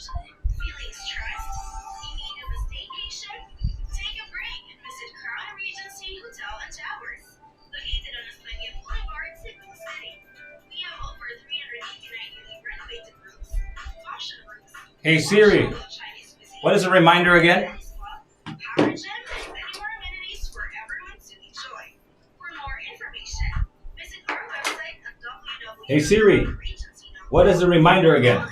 Feeling stressed? You need a staycation? Take a break and visit Crown Regency Hotel and Towers. Located on Esplanade Boulevard, Cebu City. We have over 389 newly renovated rooms, fashion rooms, Hey Siri, Chinese cuisine, what is the reminder again? power gym, and many more amenities for everyone to enjoy. For more information, visit our website at Hey Siri, what is the reminder again?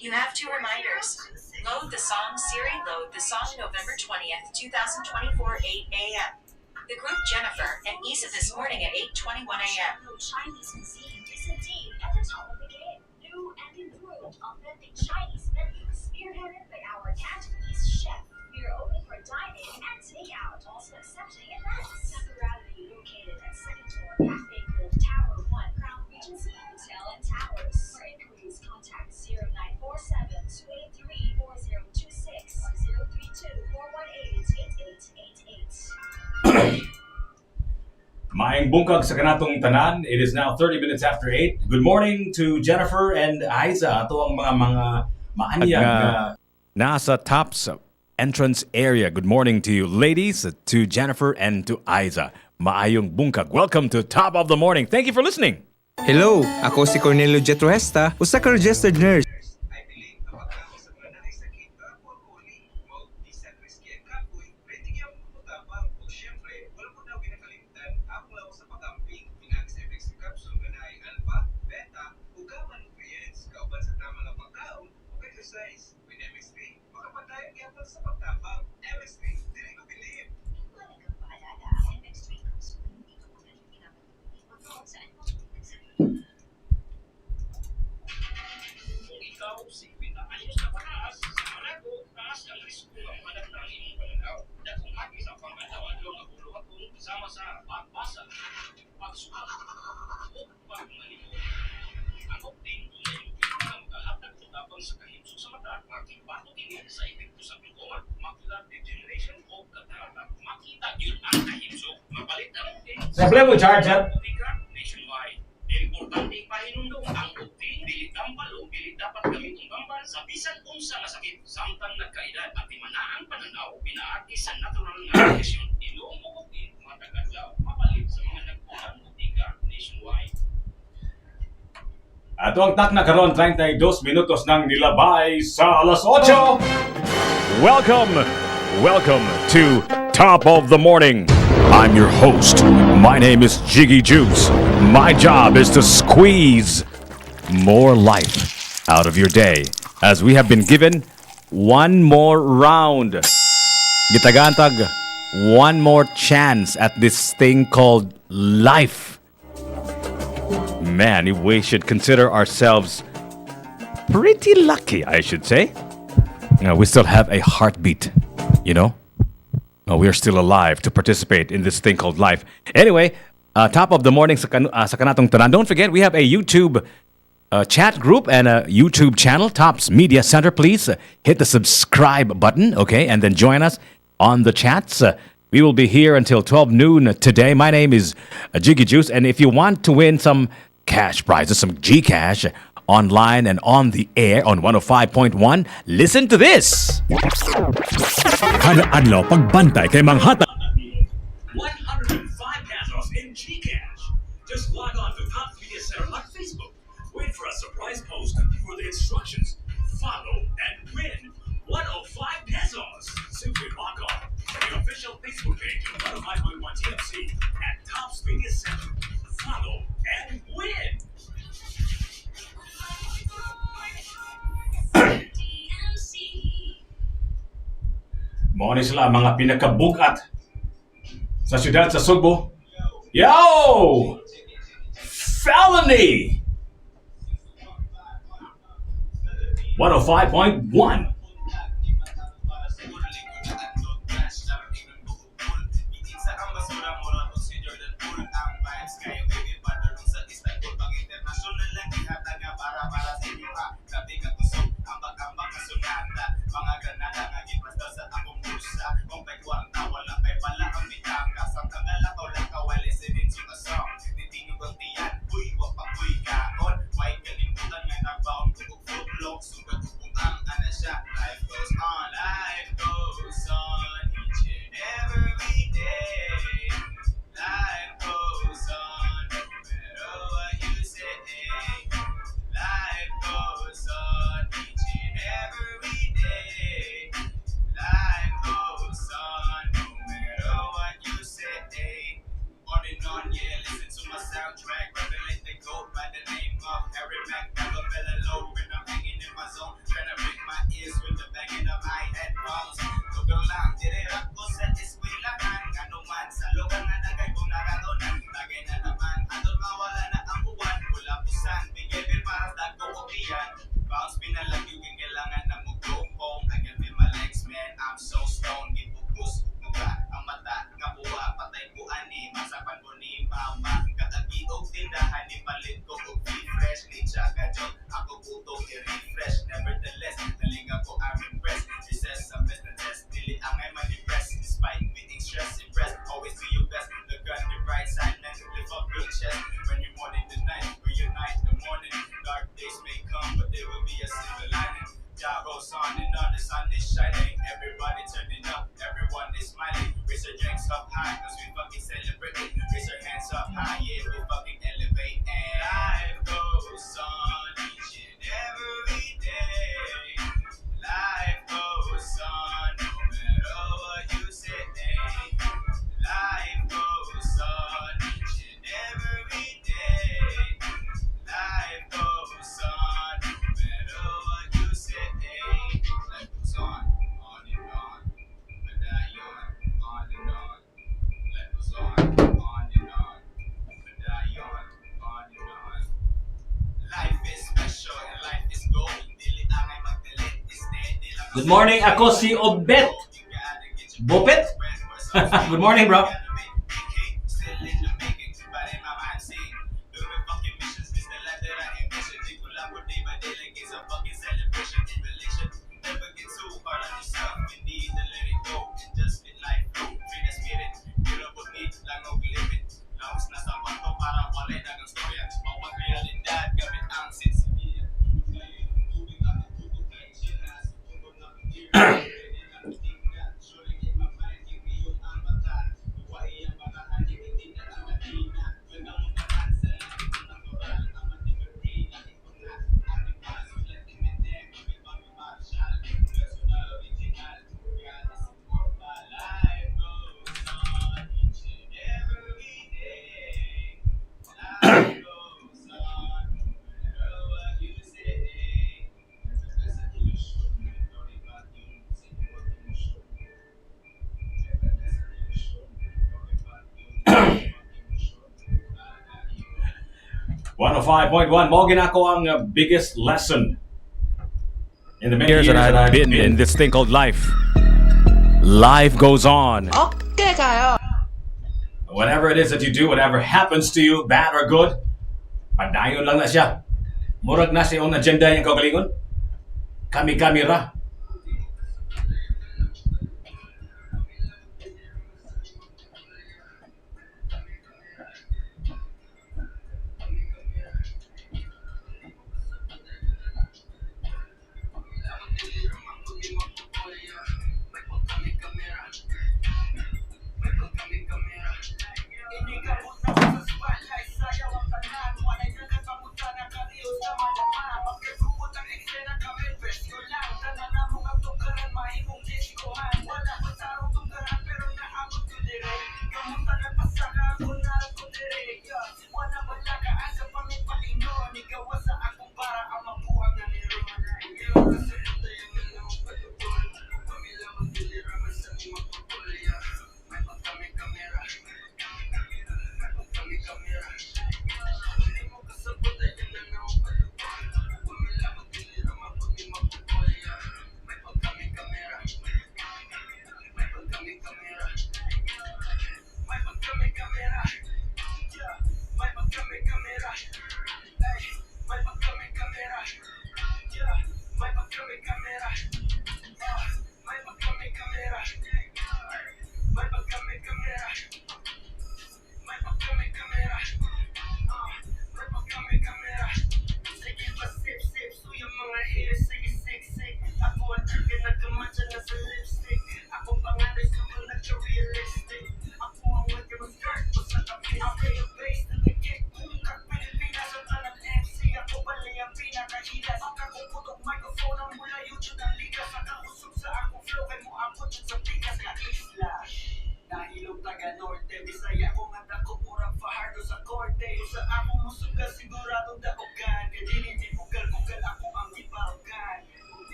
You have two reminders. Load the song Siri, load the song November 20th, 2024, 8 a.m. The group Jennifer and Isa this morning at 8:21 a.m. Chinese cuisine is indeed at the top of the game. New and improved authentic Chinese menus spearheaded by our Cantonese chef. We are open for dine-in and take-out, also accepting events. Temporarily located at second floor Cafe Gold Tower 1, Crown Regency Hotel and Towers. For inquiries, contact 0947-283-4026 or 032-418-8888. Maayong bungkag sa kanatong tanan. It is now 30 minutes after 8. Good morning to Jennifer and Aiza. Ito ang mga maanyag Nasa Tops entrance area. Good morning to you, ladies, to Jennifer and to Aiza. Maayong bungkag. Welcome to Top of the Morning. Thank you for listening. Hello, ako si Cornelio Jetruesta, usa ka registered nurse. Problema mo charger? Nationwide. Importante ipahinumdum ang uping dili tambal o dili dapat gamiton gambal sa bisan unsa nga sakit samtang nagkaedad at timanaan pananaw pinaagi sa natural nga reaksyon ilong o uping matagadlaw mapalit sa mga nagpunan butika nationwide. Ato ang tak na karon 32 minutos nang nilabay sa alas 8. Welcome to Top of the Morning. I'm your host. My name is Jiggy Juice. My job is to squeeze more life out of your day as we have been given one more round. Gitagantag, one more chance at this thing called life. Man, we should consider ourselves pretty lucky, I should say. We still have a heartbeat, you know? We are still alive to participate in this thing called life. Anyway, Top of the Morning sa kanatong tanan. Don't forget, we have a YouTube chat group and a YouTube channel, Tops Media Center. Please hit the subscribe button, okay? And then join us on the chats. We will be here until 12 noon today. My name is Jiggy Juice. And if you want to win some cash prizes, some Gcash, online and on the air on 105.1, listen to this. Kada adlaw pagbantay kay manghata 105 pesos in GCash. Just log on to Top Media Center on Facebook. Wait for a surprise post for the instructions. Follow and win 105 pesos. Simply log on to the official Facebook page of 105.1 TFC at Top Media Center. Follow and win. Mao ni sila mga pinakabugat sa siyudad sa Sugbo. Yo! Felony! 105.1. bulok sugat kung ang ana siya. Life goes on each and every day. Life goes on, no matter what you say. Life goes on each and every day. Life goes on, no matter what you say. On and on, yeah, listen to my soundtrack. Revelate the goat by the name of Harry Mack. Never fell alone when I'm hanging in my zone. Trying to break my ears with the banging of my headphones. Tugang lang, direct ko sa eskwelahan. Ano man, sa lugar na nagay kong nakatunan. Tagay na naman, atol mawala na ang buwan. Wala pusan, bigay bil para dago o biyan. Bounce pinalagi yung kailangan na mo go home. I can feel my legs, man, I'm so stoned. Gipugos, nuga, ang mata, nga buwa, patay ko ani. Masapan ko ni mama, kaagi o tindahan. Ni palit ko o fresh, ni Chaka John. Ako puto, i-refresh. Nevertheless, nalinga ko, I'm impressed. She says, sa best na test, dili ang ay man-impress. Despite being stressed, impressed, always do your best. Look on the bright side, and lift up your chest. When you're morning to night, reunite the morning. Dark days may come, but there will be a silver lining. Jah goes on and on, the sun is shining. Everybody turning up, everyone is smiling. Raise your drinks up high, cause we fucking celebrate. Raise your hands up high, yeah, we fucking elevate. And life goes on each and every day. Life goes on, no matter what you say. Life goes on each and every day. Life goes on, no matter what you say. Life goes on and on. Medallion, on and on. Life goes on and on. Medallion, on and on. Life is special and life is gold. Dili angay magdalit, steady lang. Good morning, ako si Obet. Bopet? Good morning, bro. One 105.1 mo ginako ang biggest lesson in the many Years that I've been in this thing called life. Life goes on. Okay kayo. Whatever it is that you do, whatever happens to you, bad or good, padayon lang na siya. Murag na siya yung agenda niyang kaugalingon. Kami-kami ra.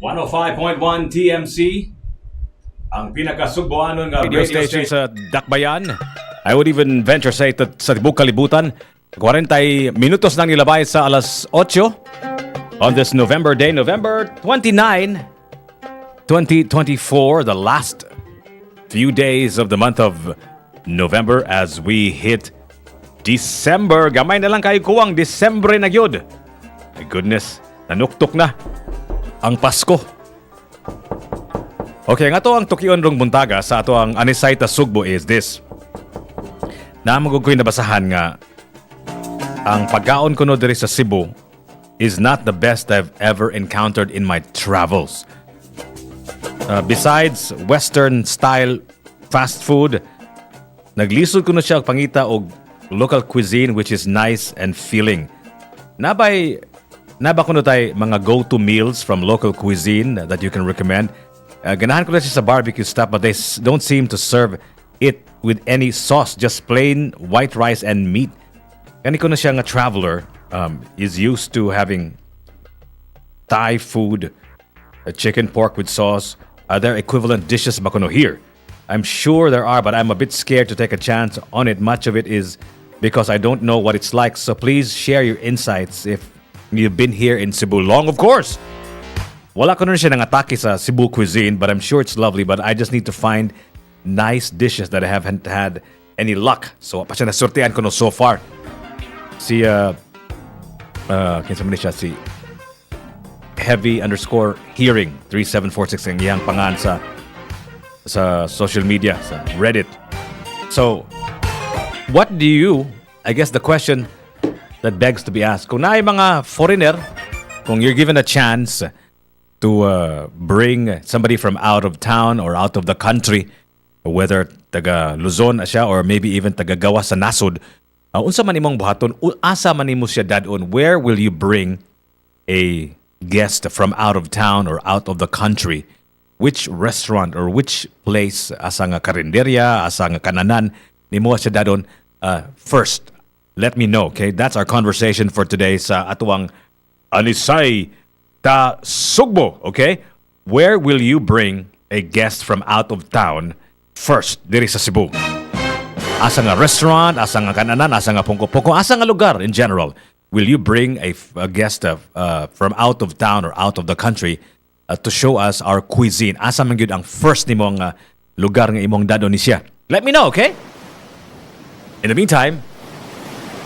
105.1 TMC, ang pinakasugboanon nga radio station sa Dakbayan. I would even venture say sa tibuok kalibutan. 40 minutos nang nilabay sa alas 8 on this November day, November 29, 2024, the last few days of the month of November as we hit December. Gamay na lang kayo kuwang December na gyud. My goodness, nanuktok na ang Pasko. Okay, nga to ang tukion rong buntaga sa ato ang Anisay ta Sugbo is this. Namagog ko'y nabasahan nga ang pagkaon ko no diri sa Cebu is not the best I've ever encountered in my travels. Besides Western style fast food, naglisod ko na siya og pangita og local cuisine which is nice and filling. Naba kuno tay mga go-to meals from local cuisine that you can recommend. Ganahan ko na siya sa barbecue stuff but they don't seem to serve it with any sauce, just plain white rice and meat. Kani ko na siya nga traveler is used to having Thai food, chicken pork with sauce. Are there equivalent dishes ba kuno here? I'm sure there are, but I'm a bit scared to take a chance on it. Much of it is because I don't know what it's like. So please share your insights if you've been here in Cebu long, of course. Wala ko na siya nang atake sa Cebu cuisine, but I'm sure it's lovely. But I just need to find nice dishes that I haven't had any luck. So, pa siya nasortihan ko no so far. Si, kinsa man siya, si Heavy_hearing 3746 ang iyang pangan sa social media, sa Reddit. So, what do you, I guess the question that begs to be asked, kung naay mga foreigner, kung you're given a chance to bring somebody from out of town or out of the country, whether taga Luzon siya or maybe even taga Gawas sa nasod, unsa man imong buhaton, asa man nimo siya dadon, where will you bring a guest from out of town or out of the country? Which restaurant or which place, asa nga karinderya, asa nga kananan nimo siya dadon? First, let me know, okay? That's our conversation for today sa atuang Anisay ta Sugbo, okay? Where will you bring a guest from out of town first diri sa Cebu? Asa nga restaurant, asa nga kananan, asa nga pungko-pungko, asa nga lugar in general will you bring a guest from out of town or out of the country to show us our cuisine? Asa man gyud ang first nimong lugar nga imong dadon ni siya? Let me know, okay? In the meantime,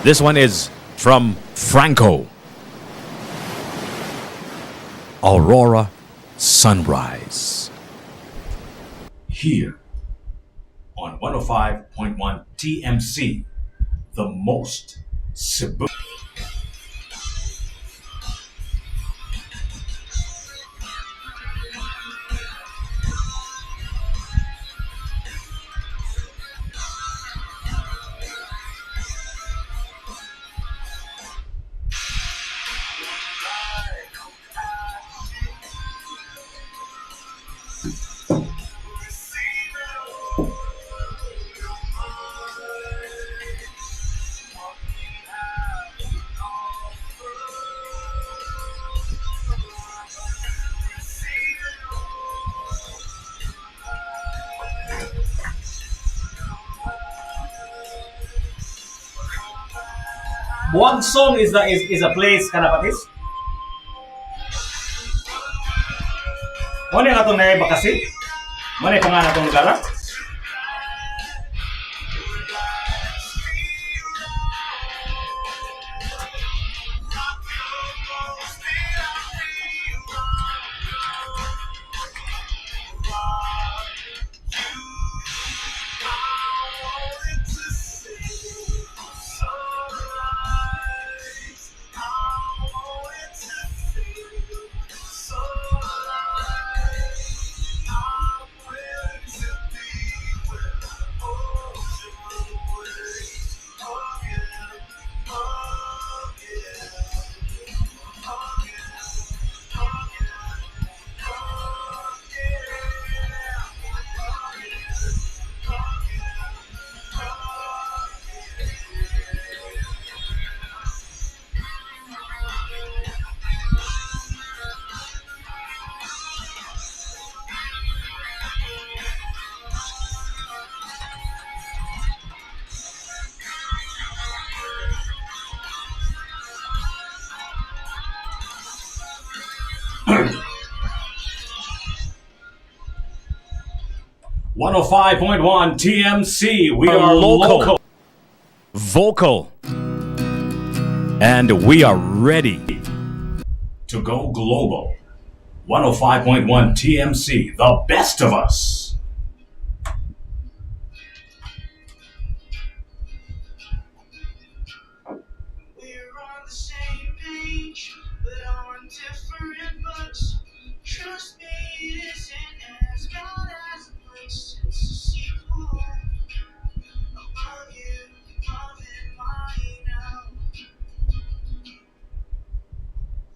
this one is from Franco. Aurora Sunrise. Here on 105.1 TMC, the most Cebu. Buwag Song is a place kanapatis. Mo ni atong naay bakasi? Mo ni pangalan atong lugar? 105.1 TMC. We are local. local. Vocal. And we are ready. To go global. 105.1 TMC, the best of us. We're on the same page, but on different books. Trust me, it isn't as bad as it looks. It's a sequel. Above you, loving mine now.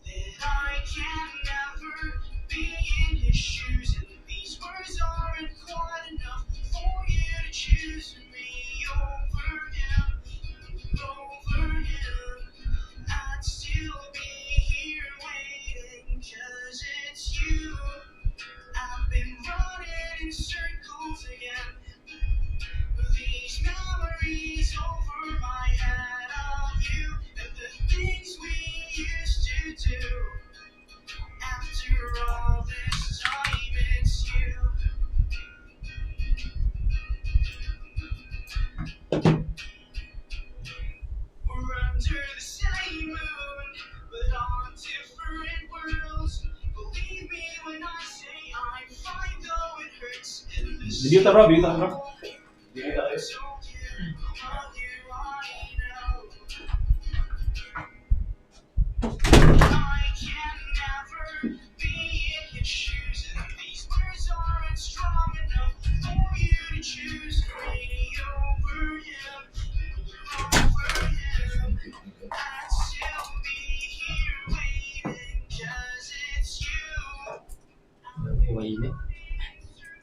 That I can never be in his shoes, and these words aren't quite enough for you to choose me over him, over him. I'd still be here waiting, 'cause it's you. I've been running in circles again, with these memories over my head of you and the things we used to do. After all this time, it's you. We're under the same moon, but on different worlds. Believe me when I say I'm fine, though it hurts. In this Video ta, bro. Video ta, bro. I can never be in his shoes, and these words aren't strong enough for you to choose me over him, over him. I'd still be here waiting, 'cause it's you.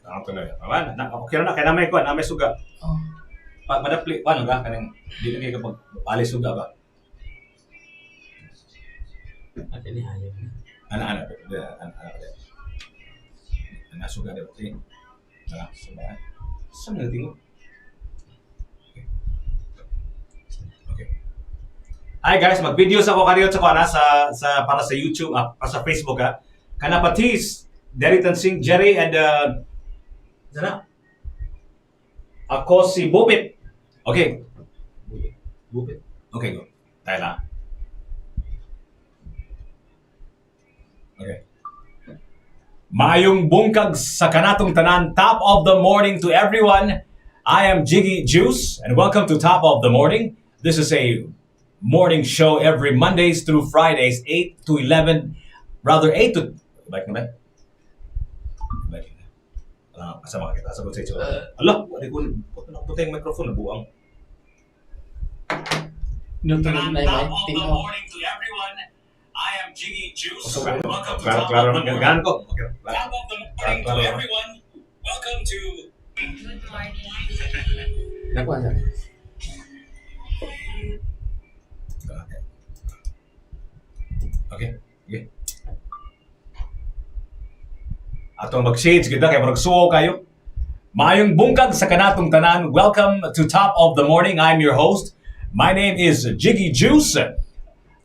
Ako na. Okay na, kaya na may kuan, na may suga. Madapli, paano ka? Kanang, di na kayo kapag pali suga ba? Ano, suga di ba? Okay. Suga. Saan na tingin? Okay. Hi guys, mag-videos ako kanina sa para sa YouTube, para sa Facebook ha. Kanapatis, Deritan Singh, Jerry, and sana? Ako si Bupit. Okay. Bupit. Okay, go. Tayo na. Okay. Maayong bungkag sa kanatong tanan. Top of the morning to everyone. I am Jiggy Juice and welcome to Top of the Morning. This is a morning show every Mondays through Fridays, 8 to 11. Rather, 8 to... Baik na ba? Baik na. Kasama kita. Sagot sa ito. Allah, wala ko. Puta yung microphone. Nabuang. Nutulog na Top yun. of the Tingnan mo. morning to everyone. I am Jiggy Juice. So, Welcome to klaro, Top klaro of na. the Morning. Ganahan ko. Okay. Top of the morning to Klaro. everyone. Welcome to Nakuha na. Okay. Okay. Atong mag-shades kita kay magsuo kayo. Maayong bungkag sa kanatong tanan. Welcome to Top of the Morning. I'm your host. My name is Jiggy Juice.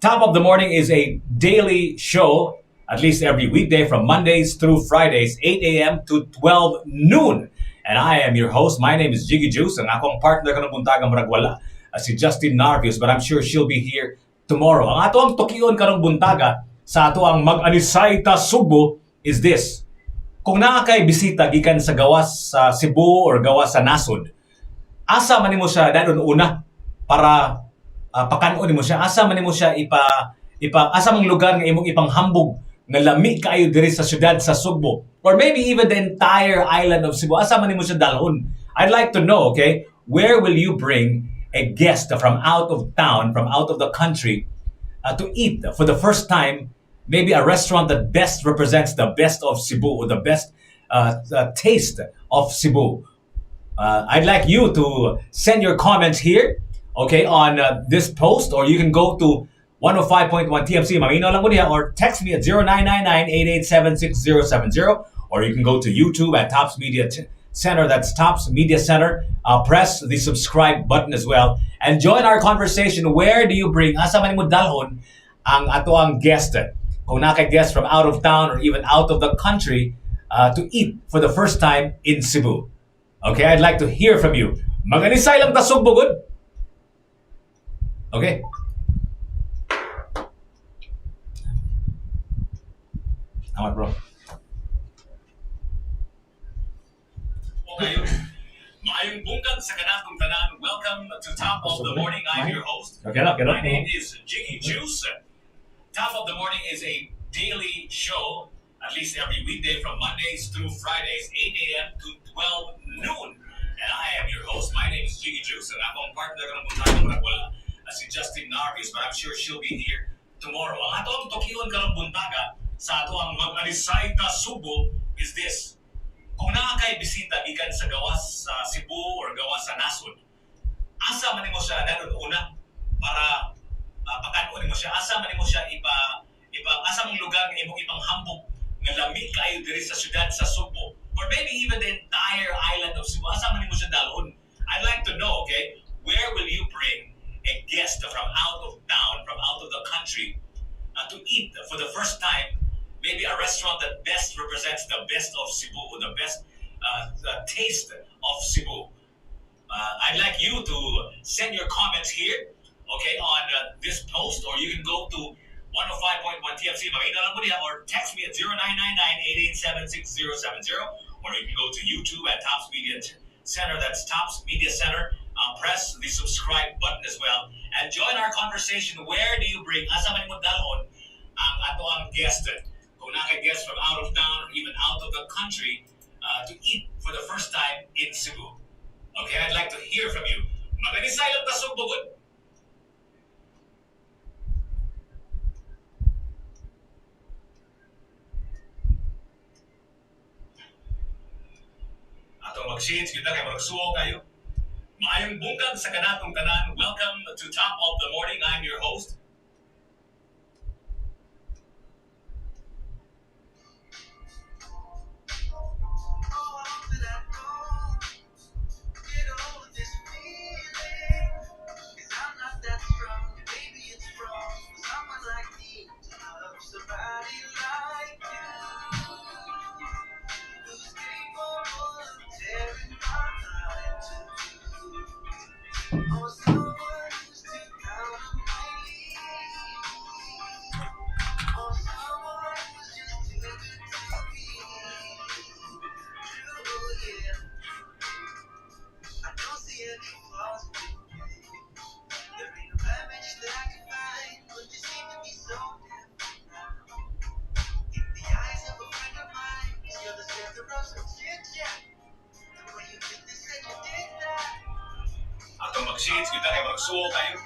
Top of the Morning is a daily show, at least every weekday from Mondays through Fridays, 8 a.m. to 12 noon. And I am your host. My name is Jiggy Juice. Ang akong partner ka ng buntagang maragwala, si Justin Narvius, but I'm sure she'll be here tomorrow. Ang ato ang tukiyon karong buntaga sa ato ang mag-anisay ta Subo is this. Kung naa kay bisita gikan sa gawas sa Cebu or gawas sa Nasod, asa man nimo siya dadon una para pakanon nimo siya, asa man nimo siya asa mang lugar nga imong ipanghambog nga lami kaayo diri sa syudad sa Subo or maybe even the entire island of Cebu, asa man nimo siya dalhon. I'd like to know, okay, where will you bring a guest from out of town, from out of the country to eat for the first time? Maybe a restaurant that best represents the best of Cebu or the best taste of Cebu. I'd like you to send your comments here, okay, on this post, or you can go to 105.1 TMC Mamino lang mo diha, or text me at 0999-887-6070, or you can go to YouTube at Tops Media Center. That's Tops Media Center. Press the subscribe button as well and join our conversation. Where do you bring asa man mo dalhon ang ato ang guest? Kung naka-guest from out of town or even out of the country to eat for the first time in Cebu. Okay, I'd like to hear from you. Manganisay lang ta Sugbo, good? Okay. Amat, bro. Okay. Maayong bungkag sa kanatong tanan. Welcome to Top of the Morning. I'm your host. Okay, My name is Jiggy Juice. Top of the Morning is a daily show, at least every weekday from Mondays through Fridays, 8 a.m. to 12 noon. And I am your host. My name is Jiggy Juice, and ako ang partner ng buntaga ng wala si Justin Narvis, but I'm sure she'll be here tomorrow. Ang ato ang tokiyon ka ng buntaga sa ato ang mag-alisay ta Subo is this. Kung nakakay bisita gikan sa gawas sa Cebu or gawas sa Nasod, asa man mo siya nanon una para pakanon mo siya, asa man mo siya asa mong lugar nga imong ipanghambog nga lami kayo diri sa syudad sa Subo or maybe even the entire island of Cebu, asa man mo siya dalhon. I'd like to know, okay, where will you bring a guest from out of town, from out of the country to eat for the first time? Maybe a restaurant that best represents the best of Cebu, or the best taste of Cebu. I'd like you to send your comments here, okay, on this post, or you can go to 105.1 TFC, or text me at 0999-887-6070, or you can go to YouTube at Tops Media Center, that's Tops Media Center. Press the subscribe button as well, and join our conversation. Where do you bring asa man mo dalhon ang ato ang guest? Kung naka-guest from out of town or even out of the country to eat for the first time in Cebu. Okay, I'd like to hear from you. Maganisay lang ta Sugbo, good? Ato mag-shades, yun na kayo, magsuo kayo. Maayong bungkag sa kanatong tanan. Welcome to Top of the Morning. I'm your host. Shades, good day, magsuo kayo.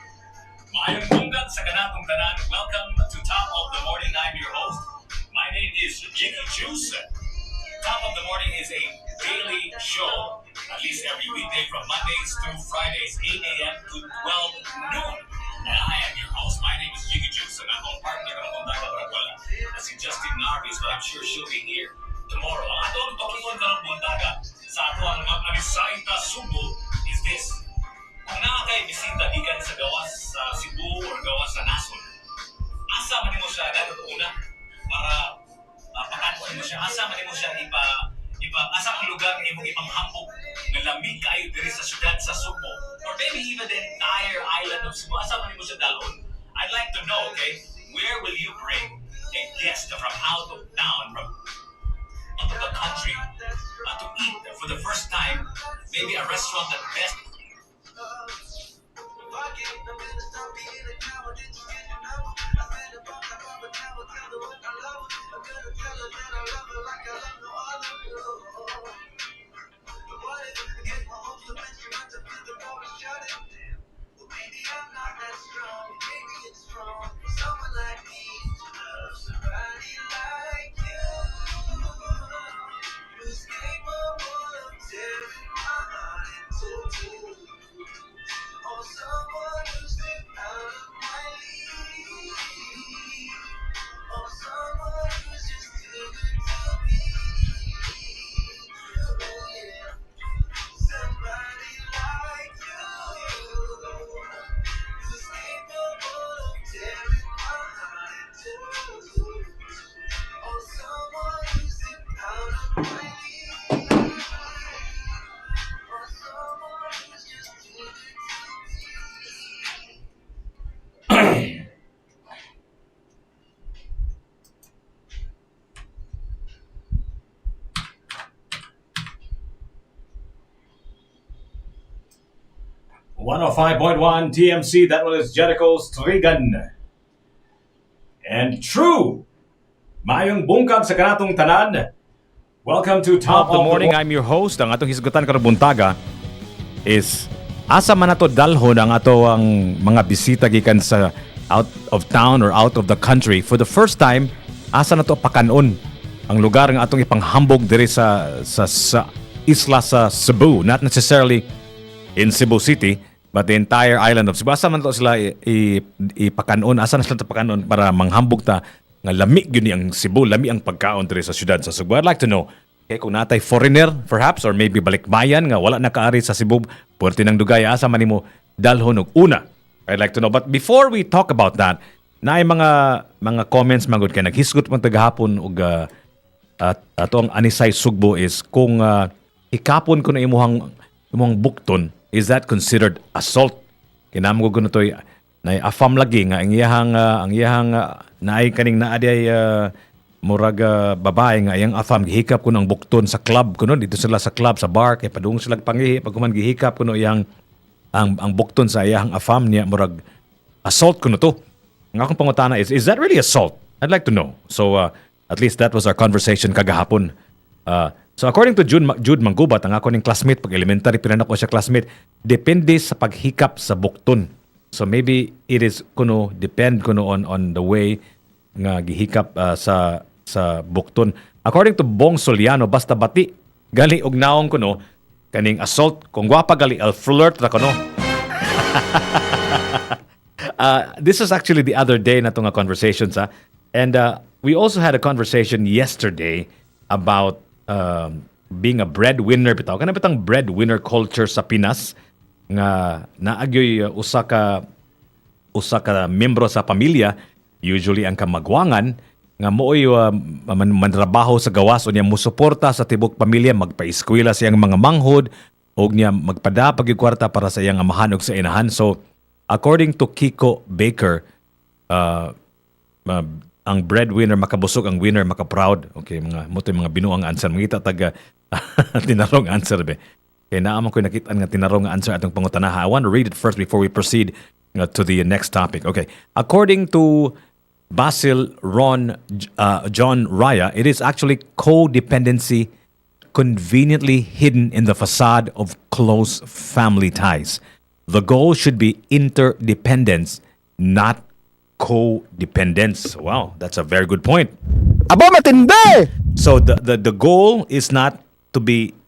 Maayong bungkag sa kanatong tanan. Welcome to Top of the Morning. I'm your host. My name is Jiggy Juice. Top of the Morning is a daily show, at least every weekday from Mondays through Fridays, 8 a.m. to 12 noon. And I am your host. My name is Jiggy Juice, and ako ang partner ng buntaga ng wala si Justin Narvis, but I'm sure she'll be here tomorrow. Ang ato ang tokiyon ka ng buntaga sa ato ang mag-alisay ta Subo is this. Kung nakakay bisita gikan sa gawas sa Cebu or gawas sa Nasod, asa man mo siya nanon una para pakanon mo siya, asa man mo siya asa ang lugar nga imong ipanghambog nga lamig kayo diri sa syudad sa Subo, or maybe even the entire island of Cebu, asa man mo siya dalhon. I'd like to know, okay, where will you bring a guest from out of town, from out of the country to eat for the first time? Maybe a restaurant that best 105.1 TMC, that was Jericho's Trigan. And true, mayong bungkag sa kanatong tanan. Welcome to Top of the morning, I'm your host. Ang atong hisgutan karong buntaga is asa man ato dalhon ang ato ang mga bisita gikan sa out of town or out of the country. For the first time, asa na to pakanon ang lugar nga atong ipanghambog diri sa isla sa Cebu, not necessarily in Cebu City, but the entire island of Cebu. Asa man to sila ipakanon, asa na sila pakanon para manghambog ta nga lami gyud ang Cebu, lami ang pagkaon diri sa syudad sa Cebu. I'd like to know, okay, kung natay foreigner perhaps or maybe balikbayan nga wala nakaari sa Cebu, puwerte ng dugay, asa man nimo dalhon og una. I'd like to know. But before we talk about that, naay mga comments magud kay naghisgot man tagahapon og atong Anisay Sugbo is kung ikapon ko na imong bukton, is that considered assault? Kinamo ko kuno toy na afam lagi nga ang iyahang naay kaning naa ay murag babae nga iyang afam gihikap kuno ang bukton sa club kuno, dito sila sa club sa bar kay padung sila pangihi pag kuman gihikap kuno iyang ang bukton sa iyang afam niya murag assault kuno to. Ang akong pangutana is that really assault? I'd like to know. So at least that was our conversation kagahapon. So according to Jude Manggubat, ang ako ning classmate pag elementary pinanako siya classmate, depende sa paghikap sa bukton. So maybe it is depend on the way nga gihikap sa bukton. According to Bong Soliano, basta bati gali og naong kuno kaning assault, kung gwapa gali I'll flirt ra kuno. This is actually the other day na nga conversations and we also had a conversation yesterday about being a breadwinner bitaw. Kana bitang breadwinner culture sa Pinas nga naagyoy usa ka membro sa pamilya, usually ang kamagwangan nga mooy manrabaho sa gawas o niya musuporta sa tibok pamilya, magpaeskwela sa iyang mga manghod o niya magpadapag yung kwarta para sa iyang amahan o sa inahan. So according to Kiko Baker, ang breadwinner makabusog, ang winner makaproud. Okay, mga binuang answer. Mangita taga tinarong answer be. Kaya naaman ko nakita nga tinarong answer atong pangutanaha. I want to read it first before we proceed to the next topic. Okay. According to Basil John Raya, it is actually codependency conveniently hidden in the facade of close family ties. The goal should be interdependence, not codependence. Wow, that's a very good point. Aba, matindi! So the goal is not to be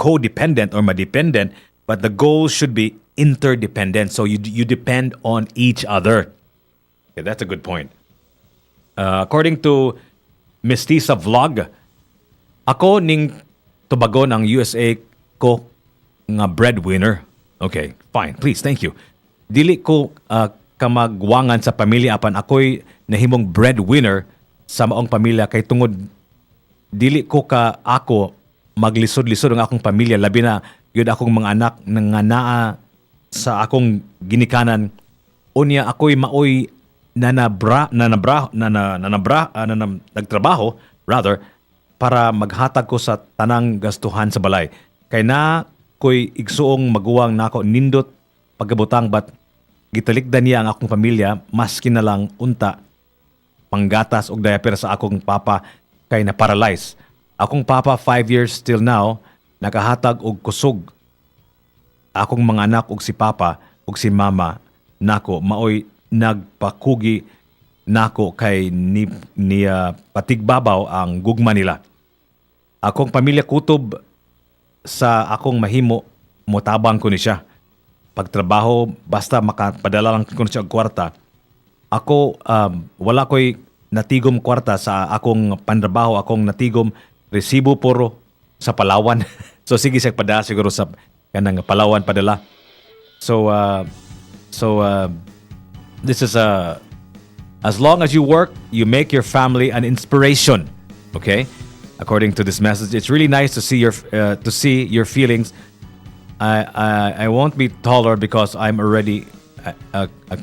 codependent or madependent, but the goal should be interdependent. So you depend on each other. Okay, that's a good point. According to Mestiza Vlog, ako ning tubagon ang USA ko nga breadwinner. Okay, fine. Please, thank you. Dili ko kamagwangan sa pamilya apan ako'y nahimong breadwinner sa maong pamilya kay tungod dili ko ka ako maglisod-lisod ang akong pamilya, labi na yun akong mga anak nga naa sa akong ginikanan. Unya ako'y maoy nagtrabaho rather para maghatag ko sa tanang gastuhan sa balay. Kay na ko'y igsuong maguwang nako nindot pagkabutang but gitalikdan niya ang akong pamilya maski na lang unta panggatas og diaper sa akong papa kay na paralyze. Akong papa 5 years still now nakahatag og kusog akong mga anak og si papa og si mama nako maoy nagpakugi nako kay ni patigbabaw ang gugma nila. Akong pamilya kutob sa akong mahimo motabang ko ni siya. Pagtrabaho basta makapadala lang ko siya og kwarta. Ako wala ko'y natigom kwarta sa akong pantrabaho, akong natigom resibo puro sa Palawan. So sige siya padala siguro sa kanang Palawan padala. So this is as long as you work, you make your family an inspiration. Okay? According to this message, it's really nice to see your feelings. I won't be taller because I'm already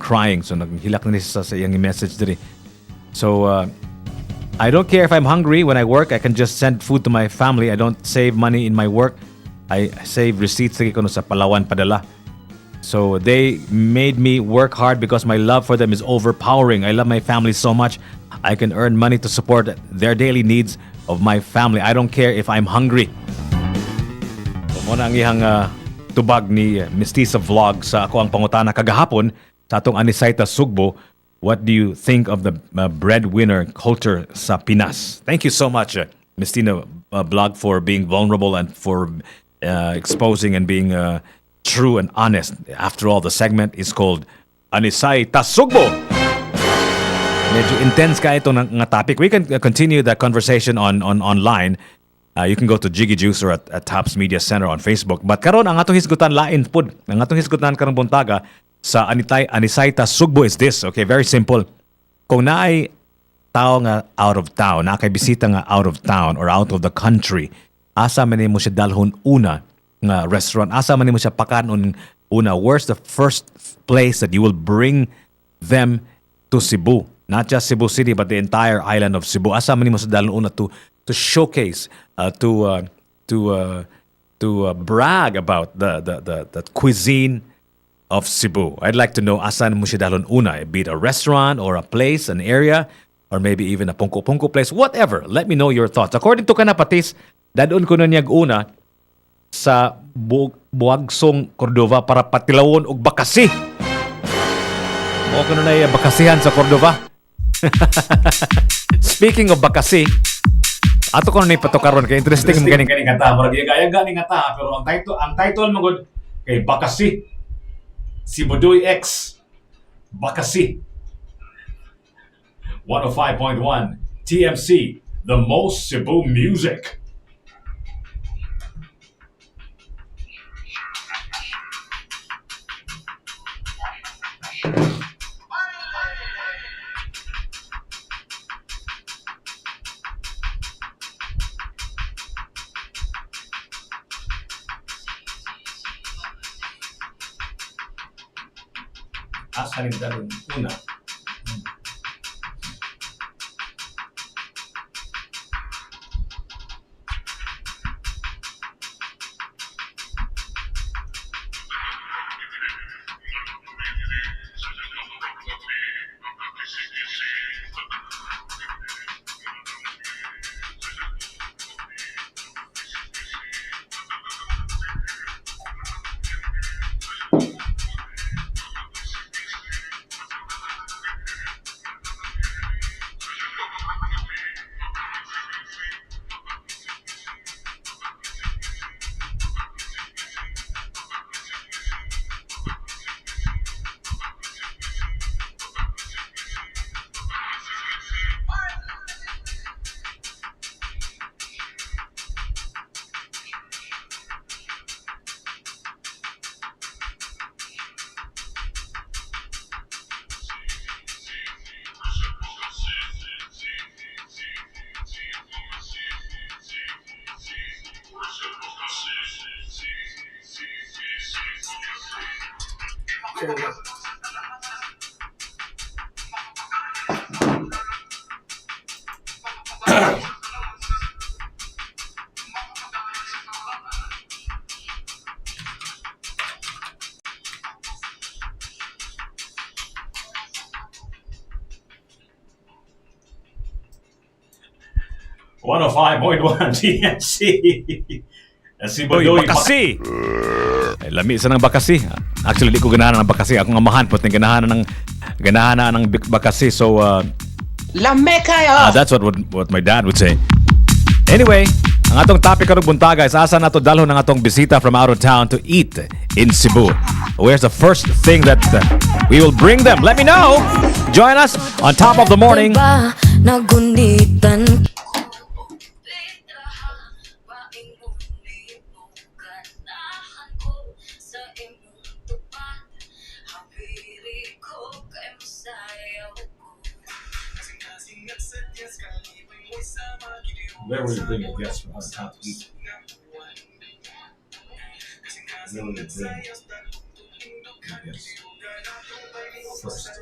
crying. So naghilak na niya sa iyang message diri. So I don't care if I'm hungry when I work. I can just send food to my family. I don't save money in my work. I save receipts lagi ko sa Palawan padala. So they made me work hard because my love for them is overpowering. I love my family so much. I can earn money to support their daily needs of my family. I don't care if I'm hungry. So, muna ang ihang tubag ni Mestiza Vlog sa ako ang pangutana kagahapon sa atong Anisaita Sugbo. What do you think of the breadwinner culture sa Pinas? Thank you so much, Mestiza Vlog, for being vulnerable and for exposing and being true and honest. After all, the segment is called Anisaita Sugbo. Medyo intense ka ito ng topic. We can continue that conversation on online. You can go to Jiggy Juice or at Tops Media Center on Facebook. But karon ang atong hisgutan lain pud. Ang atong hisgutan karong buntaga sa Anisaita Sugbo is this. Okay, very simple. Kung naay tao nga out of town, na kay bisita nga out of town or out of the country, asa man mo siya dalhon una nga restaurant, asa man mo siya pakanon una, where's the first place that you will bring them to Cebu? Not just Cebu City, but the entire island of Cebu. Asa man mo sa dalhon una to showcase, to brag about the cuisine of Cebu. I'd like to know asan mo siya dalhon una, be it a restaurant or a place, an area, or maybe even a pungko-pungko place, whatever. Let me know your thoughts. According to Kanapatis, dadon ko na niyag una sa Buagsong, Cordova para patilawon og bakasi. O kuno na yung bakasihan sa Cordova. Speaking of bakasi, ato ko na patukaron kay interesting mo ganing kata, murag gaya ganing kata, pero ang title mo gud kay Bakasi. Si Budoy X Bakasi. 105.1 TMC, the most Cebu music. Asa rin dalon una. .1 TMC. Si Budoy Bakasi. Ay, lami sa ng bakasi. Actually, di ko ganahan ng bakasi. Ako nga mahanpot ng ganahan ng bakasi. So, lame kayo! that's what my dad would say. Anyway, ang atong topic karong buntaga is asa nato dalhon ng atong bisita from out of town to eat in Cebu. Where's the first thing that we will bring them? Let me know. Join us on Top of the Morning. Diba, nagunitan Where will you bring your guests from out of town to eat? Where will you bring your guests first?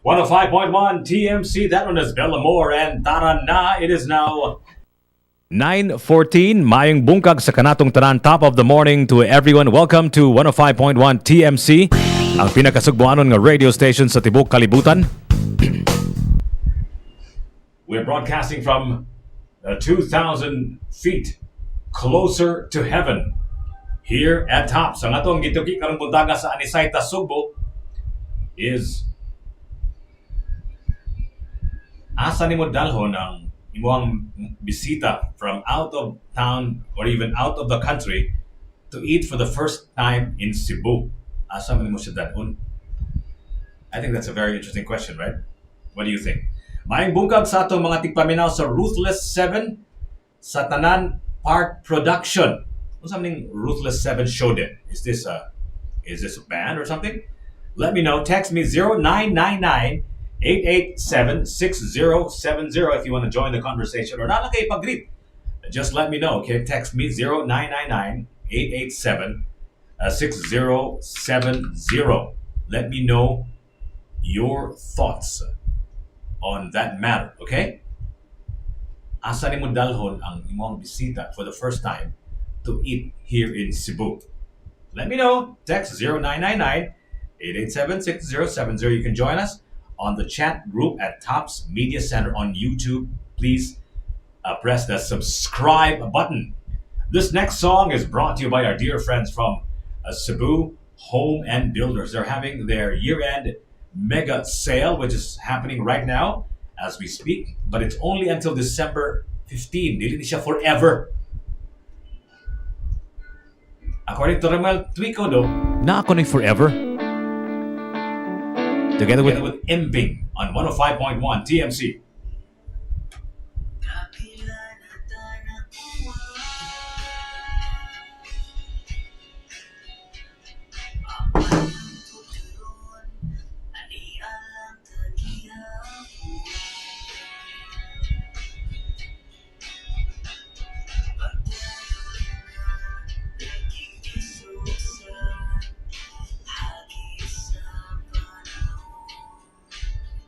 105.1 TMC. That one is Bellamore and Tara Na. It is now 9:14, mayong bungkag sa kanatong tanan, top of the morning to everyone. Welcome to 105.1 TMC, ang pinakasugbuanon nga radio station sa tibok kalibutan. we're broadcasting from 2,000 feet closer to heaven here at Tops. Ang atong gituki karong buntaga sa Anisayta, Sugbo is asa nimo dalhon ang imong bisita from out of town or even out of the country to eat for the first time in Cebu. Asa man nimo siya dalhon? I think that's a very interesting question, right? What do you think? Maayong bungkag sa atong mga tigpaminaw sa Ruthless 7 sa Tanan Park Production. What's something Ruthless 7 show din? Is this a band or something? Let me know. Text me 0999-887-6070 if you want to join the conversation or not lang kayo pag-greet. Just let me know. Okay, text me 0999-887-6070. Let me know your thoughts on that matter, okay? Asa nimo dalhon ang imong bisita for the first time to eat here in Cebu? Let me know. Text 0999-887-6070. You can join us on the chat group at Tops Media Center on YouTube. Please press the subscribe button. This next song is brought to you by our dear friends from Cebu Home and Builders. They're having their year-end mega sale, which is happening right now as we speak, but it's only until December 15. Dili siya forever. According to Ramel Twico, though, Na ako ni forever. Together with with Imping on 105.1 TMC.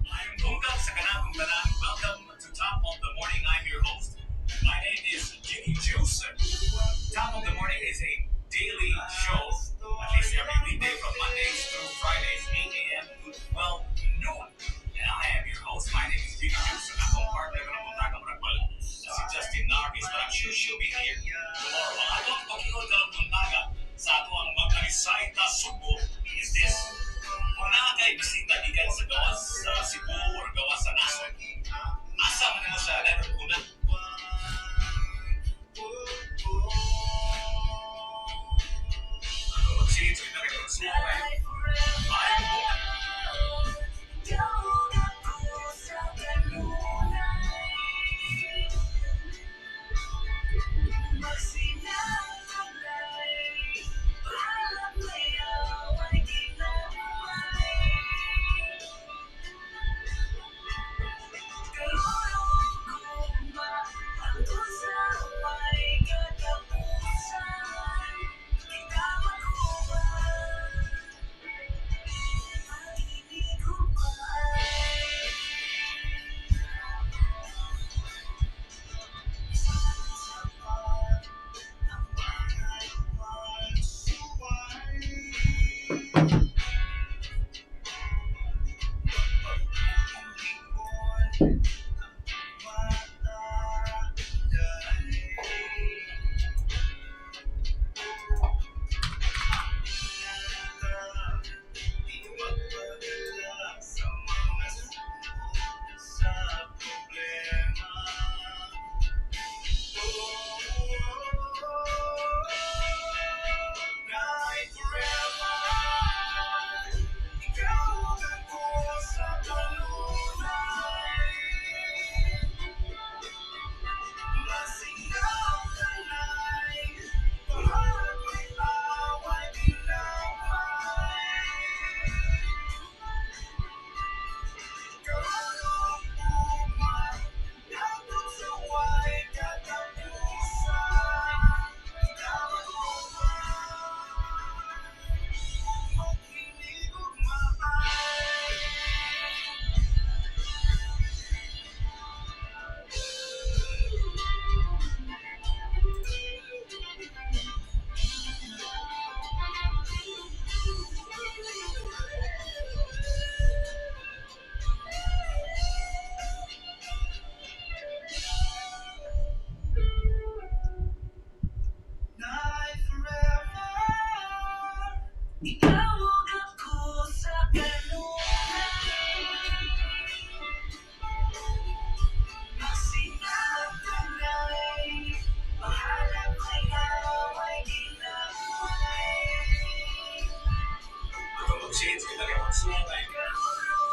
I'm Bungkag sa kanatong tanan. Welcome to Top of the Morning. I'm your host. My name is Jiggy Juice. Top of the Morning is a daily show, at least every weekday from Mondays through Fridays, 8 a.m. to 12 noon. And I am your host. My name is Jiggy Juice. And akong partner ko na punta ka maragwal si Justin Narvis, but I'm sure she'll be here tomorrow. Ang atong pag-iod ka ng puntaga sa ato ang Magkarisay ta Subo is this. Kung nakakay bisita gikan sa gawas sa Cebu or gawas sa Nasod, asa man mo sa level una. Ano mag-change with the record slow ay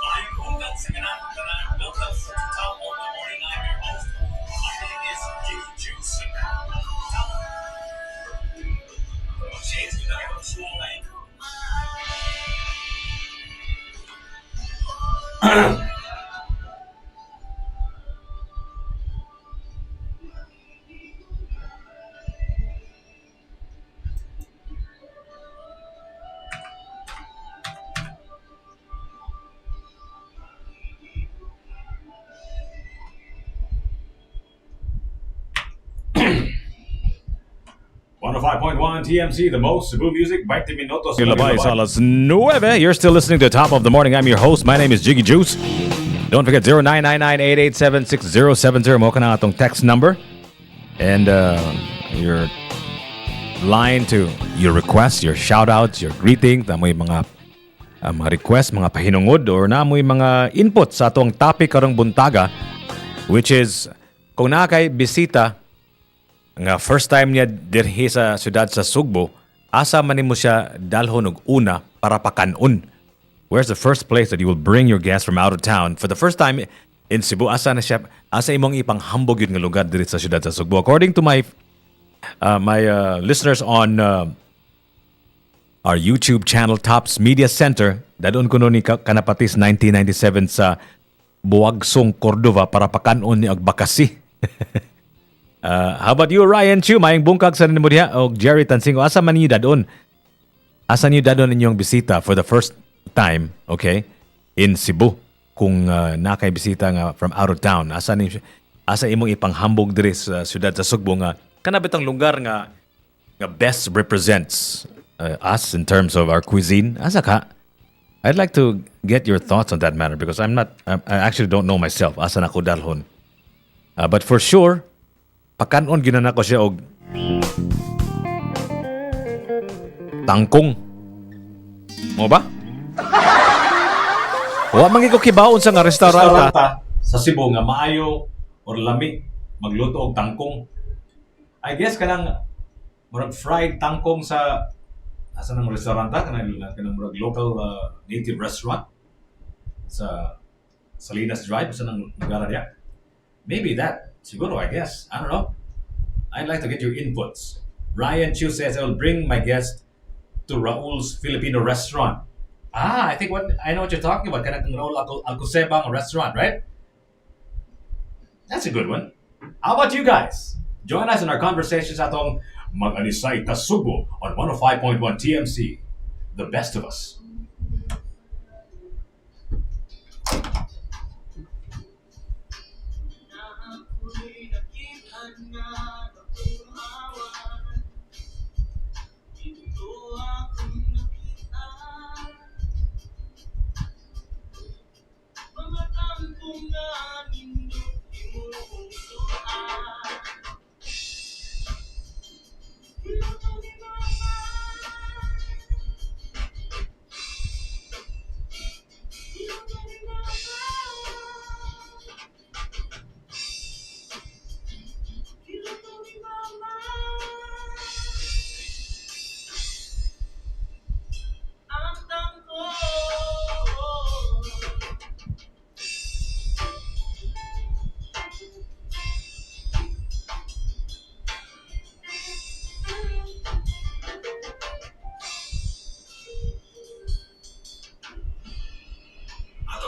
I'm Bungkag sa kanatong tanan. Welcome to Top of the Morning. I'm your host. My name is Jiggy Juice. Change with the record slow ay .1 TMC, the most Cebu music, 20 minutos. Labay sa alas 9. You're still listening to Top of the Morning. I'm your host. My name is Jiggy Juice. Don't forget 0999-887-6070 mo ka na atong text number. And your line to your requests, your shoutouts, your greetings, namoy mga requests, mga pahinungod, or namoy mga input sa atong topic karong buntaga, which is kung naa kay bisita nga first time niya dirhi sa syudad sa Sugbo, asa man nimo siya dalhon og una para pakanon. Where's the first place that you will bring your guest from out of town for the first time in Cebu? Asa imong ipanghambog yun nga lugar diri sa syudad sa Sugbo? According to my listeners on our YouTube channel, Tops Media Center, dadon ko ni kanapatis 1997 sa Buagsong, Cordova para pakanon ni Agbakasi. How about you, Ryan Chu? Mayang bungkag sa nimo diha o Jerry Tansingo, asa man niyo dadon? Asa niyo dadon inyong bisita for the first time, okay, in Cebu? Kung nakay bisita nga from out of town, asa imong ipanghambog diri sa syudad sa Sugbo nga kanabitang lugar nga best represents us in terms of our cuisine? Asa ka? I'd like to get your thoughts on that matter because I actually don't know myself. Asa na ko dalhon? But for sure, pakanon ginana ko siya og tangkong. Mo ba? Wa man ko kibaon sa nga restauranta sa Cebu nga maayo or lami magluto og tangkong. I guess kanang murag fried tangkong sa asa nang restauranta kanang murag local native restaurant sa Salinas Drive sa nang lugar niya. Maybe that. Siguro, I guess. I don't know. I'd like to get your inputs. Ryan Chu says, I will bring my guest to Raul's Filipino restaurant. I know what you're talking about. Kanang Raul Alcosebang restaurant, right? That's a good one. How about you guys? Join us in our conversations atong Mag-Anisay ta Sugbo on 105.1 TMC. The best of us.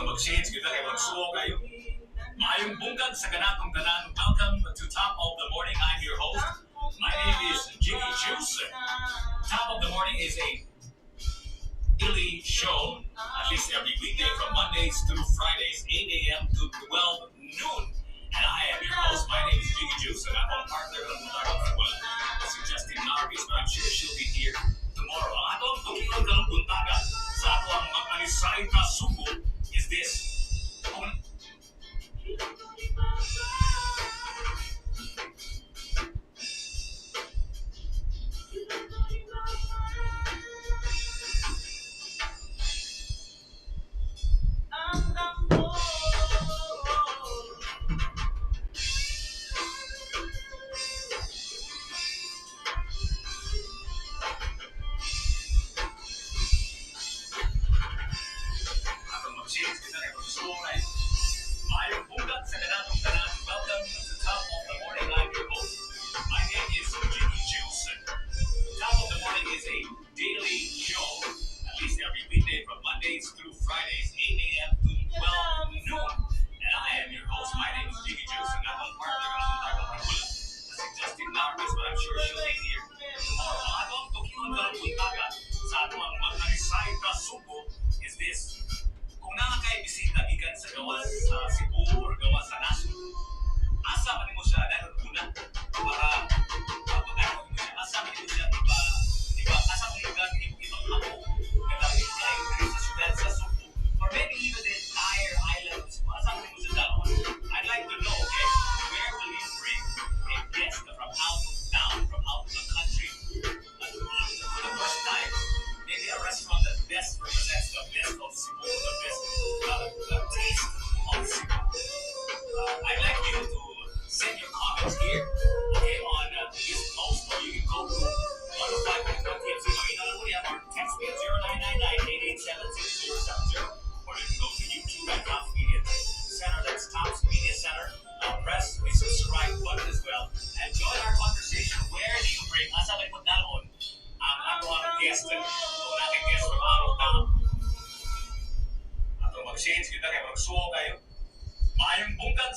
Mag-shades, kita kayo magsuo kayo. Maayong bungkag sa kanatong tanan. Welcome to Top of the Morning. I'm your host. My name is Jiggy Juice. Top of the Morning is a daily show, at least every weekday from Mondays through Fridays, 8 a.m. to 12 noon. And I am your host. My name is Jiggy Juice, and I'm a partner of the suggesting Narvis, but I'm sure she'll be here tomorrow. Atong tungkol ng buntaga sa atong Mag-Anisay ta Sugbo is this.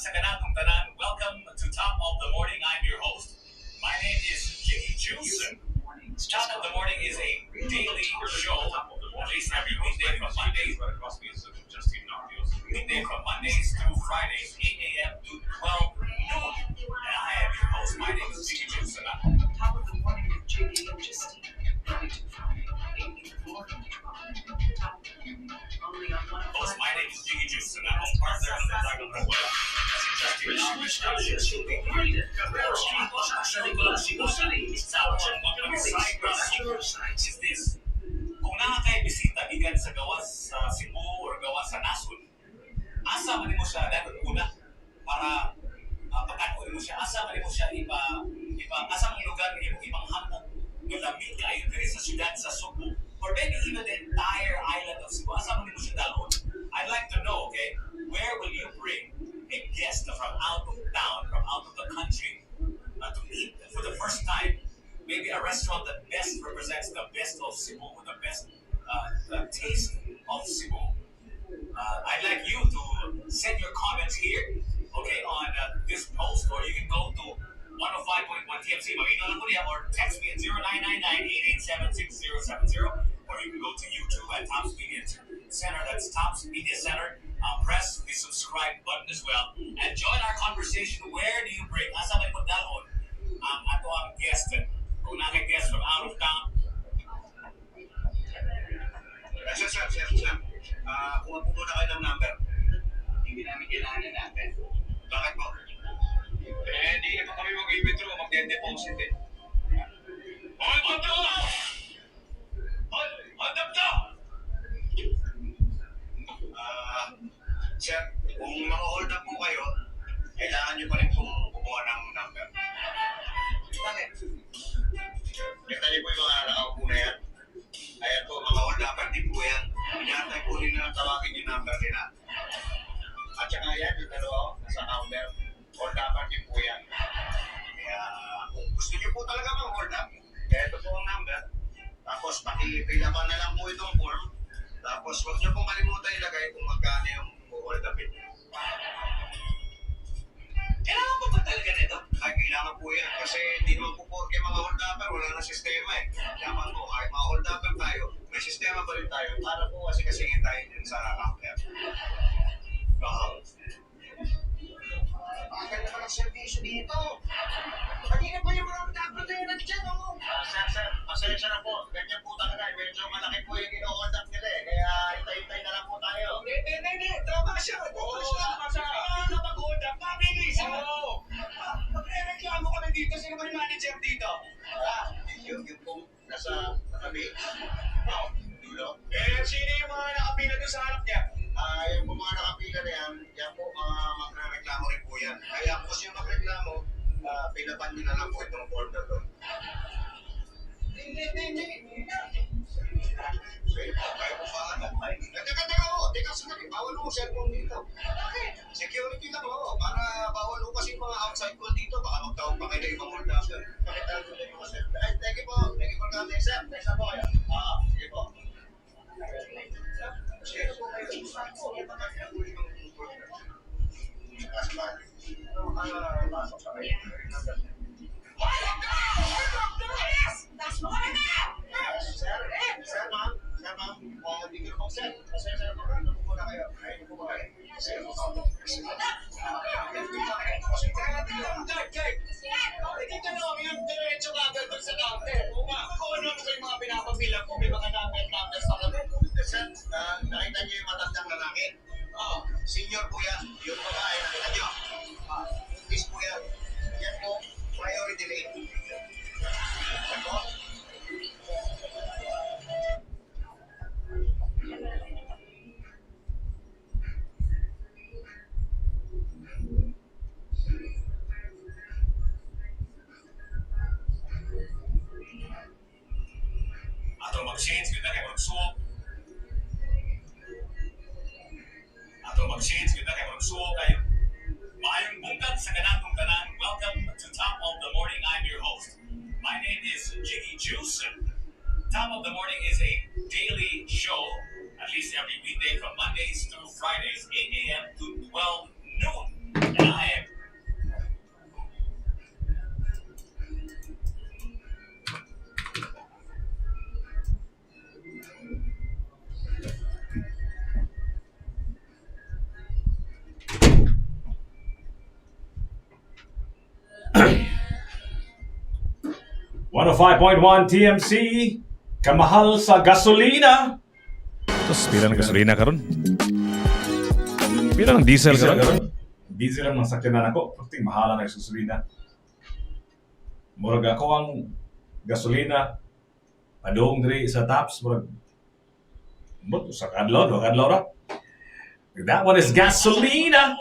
sa kanatong tanan. Welcome to Top of the Morning. I'm your host. My name is Jiggy Juice. Top of the Morning is a daily show, at least every weekday from Mondays, weekday from Mondays through Fridays, 8 a.m. to 12 noon. And I am your host. My name is Jiggy Juice. Top of the morning with Jiggy and Justine. Monday to Friday, 8 in the morning. Top of the morning. Only on one. Host, my name is Jiggy Juice, and I'm a partner of the Dragon Ball. Is this? Kung nakakay bisita gikan sa gawas sa Cebu or gawas sa Nasud, asa man mo siya dapat una para pagkatuon mo siya, asa man mo siya asa man lugar ni mo ipanghambog ng lamig kayo diri sa syudad sa Cebu or maybe even the entire island of Cebu, asa man mo siya dalon. I'd like to know, okay, where will you bring a guest from out of town, from out of the country, to eat for the first time? Maybe a restaurant that best represents the best of Cebu, the best taste of Cebu. I'd like you to send your comments here, okay, on this post, or you can go to 105.1 TMC, or text me at 0999-887-6070, or you can go to YouTube at Tops Media Center. That's Tops Media Center. Press the subscribe button as well, and join our conversation. Where do you bring? Asa may pagdalon ato ang guest? Kung naka-guest from out of town. Sir. Kuha po muna kayo ng number. Hindi namin kailangan ng number. Bakit po? Hindi na po kami mag-withdraw, mag-deposit eh. Hold up to! Hold up to! Sir, kung maka-hold up po kayo, kailangan nyo pa rin po kumuha ng number. Bakit? Kita niyo po yung mga nakaupo na yan. Ayan po, mga hold upan din po yan. Pinatay po rin na tawagin yung number nila. At saka yan, yung dalawa sa counter, hold upan din po yan. Kaya kung gusto niyo po talaga mag-hold up, kaya ito po ang number. Tapos pakipila pa na lang po itong form. Tapos huwag niyo pong kalimutan ilagay kung magkano yung hold upin niyo. Kailangan po ba talaga nito? Ay, kailangan po yan. Kasi hindi naman po porke mga hold upper, wala na sistema eh. Kaya po, kahit mga hold upper tayo, may sistema pa rin tayo para po kasi kasingin tayo din sa counter. Bakit na palang servisyo dito? Pati na po yung mga tablo na yun nandiyan, oh. Sir, pasensya na po. Ganyan po talaga. Medyo malaki po yung ino-hold up nila eh. Kaya hintay-hintay na lang po tayo. Hindi. Tama siya. Kapag-hold up, mabilis. Magre-reklamo kami dito. Sino ba yung manager dito? Yung pong nasa tabi. Dulo. Sino yung mga nakapila doon sa harap niya? Yung mga nakapila na yan po mga magre-reklamo rin po yan. Kaya po kasi yung magreklamo, pinapan nyo na lang po itong order doon. Hindi. Kaya po pa ano? Teka mo. Teka sandali. Bawal mo cellphone dito. Bakit? Security lang mo. Para bawal mo kasi mga outside call dito. Baka magtawag pa kayo na ibang hold up. Pakita ko na yung mga cellphone. Ay, thank you po. Thank you for coming, sir. Next na po kayo. Sige po. Sige po kayo. Pasok sa kayo. That's what I know! Sir, ma'am. Bigyan po, sir. Sir, ano po muna kayo? Ayun po ba kayo? Sir, dito na kami yung diretso kagad doon sa counter. Kung ano sa yung mga pinapabila ko, may mga number sa kami. Sir, nakita niyo yung matandang lalaki? Senior po yan. Yung babae, nakita niyo? Buntis po yan. Yan po, priority rate. Yan po. Atau mag-change kita kay magsuok. Kayo. Maayong bungkag sa kanatong tanan. Welcome to Top of the Morning. I'm your host. My name is Jiggy Juice. Top of the Morning is a daily show, at least every weekday from Mondays through Fridays, 8 a.m. to 12 noon. And time. One 105.1 TMC, kamahal sa gasolina. Tapos pila ng gasolina karon? Pila ng diesel karon? Diesel ang masakyanan ako. Pagting mahala na yung gasolina. Murag ako ang gasolina padung diri sa taps. Murag sa kadlaw ra. That one is gasolina.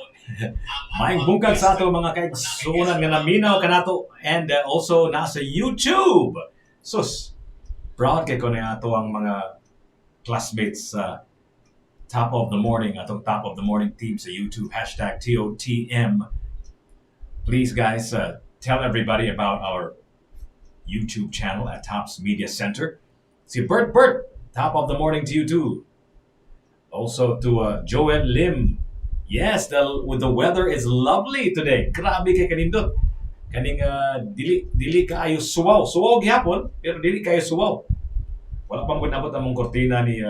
Maing bungkag sa ato mga kaigsunan nga naminaw kanato and also nasa YouTube. Sus, proud kay ko na ato ang mga classmates sa Top of the Morning, atong Top of the Morning team sa YouTube, hashtag TOTM. Please guys, tell everybody about our YouTube channel at Tops Media Center. Si Bert, Top of the Morning to you too. Also to Joel Lim. Yes, the weather is lovely today. Grabe kay kanindot. Kaning dili kaayo suwaw. Suwaw gihapon, pero dili kaayo suwaw. Wala pang nabot among kortina ni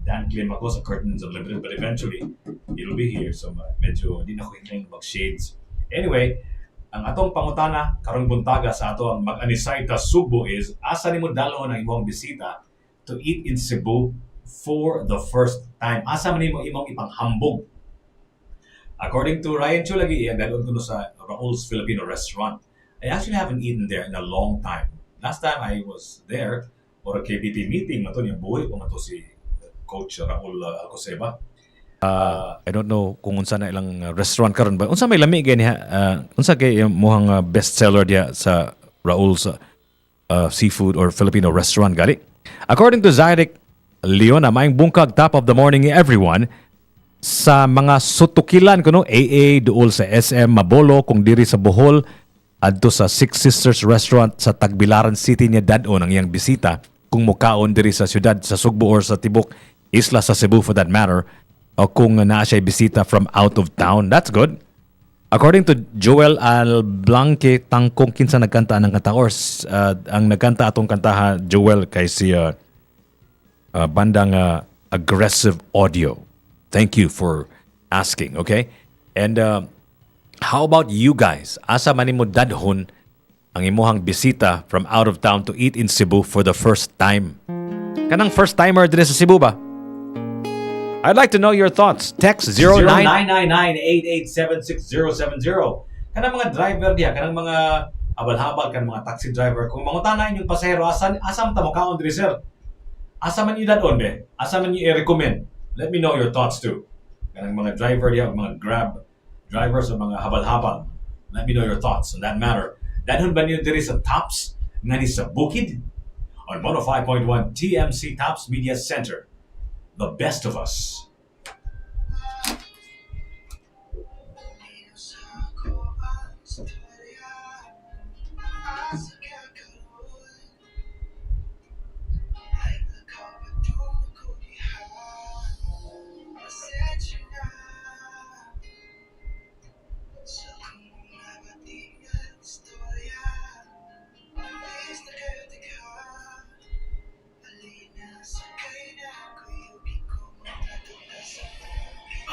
Dan claim ako sa Curtains of Liberty, but eventually it'll be here. So medyo di na ko hinay mag-shades. Anyway, ang atong pangutana karong buntaga sa ato ang mag-anisay ta Subo is asa nimo dalhon ang imong bisita to eat in Cebu for the first time. Asa man nimo imong ipanghambog. According to Ryan Chulagi, dalon ko sa Raul's Filipino Restaurant. I actually haven't eaten there in a long time. Last time I was there for a KBP meeting, nato yung buhay ko nato si Coach Raul Alcoseba. I don't know kung unsa na ilang restaurant karon ba. Unsa may lami gani ha? Unsa kay mohang best seller dia sa Raul's seafood or Filipino restaurant gali? According to Zyrek Leona, maing bungkag Top of the Morning everyone. Sa mga sutukilan kuno AA duol sa SM Mabolo kung diri sa Bohol adto sa Six Sisters Restaurant sa Tagbilaran City niya dadon ang iyang bisita kung mukaon diri sa syudad sa Sugbo or sa tibok isla sa Cebu for that matter o kung naa siya bisita from out of town. That's good. According to Joel Alblanque, tangkong kinsa nagkanta ng kanta or ang nagkanta atong kantaha Joel kay si bandang Aggressive Audio. Thank you for asking, okay? And how about you guys? Asa man nimo dadhon ang imuhang bisita from out of town to eat in Cebu for the first time? Kanang first timer dire sa Cebu ba? I'd like to know your thoughts. Text 0999-887-6070. Kanang mga driver diya, kanang mga abal-habal, kanang mga taxi driver, kung mangutana inyong pasahero, asa man ta mokaon dire sir? Asa man dadon be? Asa man i-recommend? Let me know your thoughts too. Kanang mga driver diya, mga Grab drivers o mga habal-habal. Let me know your thoughts on that matter. Dadhon ba niyo diri sa Tops nga ni sa Bukid? On 105.1 TMC Tops Media Center. The best of us.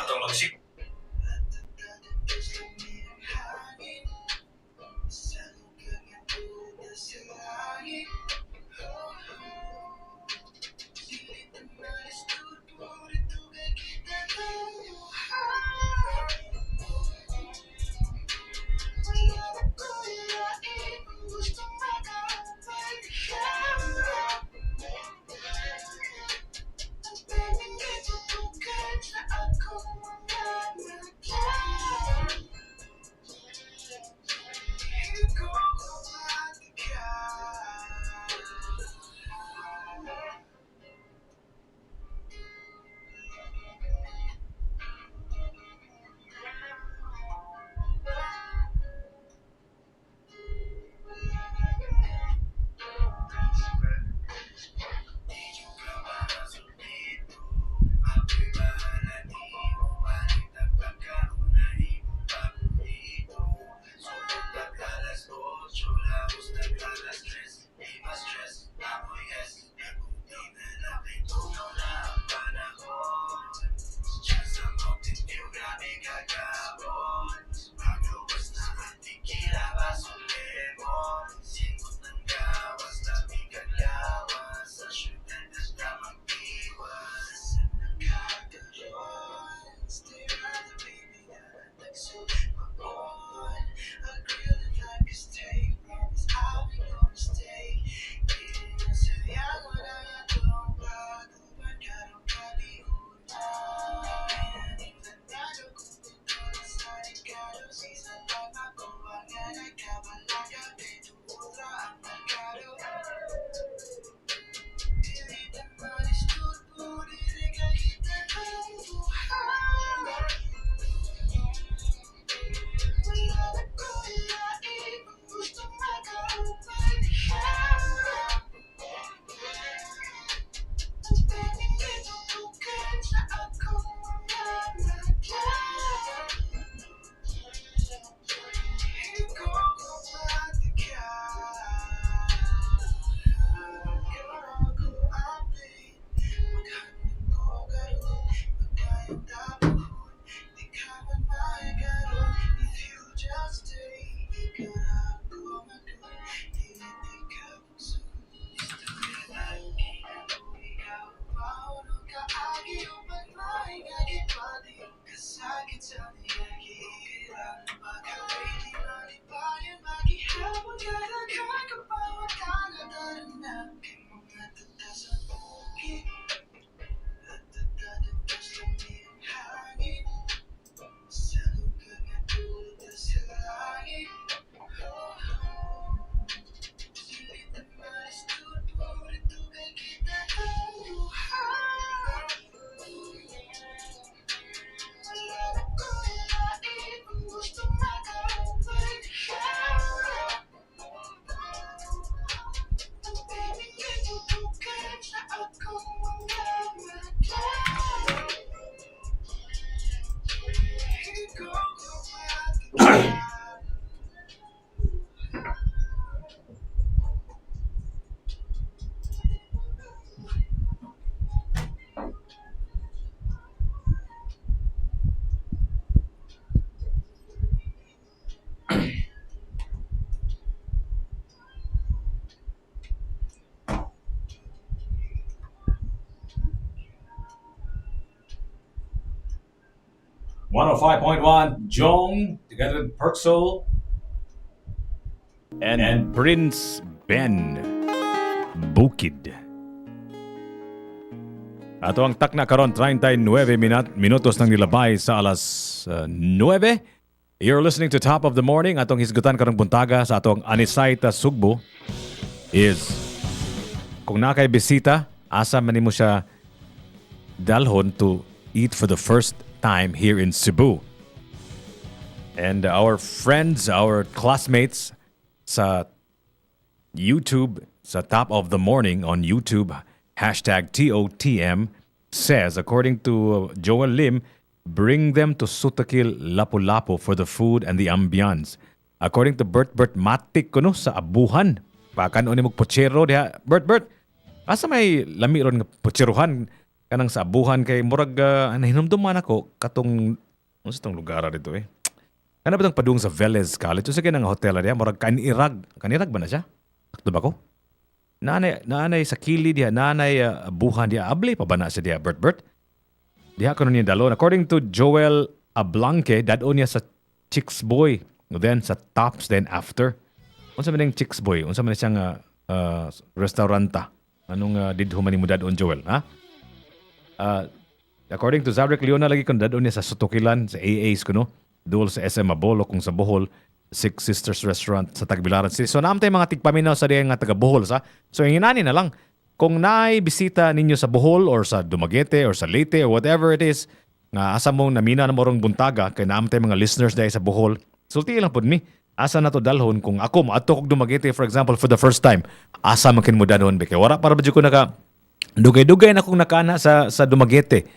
Atong magsik. ...105.1 Jong together with Perksol And Prince Ben Bukid. Ato ang takna karon 39 minutos nang nilabay sa alas 9. You're listening to Top of the Morning. Atong hisgutan karong buntaga sa atong Anisaita Sugbo is kung nakay bisita, asa man nimo siya dalhon to eat for the first time here in Cebu. And our friends, our classmates sa YouTube, sa Top of the Morning on YouTube, #TOTM, says, according to Joel Lim, bring them to Sutakil Lapu-Lapu for the food and the ambience. According to Bert Matik kuno sa Abuhan. Pakan ni mog pochero diha. Bert, asa may lami ron nga pocherohan kanang sa Abuhan kay murag nahinumduman ako katong unsa tong lugar dito eh. Kana ba tong padung sa Velez College? Sa kanang hotel diha murag kanirag ba na siya? Sakto ba ko? Nanay sa Kili diha, nanay Abuhan diha, abli pa ba na siya diha Bert? Diha kanon niya dalon. According to Joel Ablanque, dadon niya sa Chicks Boy, then sa Tops, then after. Unsa man yung Chicks Boy? Unsa man siyang restauranta? Anong didho man mo dadon Joel, ha? According to Zadrick Leona, lagi kung dadon niya sa Sutukilan, sa AA's kuno, duol sa SM Mabolo, kung sa Bohol, Six Sisters Restaurant sa Tagbilaran City. So naamtay mga tigpaminaw sa diyan nga taga Bohol sa. So inginani na lang kung naay bisita ninyo sa Bohol or sa Dumaguete or sa Leyte or whatever it is, nga asa mong namina na morong buntaga kay naamtay mga listeners dahil sa Bohol. Sulti lang pud mi. Asa na to dalhon kung ako maadto kog Dumaguete for example for the first time. Asa man kin mo dalhon be kay wala para ba jud ko naka dugay-dugay na kong nakana sa Dumaguete.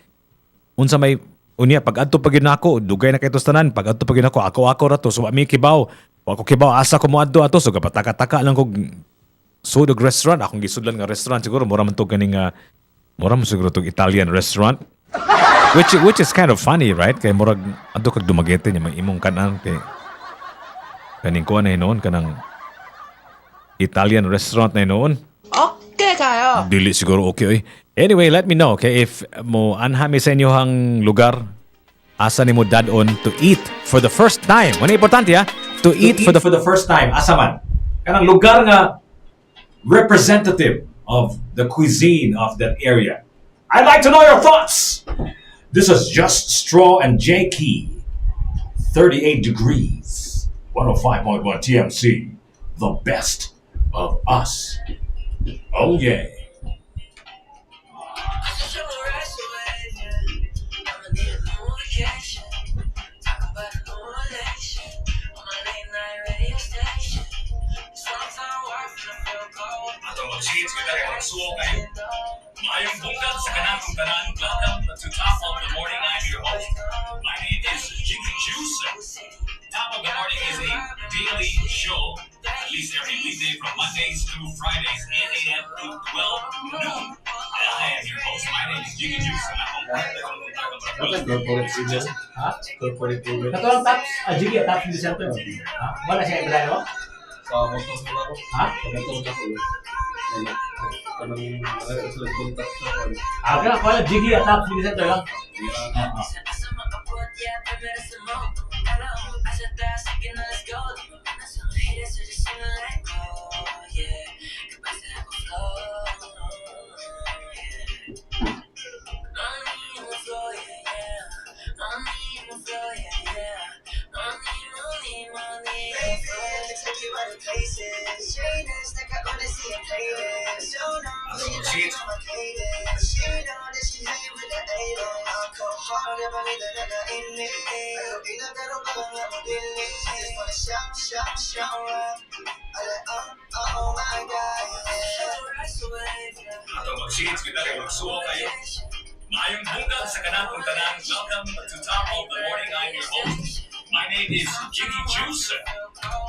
Unsa may unya pag adto pag nako dugay na kay tanan pag adto pag nako ako ra to so mi kibaw ako kibaw asa ko mo adto ato so gapataka-taka lang kog sudog restaurant akong gisudlan nga restaurant siguro mura man to ganing mura man siguro tog Italian restaurant which is kind of funny right kay murag adto kag Dumaguete nya may imong kanan kay kaning ko na noon kanang Italian restaurant na noon. Okay kayo. Dili siguro okay. Anyway, let me know okay if mo anhami sa inyohang lugar asa nimo dadon to eat for the first time. Ano importante ha? To eat for the first time. Asa man? Kanang lugar nga representative of the cuisine of that area. I'd like to know your thoughts. This is Just Straw and J Key. 38 degrees. 105.1 TMC. The best of us. Oh yeah. Atong mag-shades kita kay magsuo kayo. Mayong bungkag sa kanatong tanan. Welcome to Top of the Morning. I'm your host. My name is Jiggy Juice. Top of the Morning is a daily show, at least every weekday from Mondays through Fridays, 8 a.m. to 12 noon. I am your host. My name is Jiggy Juice. And I'm Corporate Google. Ha? Corporate Google. Ito ang Tops. Jiggy, Tops in the center. Wala siya ibrano? Sa motor mo ako. Ha? Sa motor ako. Kanang sila contact sa ako. Kaya pala Jiggy at Tops in the center lang. Atong mag-shades. Atong mag-shades kita kay magsuo kayo. Mayong bungkag sa kanatong tanan. Welcome to Top of the Morning. I'm your host. My name is Jiggy Juice.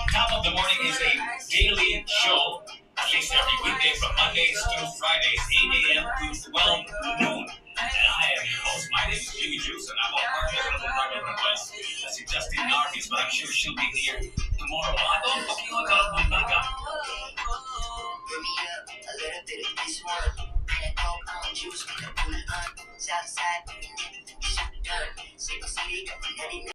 Top of the Morning is a daily show, at least every weekday from Mondays to Fridays, 8 a.m. to 12 noon. And I am your host. My name is Jiggy Juice, and I'm a partner request. Si Justin Narkis, but I'm sure she'll be here tomorrow. Atong pakiwan ka ng buntaga. Give me up a little bit of this one. And coke on juice, we can pull it on. Southside, shoot the gun. City, city, let it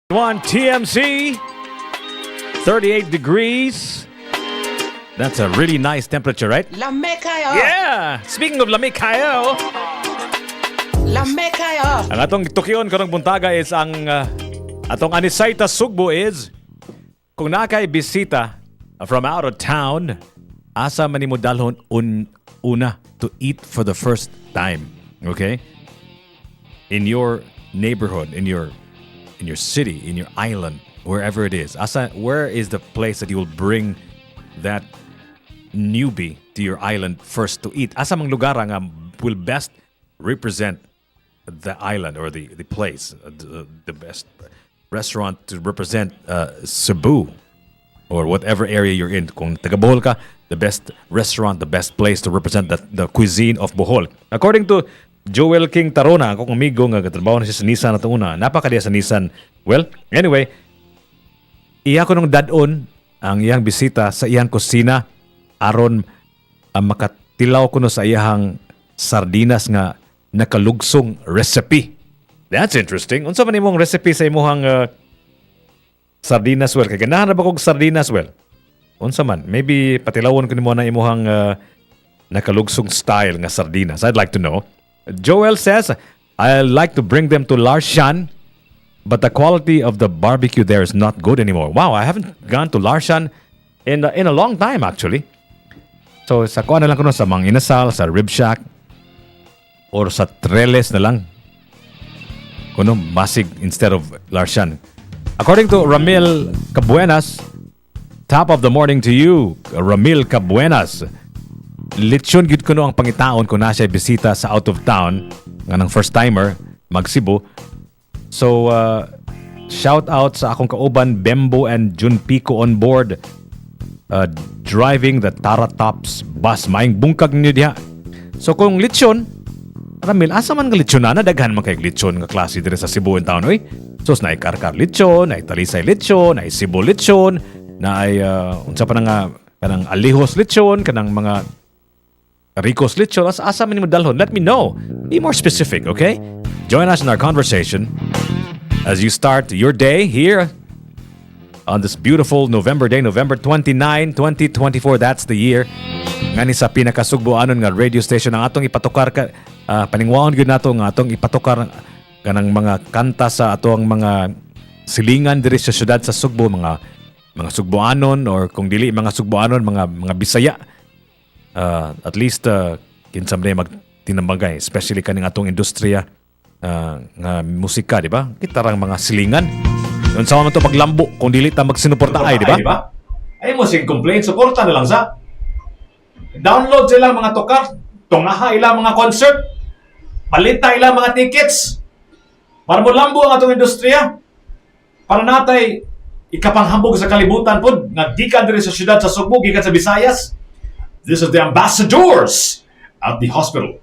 One TMC, 38 degrees. That's a really nice temperature, right? Lamig kayo. Yeah! Speaking of lamig kayo, Lamig kayo. ang atong tukion karong buntaga is ang atong anisayta sugbo is kung nakay bisita from out of town, asa man nimo dalhon una to eat for the first time, okay? In your neighborhood, in your city, in your island, wherever it is. Where is the place that you will bring that newbie to your island first to eat? Asa mang lugar nga will best represent the island or the place, the best restaurant to represent Cebu or whatever area you're in. Kung taga Bohol ka, the best restaurant, the best place to represent the cuisine of Bohol. According to Joel King Tarona, akong amigo nga katrabaho na siya sa Nissan na una. Napakadiya sa Nissan. Well, anyway, iya ko nung dadon ang iyang bisita sa iyang kusina aron makatilaw ko no sa iyang sardinas nga nakalugsong recipe. That's interesting. Unsa man imong recipe sa imong sardinas well? Kay ganahan na ba kog sardinas well? Unsa man? Maybe patilawon ko nimo na imong nakalugsong style nga sardinas. I'd like to know. Joel says, I like to bring them to Larshan, but the quality of the barbecue there is not good anymore. Wow, I haven't gone to Larshan in a long time actually. So sa kuha na lang ko sa Mang Inasal, sa Rib Shack, or sa Treles na lang. Kuno, Masig instead of Larshan. According to Ramil Cabuenas, top of the morning to you, Ramil Cabuenas. Lechon gid kuno ang pangitaon kung na siya bisita sa out of town nga ng first timer mag Cebu. So shout out sa akong kauban Bembo and Jun Pico on board driving the Tara Tops bus. Maing bungkag niyo diha. So kung lechon, Ramil, asa man nga lechon na daghan man kay lechon nga klase dire sa Cebu in town oy. So na karkar lechon, na Talisay lechon, na Cebu lechon, na ay unsa pa nga kanang alihos lechon, kanang mga Rico's lechon. Asa man nimo dalhon? Let me know. Be more specific, okay? Join us in our conversation as you start your day here on this beautiful November day, November 29, 2024. That's the year. Ngani sa pinakasugboanon nga radio station ang atong ipatukar paningwaon gyud nato nga atong ipatukar kanang mga kanta sa atong mga silingan diri sa syudad sa Sugbo, mga Sugboanon or kung dili mga Sugboanon, mga Bisaya. At least kinsa man magtinambagay, especially kaning atong industriya nga musika, di ba? Kita rang mga silingan. Yun sa man to paglambo kung dili ta magsinuporta ay, di ba? Ay mo sing complain, suporta na lang sa. Download sila mga tukar, tungaha ilang mga concert. Palita ilang mga tickets para mo lambo ang atong industriya. Para natay ikapanghambog sa kalibutan po nga gikan diri sa syudad sa Sugbo, gikan sa Visayas. This is the ambassadors at the hospital.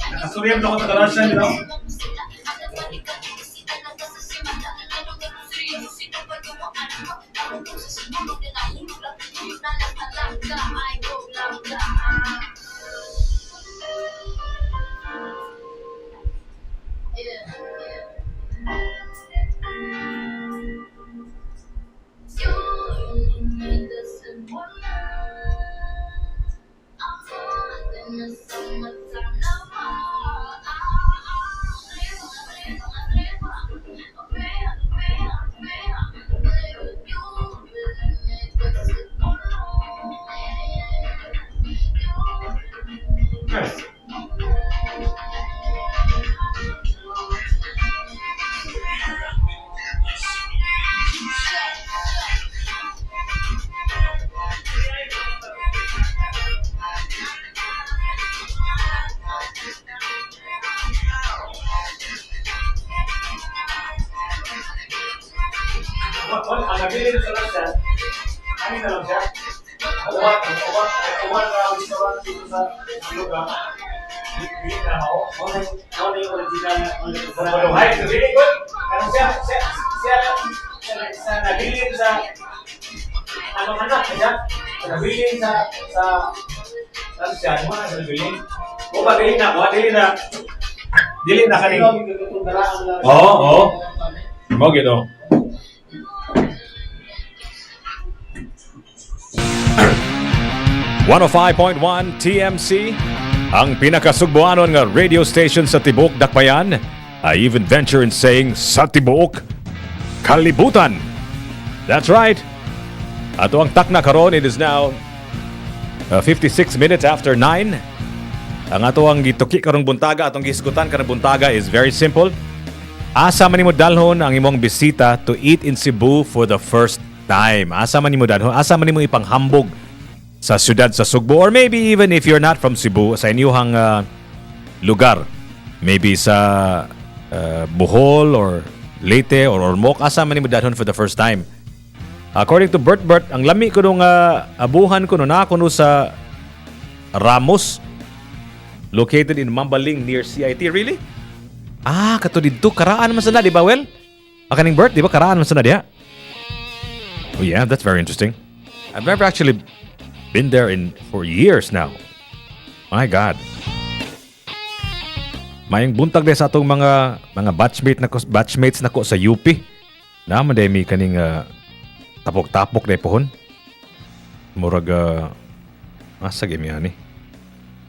Nakasuriyan ako sa garasyan, you know? Ang nabili sa Lasyan, ano na lang siya? Uwan na restaurant dito sa lugar. Bili na ako. Ano yung original na Baluhay? Nabili ko? Ano siya nabili sa anong anak siya? Nabili sa Lasyan. Ano na nabili? O ba, dili na kanin. Oo. Mo gito. 105.1 TMC, ang pinakasugbuanon nga radio station sa Tibuok Dakbayan. I even venture in saying sa Tibuok Kalibutan. That's right. Ato ang takna karon, it is now 56 minutes after 9. Ang ato ang gituki karong buntaga, atong gisgutan karong buntaga is very simple. Asa man nimo dalhon ang imong bisita to eat in Cebu for the first time? Asa man nimo dalhon? Asa man nimo ipanghambog sa siyudad sa Sugbo, or maybe even if you're not from Cebu, sa inyong lugar, maybe sa Bohol or Leyte or Ormoc, asa man nimo dalhon for the first time? According to Bert, ang lami ko nung abuhan ko na kuno sa Ramos, located in Mambaling near CIT. Really? Kato dito, karaan man sana, di ba? Well, akaning Bert, di ba? Karaan man sana diha. Oh yeah, that's very interesting. I've never actually been there for years now. My God. Mayang buntag din sa atong mga batchmates nako sa UP. Naman day mi kaning tapok-tapok day pohon. Murag asa gyud ani.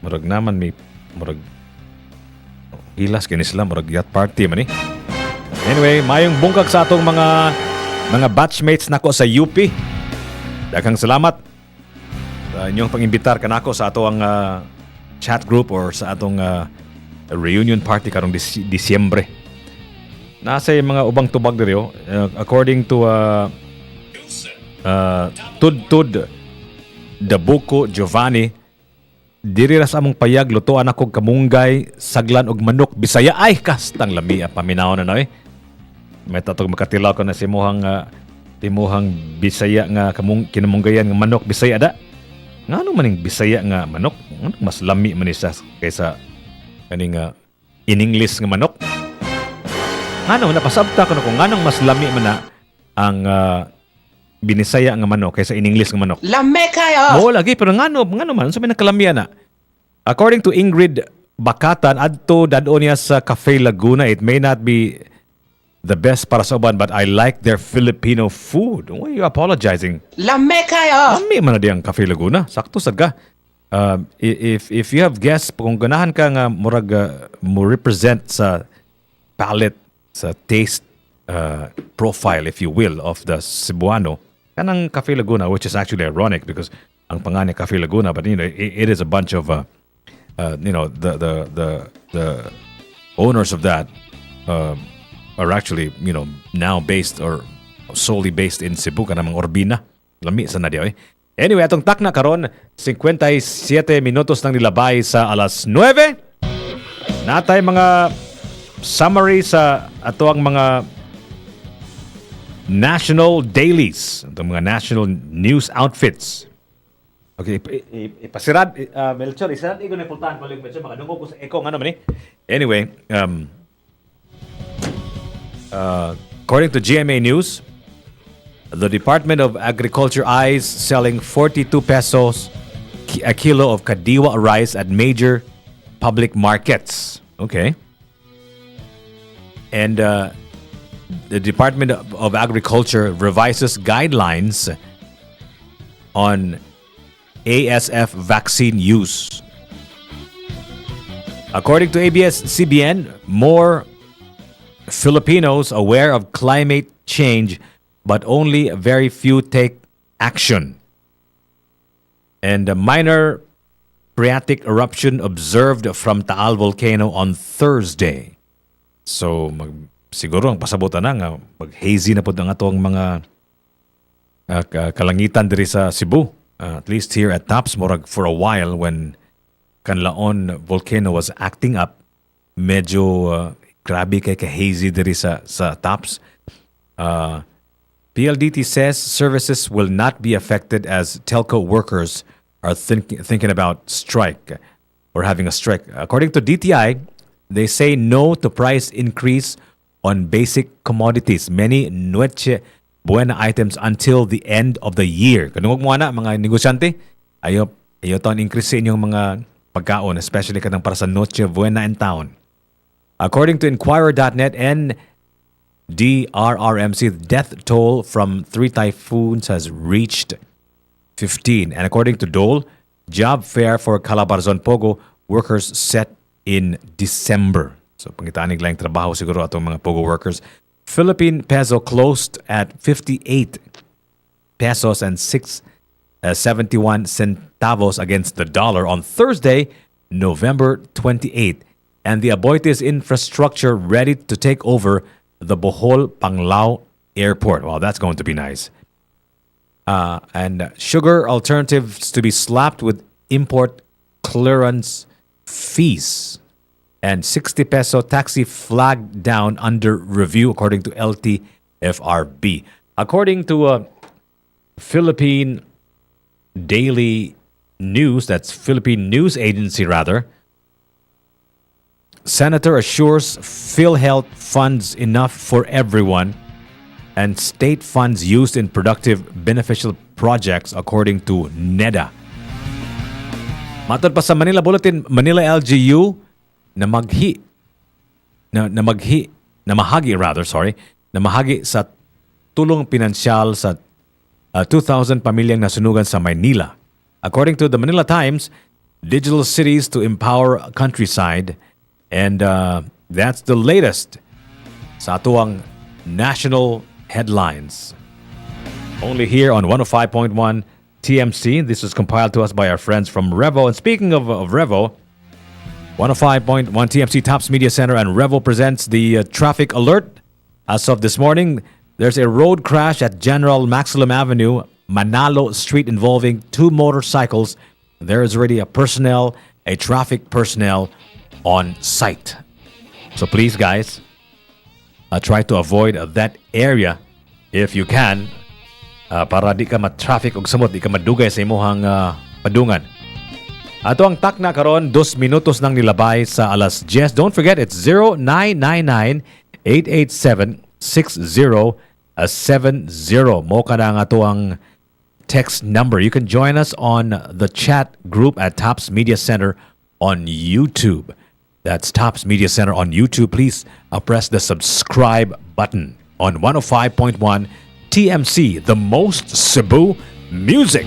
Murag naman mi murag hilas kini sila murag yacht party man ni. Anyway, mayong bungkag sa atong mga batchmates nako sa UP. Daghang salamat inyong pang-imbitar kanako sa ato ang chat group or sa atong reunion party karong Disyembre. Nasa yung mga ubang tubag diri according to Tudtud Dabuko Giovanni, diri ra sa among payag lutoan ako kamunggay, saglan og manok Bisaya. Ay kastang lami paminaw na may tatog makatilaw ko na si timuhang Bisaya nga kinamunggayan nga manok Bisaya da. Ngano maning Bisaya nga manok? Mas lami man siya kaysa kaning in English nga manok. Ngano napasabta ko na kung nganong mas lami man na ang Binisaya nga manok kaysa in English nga manok. Lame kayo! Oo lagi, pero ngano man sa may nakalamya na. According to Ingrid Bakatan, adto dadon niya sa Cafe Laguna. It may not be the best para sa uban, but I like their Filipino food. Why are you apologizing? Lame kayo! Lami man na diyang Cafe Laguna. Sakto sad ka. If you have guests, kung ganahan ka nga murag mo represent sa palate, sa taste profile, if you will, of the Cebuano, kanang Cafe Laguna, which is actually ironic because ang pangalan Cafe Laguna, but it is a bunch of the owners of that are actually now based or solely based in Cebu, kanang mga Orbina. Lami sa nadia Anyway, atong takna karon 57 minutos nang nilabay sa alas 9. Natay mga summary sa ato ang mga national dailies, itong mga national news outfits. Okay, ipasirad, Melchor, isirad ko na pultahan ko lang, Melchor, makadungog ko sa echo, ano man eh. Anyway, according to GMA News, the Department of Agriculture eyes selling 42 pesos a kilo of Kadiwa rice at major public markets. Okay. And the Department of Agriculture revises guidelines on ASF vaccine use. According to ABS-CBN, more Filipinos aware of climate change, but only very few take action. And a minor phreatic eruption observed from Taal volcano on Thursday. So, siguro ang pasabutan na nga, mag-hazy na po ang atong mga kalangitan diri sa Cebu. At least here at Taps, morag for a while when Canlaon volcano was acting up, medyo grabe kay ka-hazy diri sa Taps. PLDT says services will not be affected as telco workers are thinking about strike or having a strike. According to DTI, they say no to price increase on basic commodities. Many Noche Buena items until the end of the year. Kanungog mo na, mga negosyante, ayaw taon increase sa inyong mga pagkaon, especially kanang para sa Noche Buena in town. According to Inquirer.net and DRRMC, the death toll from 3 typhoons has reached 15. And according to Dole, job fair for Calabarzon Pogo workers set in December. So pangitanig lang trabaho siguro atong mga Pogo workers. Philippine peso closed at 58 pesos and 71 centavos against the dollar on Thursday, November 28. And the Aboitiz infrastructure ready to take over the Bohol Panglao Airport. Wow, that's going to be nice. And sugar alternatives to be slapped with import clearance fees. And 60 peso taxi flagged down under review, according to LTFRB. According to Philippine Daily News, that's Philippine News Agency rather, Senator assures PhilHealth funds enough for everyone and state funds used in productive beneficial projects, according to NEDA. Matod pa sa Manila Bulletin, Manila LGU na mahagi sa tulong pinansyal sa 2,000 pamilyang nasunugan sa Maynila. According to the Manila Times, digital cities to empower countryside. And that's the latest sa atuang national headlines. Only here on 105.1 TMC. This was compiled to us by our friends from Revo. And speaking of Revo, 105.1 TMC Tops Media Center and Revo presents the traffic alert. As of this morning, there's a road crash at General Maximum Avenue, Manalo Street, involving 2 motorcycles. There is already a traffic personnel on site. So please, guys, try to avoid that area if you can, para di ka ma-traffic og samot, di ka madugay sa imuhang padungan. Ato ang takna karon 2 minutos nang nilabay sa alas 10. Don't forget, it's 0999-887-6070. Mo ka na nga ato ang text number. You can join us on the chat group at Tops Media Center on YouTube. That's Tops Media Center on YouTube. Please press the subscribe button on 105.1 TMC, the most Cebu music.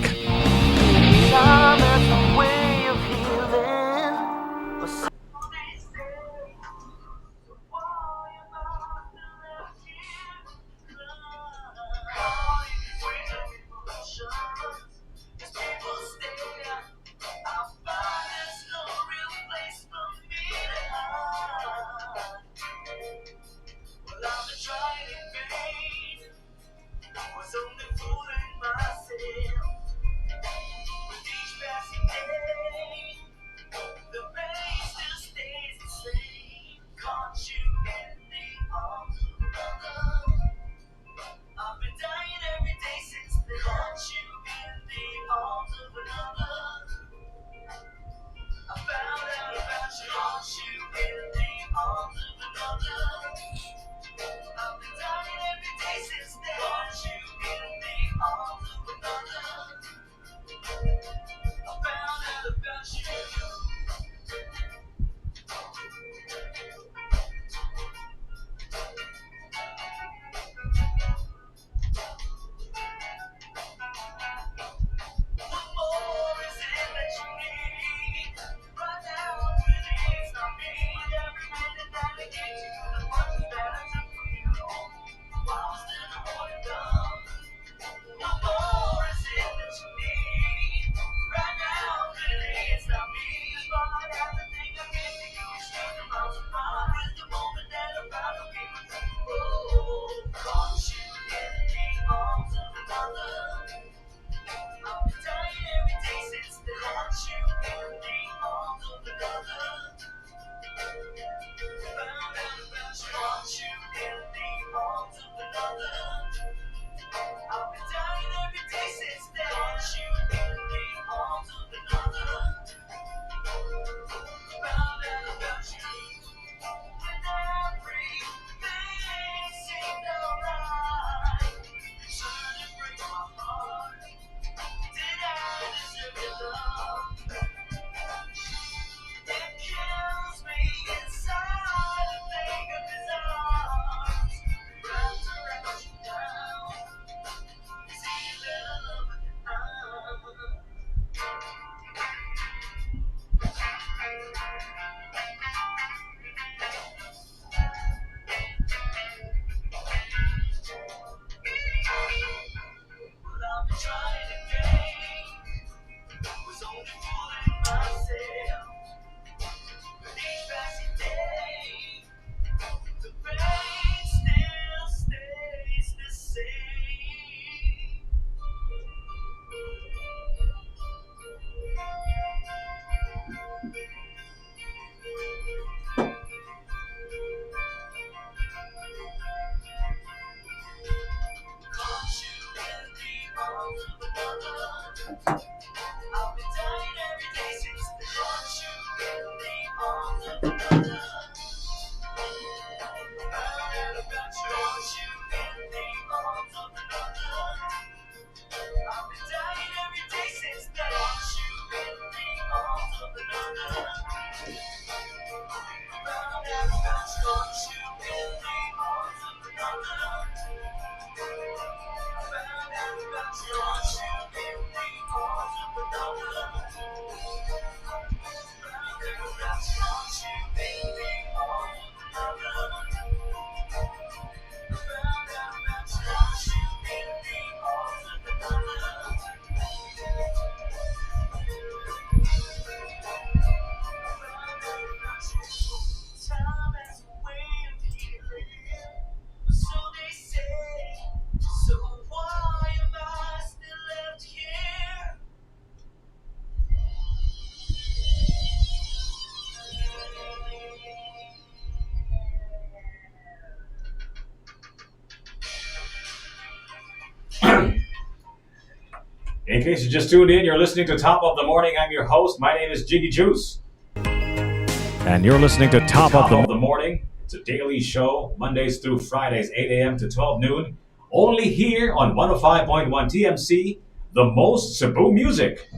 In case you just tuned in, you're listening to Top of the Morning. I'm your host. My name is Jiggy Juice. And you're listening to Top of the Morning. It's a daily show, Mondays through Fridays, 8 a.m. to 12 noon. Only here on 105.1 TMC, the most Cebu music.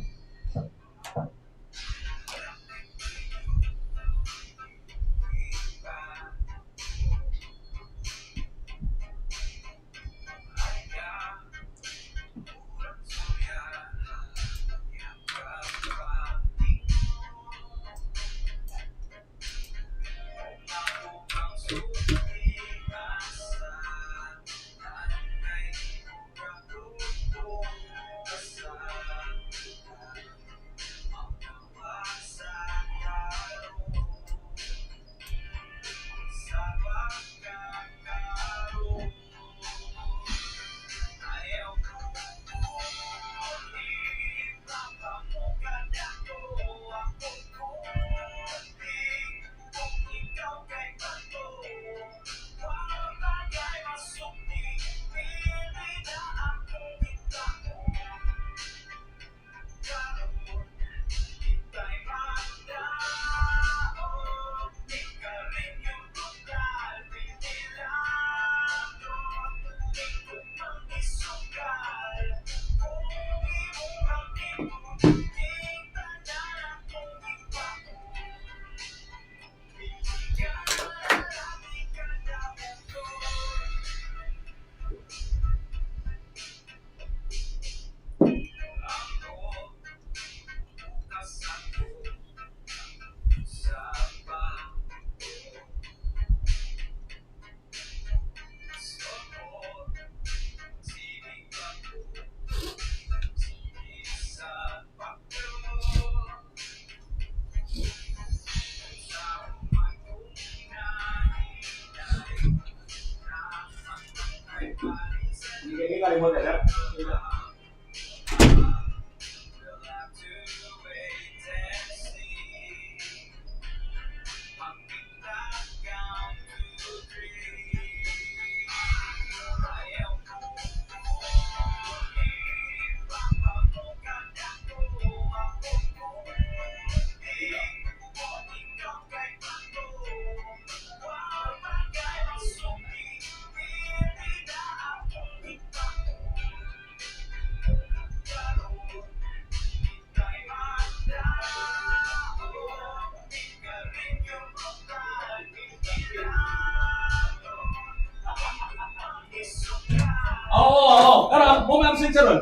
Oo. Tara, umabsent siya ron.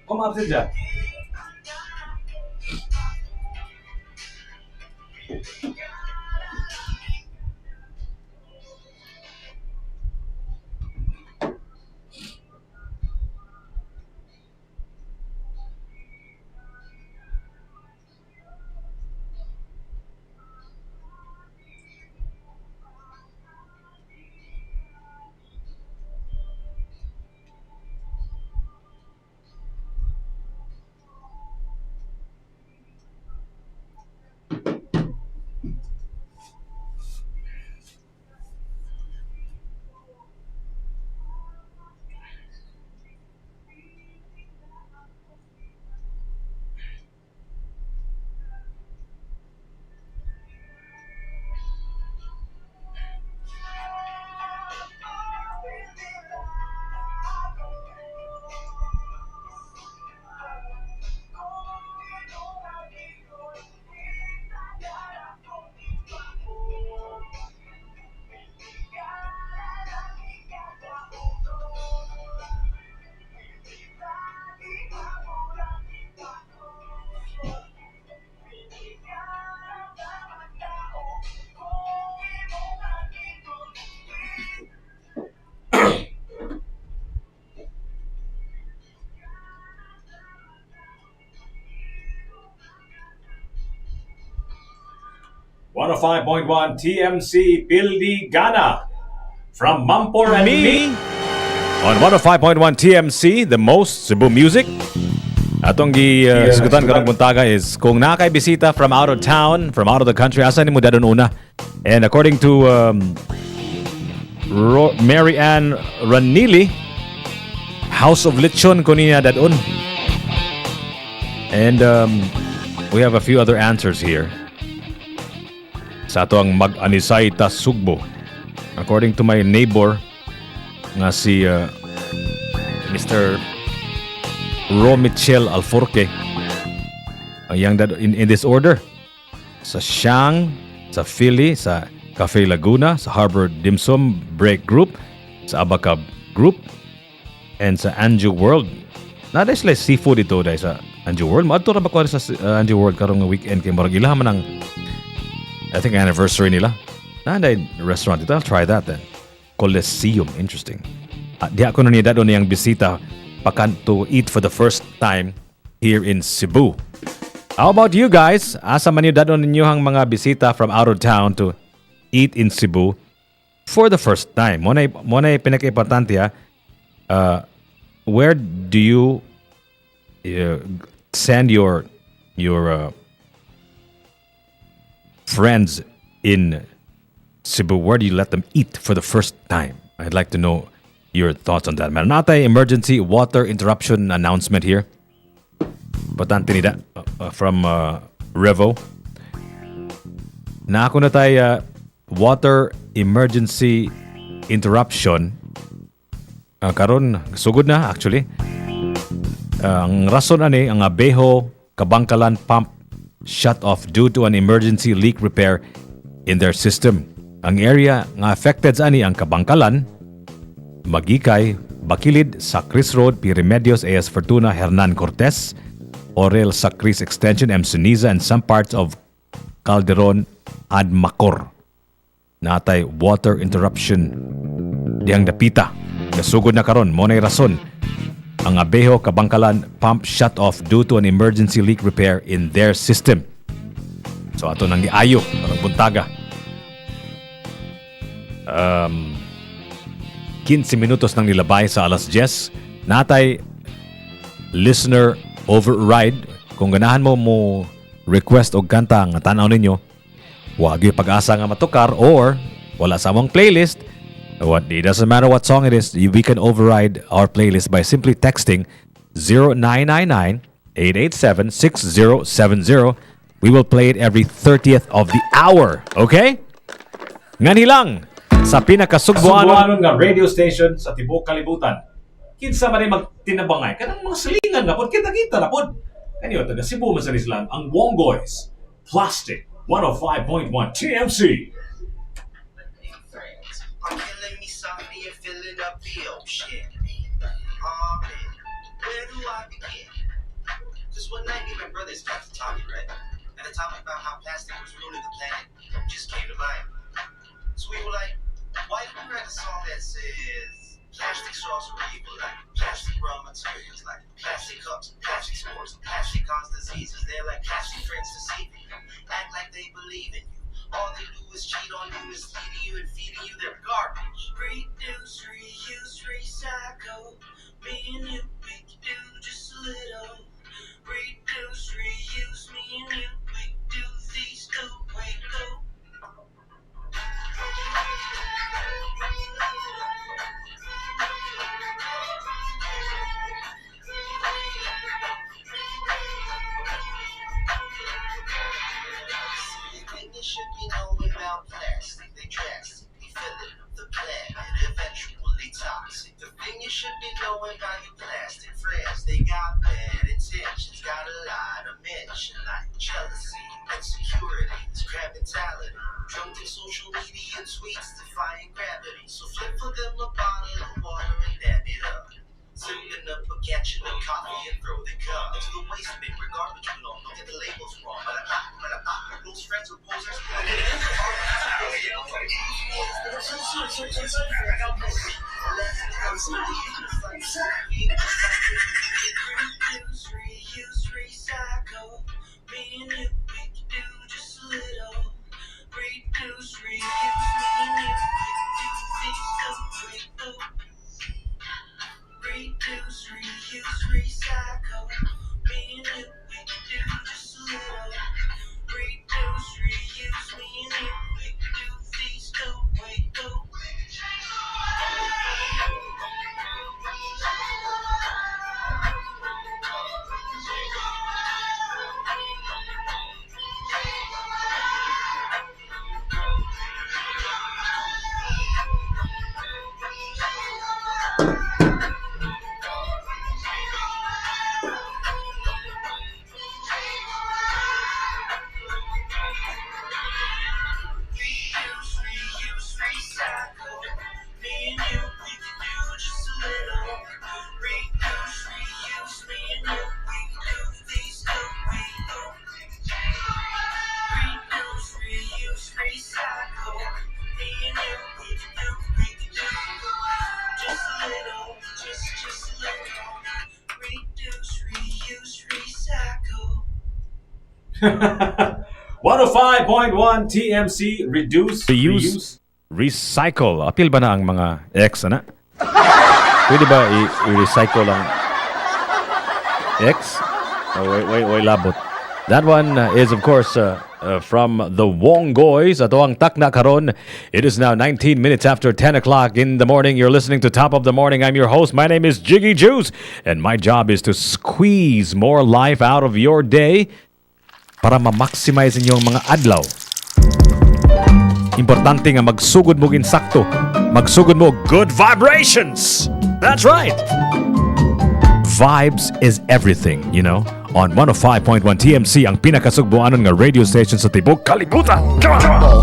Umabsent siya. 105.1 TMC Pildigana from Mampor and Me. On 105.1 TMC, the most Cebu music. Atong sigutan karong buntaga is kung nakay bisita from out of town, from out of the country, asa ni mo dadon una? And according to Mary Ann Ranili, House of Lechon ko niya dadon. And we have a few other answers here. Sa ato ang mag-anisay ta Sugbo. According to my neighbor nga si Mr. Romichel Alforque, yang in this order: sa Siang, sa Philly, sa Cafe Laguna, sa Harbor Dimsum Break Group, sa Abacab Group, and sa Anju World. Nada sila seafood ito dahil sa Anju World. Maadto ra ba ko sa Anju World karong weekend kay murag ila man ang I think anniversary nila. Nada restaurant ito. I'll try that then. Coliseum, interesting. Di ako na niya dadon niyang bisita to eat for the first time here in Cebu. How about you guys? Asa man yung dadon ninyohang mga bisita from out of town to eat in Cebu for the first time? Mo na pinaka-importante ha. Where do you send your friends in Cebu? Where do you let them eat for the first time? I'd like to know your thoughts on that. Meron natay emergency water interruption announcement here. Importante nida from Revo. Na ako na tayo water emergency interruption. Karon sugod na actually. Ang rason ani ang Abejo Kabangkalan pump shut off due to an emergency leak repair in their system. Ang area nga affected sa ani ang Kabangkalan, Magikay, Bakilid, Sacris Road, Piremedios, AS Fortuna, Hernan Cortez, Orel, Sacris Extension, M. Suniza, and some parts of Calderon, Admacor. Natay water interruption diyang dapita. Nasugod na karon, mo na'y rason. Ang Abejo Kabangkalan pump shut off due to an emergency leak repair in their system. So ato nang giayo, parang buntaga. 15 minutos nang nilabay sa alas 10. Natay listener override. Kung ganahan mo request og kanta nga tanaw ninyo, wag yung pag-asa nga matukar or wala sa among playlist. It doesn't matter what song it is, we can override our playlist by simply texting 0999-887-6070. We will play it every 30th of the hour. Okay? Ngani lang sa pinakasugbuanon nga radio station sa tibuok kalibutan. Kinsa man ay magtinabangay kanang mga silingan na pod kita na pod. Kanyo taga Cebu masalis lang ang Wongoys. Plastic 105.1 TMC. Filling up the ocean. Oh man, where do I begin? Cause one night me and my brothers got to talking, right? And the topic about how plastic was ruining the planet just came to mind. So we were like, why don't we write a song that says plastic straws are evil, like plastic raw materials, like plastic cups, plastic sports, plastic cause diseases. They're like plastic friends deceiving you, act like they believe in you. All they do is cheat on you, misleading you and feeding you their garbage. Reduce, reuse, recycle. Me and you, we can do just a little. Reduce, reuse, me and you, we can do these two. We go. Should be knowing about plastic. They drastically filling up the planet, eventually toxic. The thing you should be knowing about your plastic friends, they got bad intentions, got a lot of mention like jealousy, insecurity, crab mentality, drunk in social media tweets, defying gravity. So flip for them a bottle of water and dab it up. Sipping up or catching a coffee and throw the cup into the waste bin where garbage belongs. Don't get the labels wrong. But those friends with posers. Reuse, recycle. Me and you, we can do just a little. 105.1 TMC, reduce, Reuse, recycle. Apil ba na ang mga X, ana? Pwede ba i-recycle ang X? Oh, wait, labot. That one is, of course, from the Wongoys. Ato ang takna karon. It is now 19 minutes after 10 o'clock in the morning. You're listening to Top of the Morning. I'm your host. My name is Jiggy Juice. And my job is to squeeze more life out of your day para ma-maximize inyong mga adlaw. Importante nga magsugod mo insakto. Magsugod mo good vibrations. That's right. Vibes is everything, you know. On 105.1 TMC, ang pinakasugbuanon nga radio station sa tibok kalibutan. Come on!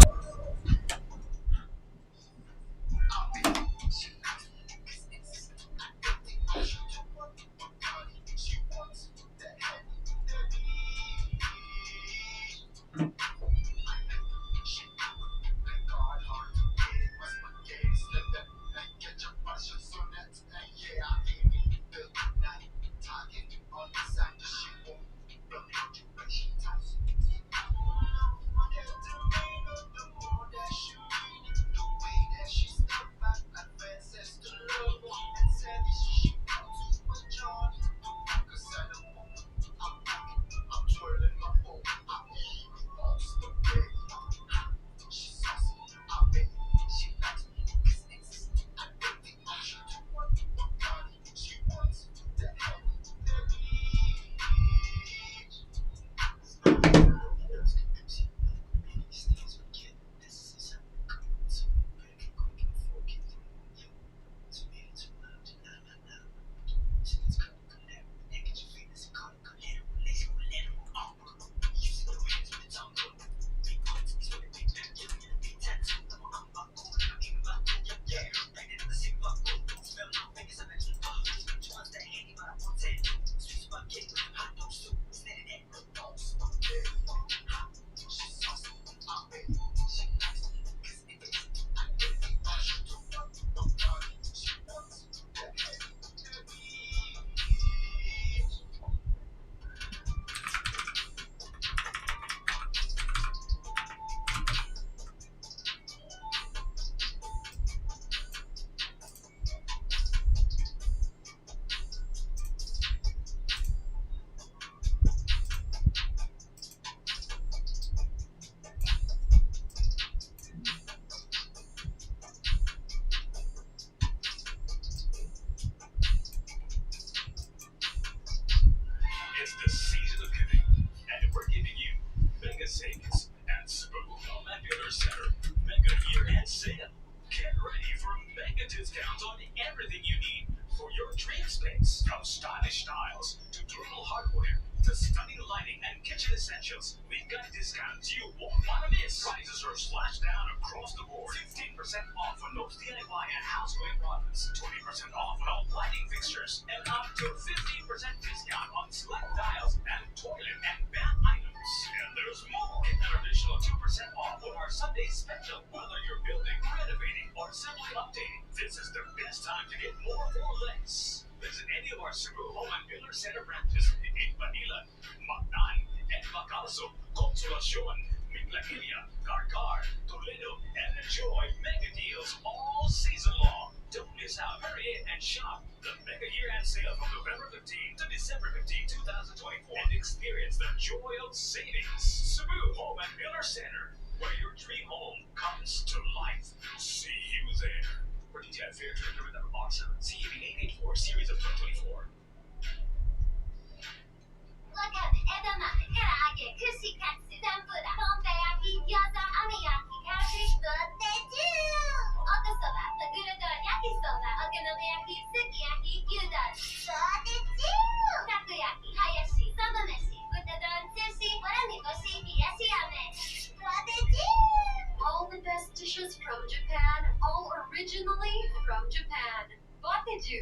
All the best dishes from Japan, all originally from Japan. Bakaju.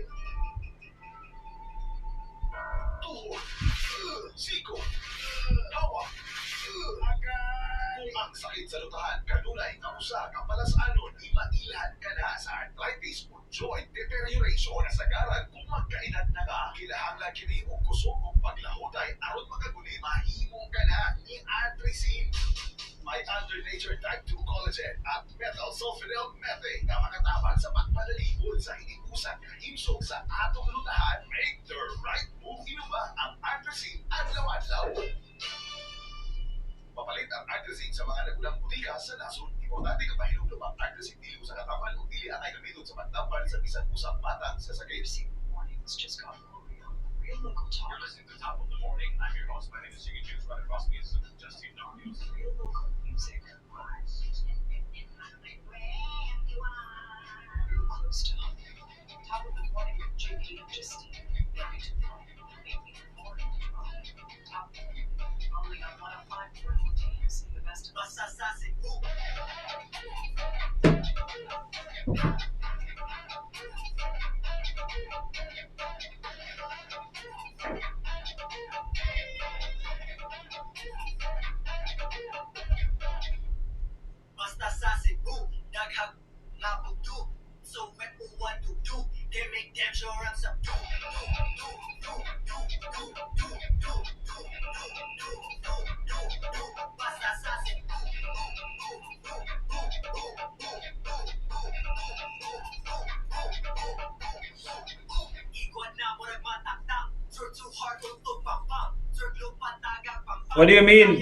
Siko, hawa, agay. Ang sakit sa lutahan, kanunay, kamusa, kapalasanon, imailan, kanahasan, arthritis, o joint deterioration, nasagaran, kung magkainat na ka, kilahanglan kini o kusog o pagla lahuday aron makaguli mahimo ka na ni Atrazine. May under nature type 2 collagen at methyl sulfonyl methyl na makatabang sa pagpalalikod sa iniusan na himsog sa atong lutahan. Make the right move inuba ang Atrazine adlaw-adlaw. Papalit ang Atrazine sa mga nagulang butika sa nasod. Importante ka pahinumdum ang Atrazine dili usa ka tapan o dili atay gamiton sa pantapan sa bisan usang batang sa sakit. Mornings just got real local talk. You're listening to Top of the Morning. I'm your host. My name is Jiggy Juice. Right across me is Justine Daniels. Real local music. Real close to home. Top of the morning with JP and Justine. Ready to fly. 8 to 12. Top. Only on 105.4 TMC, the best of us. Basta sa Cebu, daghang napugdu. So when uwan do, they make damn sure I'm subdued. Basta sa Cebu. Igwan na mo nagmataktak. Sir too hard to pang-pang. Sir lupa taga pang-pang. What do you mean,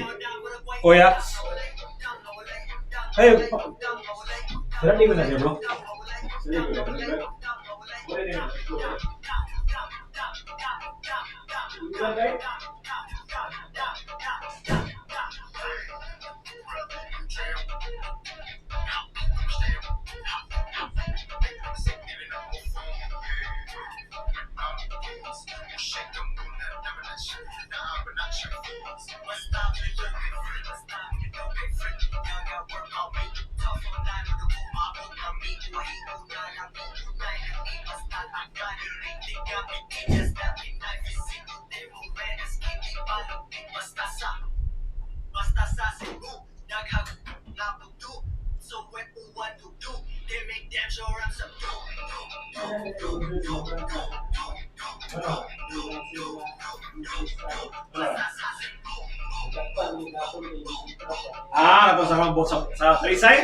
Kuya? Hey, sarap din mo na siya, bro. Basta sa Cebu, daghang napugdu. So when uwan do, they make damn sure I'm subdued. Ah, ito sa mga sa Trisay?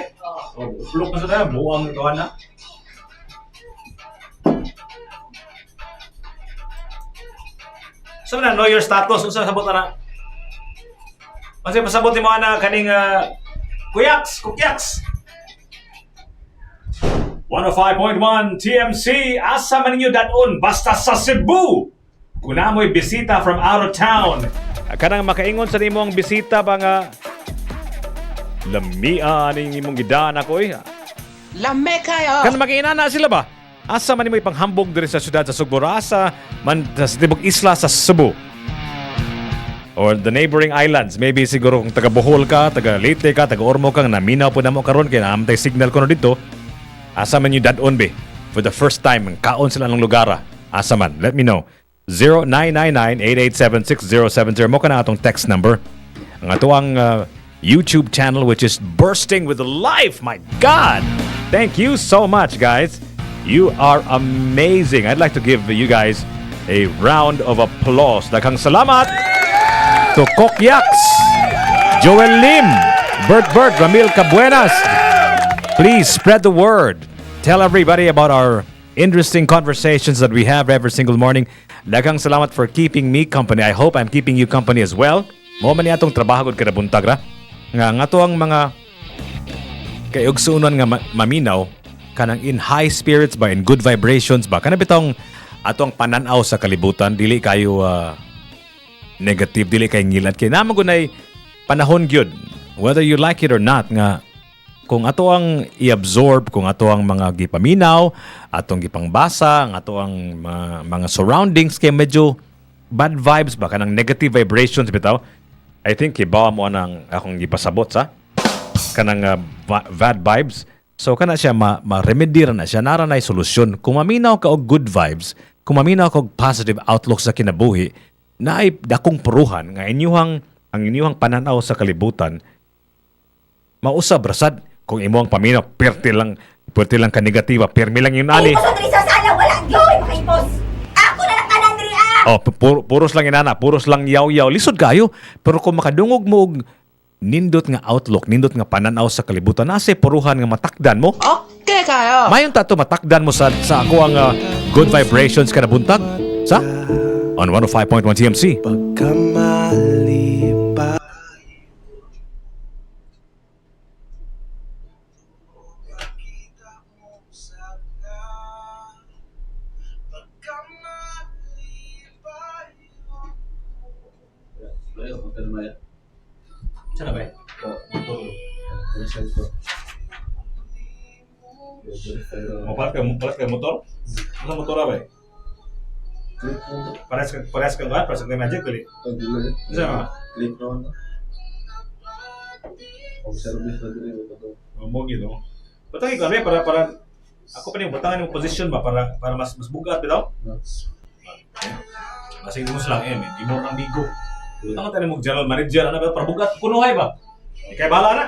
Oh, bulok na sa tayo. Buwang ito na. So na, know your status. Unsa sabot na? Kasi pasabot mo na kaning Kuyaks. 105.1 TMC. Asa man ninyo daton basta sa Cebu. Kuna mo'y bisita from out of town. Kanang makaingon sa nimo ang bisita ba nga lamia ning imong gidana ko Lame kayo. Kan makiinana sila ba? Asa man nimo ipanghambog diri sa syudad sa Sugbo, asa man sa tibok isla sa Cebu or the neighboring islands. Maybe siguro kung taga Bohol ka, taga Leyte ka, taga Ormoc ka, naminaw po na mo karon kay naamtay signal ko no dito. Asa man yung dadon be for the first time kaon sila ng lugar. Asa man? Let me know. 0999-887-6070 mo ka na atong text number. Ang atuang YouTube channel which is bursting with life. My God! Thank you so much, guys. You are amazing. I'd like to give you guys a round of applause. Daghang salamat to Kokyaks, Joel Lim, Bert, Ramil Cabuenas. Please spread the word. Tell everybody about our interesting conversations that we have every single morning. Daghang salamat for keeping me company. I hope I'm keeping you company as well. Mo man atong trabaho gud kada buntag ra. Nga ato ang mga kayugsunon nga maminaw kanang in high spirits ba, in good vibrations ba. Kana bitong atong pananaw sa kalibutan dili kayo negative, dili kay ngilad kay namo gunay panahon gyud whether you like it or not nga kung ato ang i-absorb, kung ato ang mga gipaminaw, atong gipangbasa, ang ato ang mga surroundings kay medyo bad vibes ba kanang negative vibrations bitaw. I think ibawa mo nang akong gipasabot sa kanang bad vibes. So kana siya ma-remedy na siya, nara na solusyon. Kung maminaw ka og good vibes, kung maminaw ka og positive outlook sa kinabuhi, na ay dakong puruhan nga ang inyuhang pananaw sa kalibutan mausab rasad. Kung imo ang paminaw perti lang ka negatiba, permi lang yun ani. Ay, pasang Rizal, sana wala yun, kay boss. Ako na lang kanang ria. Oh, puros lang inana, puros lang yaw-yaw. Lisod kayo. Pero kung makadungog mo og nindot nga outlook, nindot nga pananaw sa kalibutan, nasa puruhan nga matakdan mo. Okay kayo. Mayon tato matakdan mo sa ako ang good vibrations ka na buntag. Sa? On 105.1 TMC. Ayo, hotel Maya. Sana ba? Motor. Commercial ko. Mapalat ka motor? Ano motor ba? Parehas ka ba? Parehas ka magic kali. Dilo eh. Isa ba? Click round. Home service na dili ko. Mo gitu. Batang ikaw para ako pa ning butangan yung position ba para mas bugat bitaw. Kasi mo lang di mo nang bigo. Butang tayo mo general manager ano ba para bugat kunuhay ba? Kay bala na.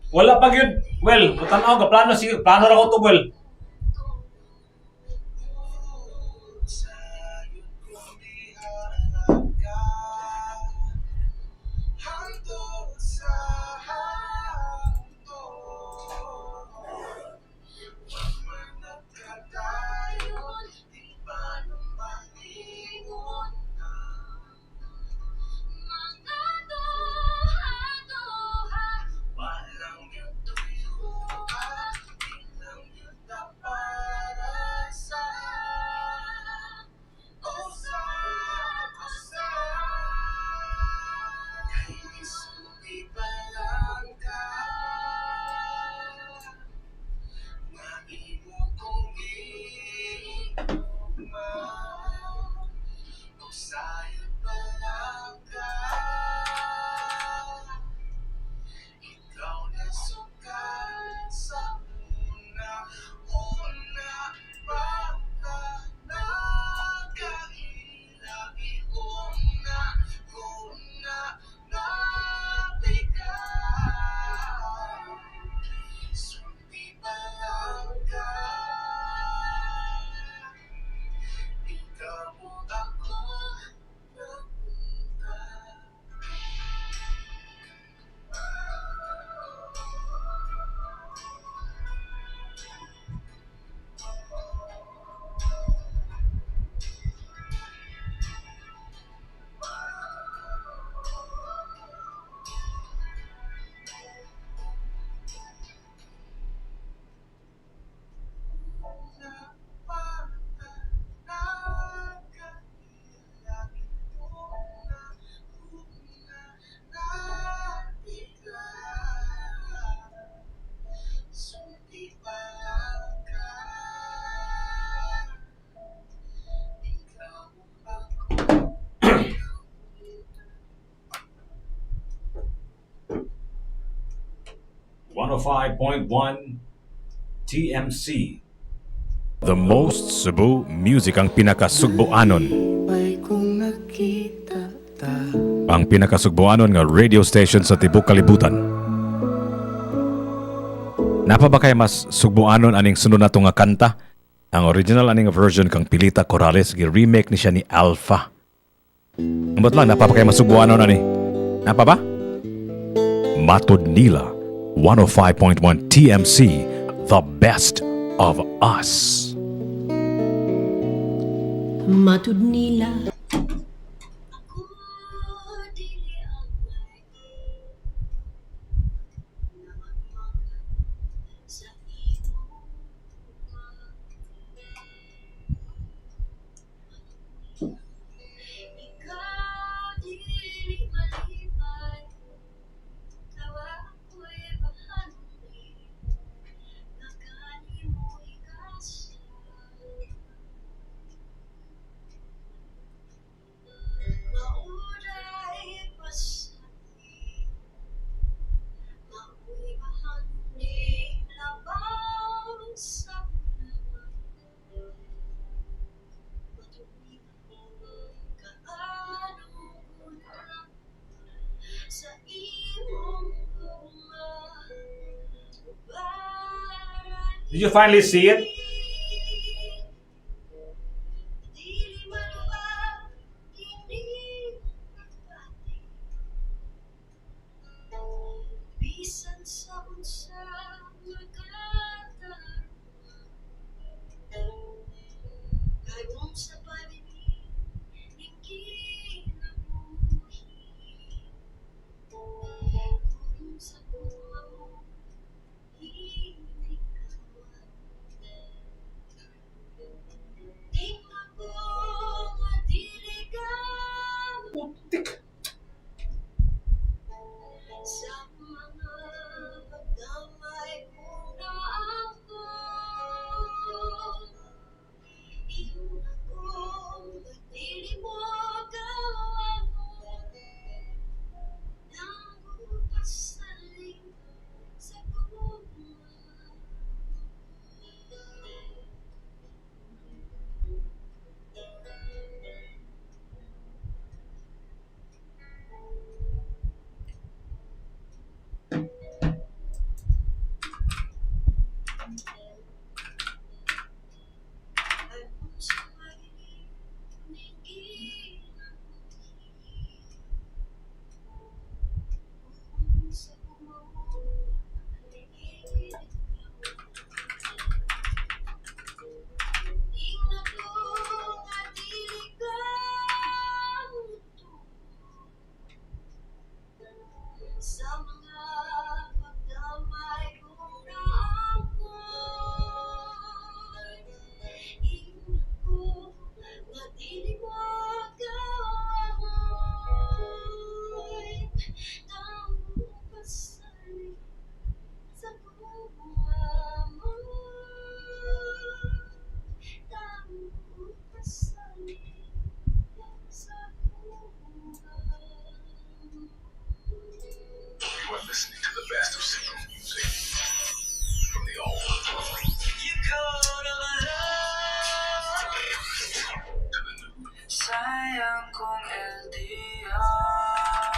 Wala pa gyud. Well, tanaw ga plano ra ko to well. .1 TMC. The most Cebu music ang pinakasugboanon. Ang pinakasugboanon nga radio station sa tibok kalibutan. Napa ba kay mas sugboanon aning sunod nato nga kanta? Ang original aning version kang Pilita Corrales gi-remake ni siya ni Alpha. Ambot lang napa ba kay mas sugboanon ani? Napa ba? Matod nila 105.1 TMC, the best of us. Matud nila. Ikaw dili malipay, tawa ako'y bahandi, nagani mo ikasa. Mauday pasani, mauy bahandi, labaw sa ulan. Matuloy kaano kulang sa imong gugma. Did you finally see it? Dili maluwag, hindi magpati. Bisan sa unsa magkataruan, kayong sa paningin, hindi nabuhi. Kung sa bunga mo, hindi kawan. Tingnan ko nga dili ka sa mga pagdamay kong naangkon. Iyong ako nga dili mo kawangon, nagupasaling sa gugma. Kayong sa paningin, hindi nabuhi. Kung sa bunga mo, hindi tingnan ko nga dili ka muto sa mga pagdamay kong naangkon. Tingnan ko nga dili mo kawangon, nagupasaling sa gugma mo. Nagupasaling sa gugma. You are listening to the best of simple music from the old You called on my love, to the new. sayang kong LDR.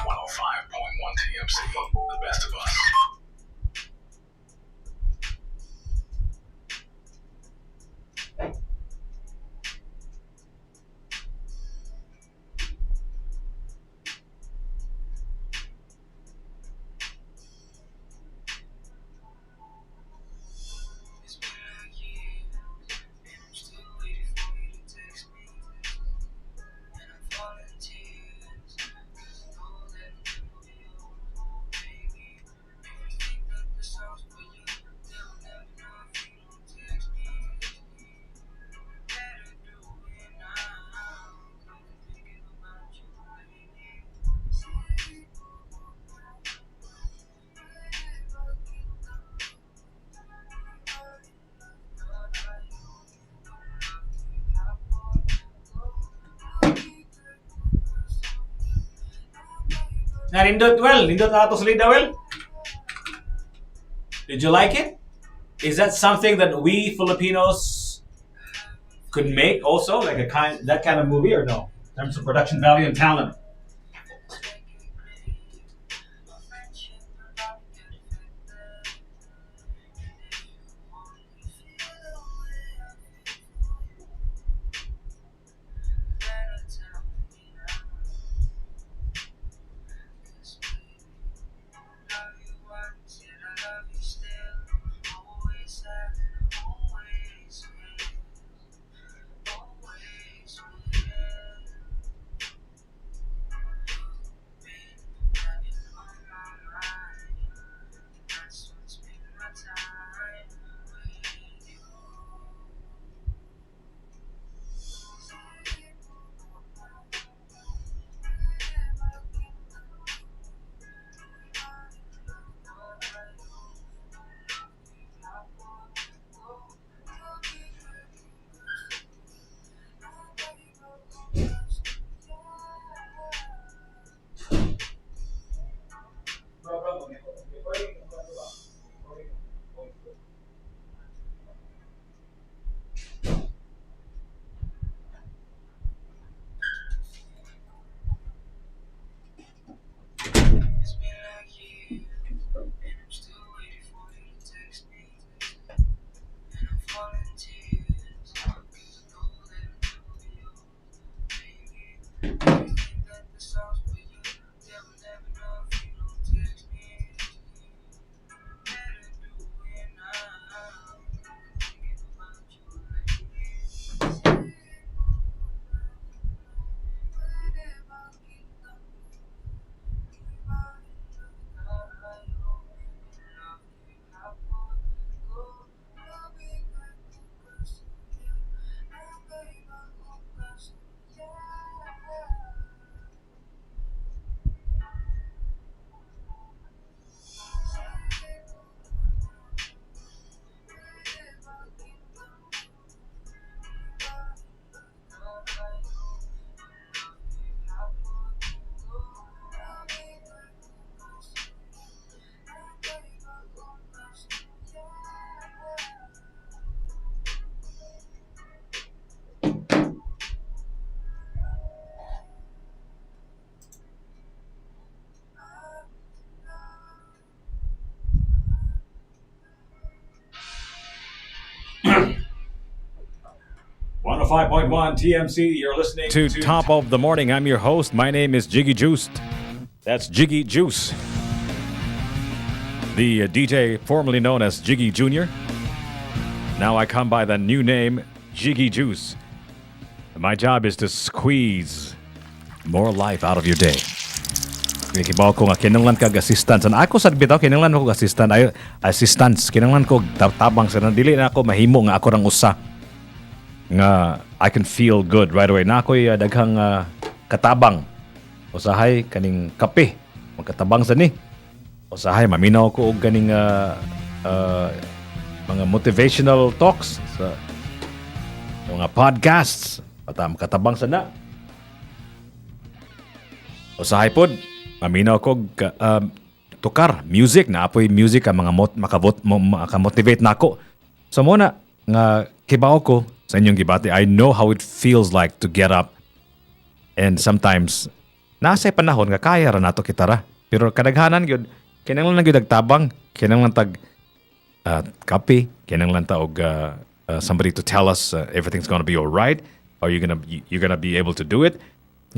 105.1 TMC, the best of us. It's been like years, and I'm still waiting for you to text me. And I'm falling tears, 'cause I know that it will be over, baby. Everything that the songs for you, they'll never know if you don't text me. Better do it now, 'cause I'm thinking about you lately. Nindot well, nindot na ato salida well. Did you like it? Is that something that we Filipinos could make also, like that kind of movie, or no? In terms of production value and talent. It's been like years, and I'm still waiting for you to text me. And I'm falling tears, 'cause I know that I'll never be yours, baby. Everything that the songs for you, they will never know if you don't text me. Better do it now. Thinking about you lately. One 105.1 TMC, you're listening To Top of the Morning, I'm your host. My name is Jiggy Juiced. That's Jiggy Juice. The DJ formerly known as Jiggy Jr. Now I come by the new name, Jiggy Juice. My job is to squeeze more life out of your day. Kibaw ko nga, kinanglan kag assistance. Ang ako sad bitaw, kinanglan ko assistant. Ay, assistance, kinanglan ko tabang sa dili na ako mahimo nga ako rang usa. Nga, I can feel good right away. Na ako'y daghang katabang. Usahay, kaning kape. Magkatabang sa ni. Usahay, maminaw ko og ganing mga motivational talks sa mga podcasts. Patam katabang sa na. Usahay pod, maminaw ko tukar, music. Na apoy music ang mga makamotivate na ako. So muna, nga kibaw ko sa inyong gibati, I know how it feels like to get up. And sometimes, nasa panahon nga kaya ra nato kitara. Pero kadaghanan gyud, kinahanglan na gyud tabang, kinahanglan tag kape, kinahanglan ta og somebody to tell us everything's gonna be all right. Are you gonna be able to do it?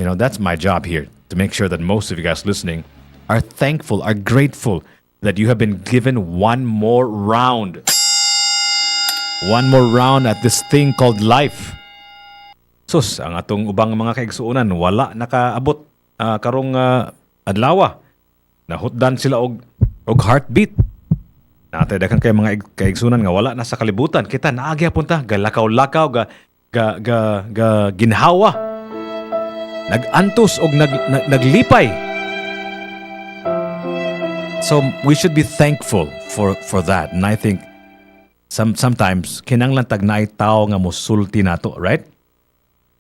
You know, that's my job here, to make sure that most of you guys listening are thankful, are grateful that you have been given one more round. One more round at this thing called life. Sus, ang atong ubang mga kaigsuunan, wala nakaabot karong adlawa. Nahutdan sila og heartbeat. Natay daghang kay mga kaigsuunan nga wala na sa kalibutan. Kita naagya punta, galakaw-lakaw, ga ginhawa. Nagantos og naglipay. So we should be thankful for that. And I think sometimes kinanglan tag naay tao nga mosulti nato, right?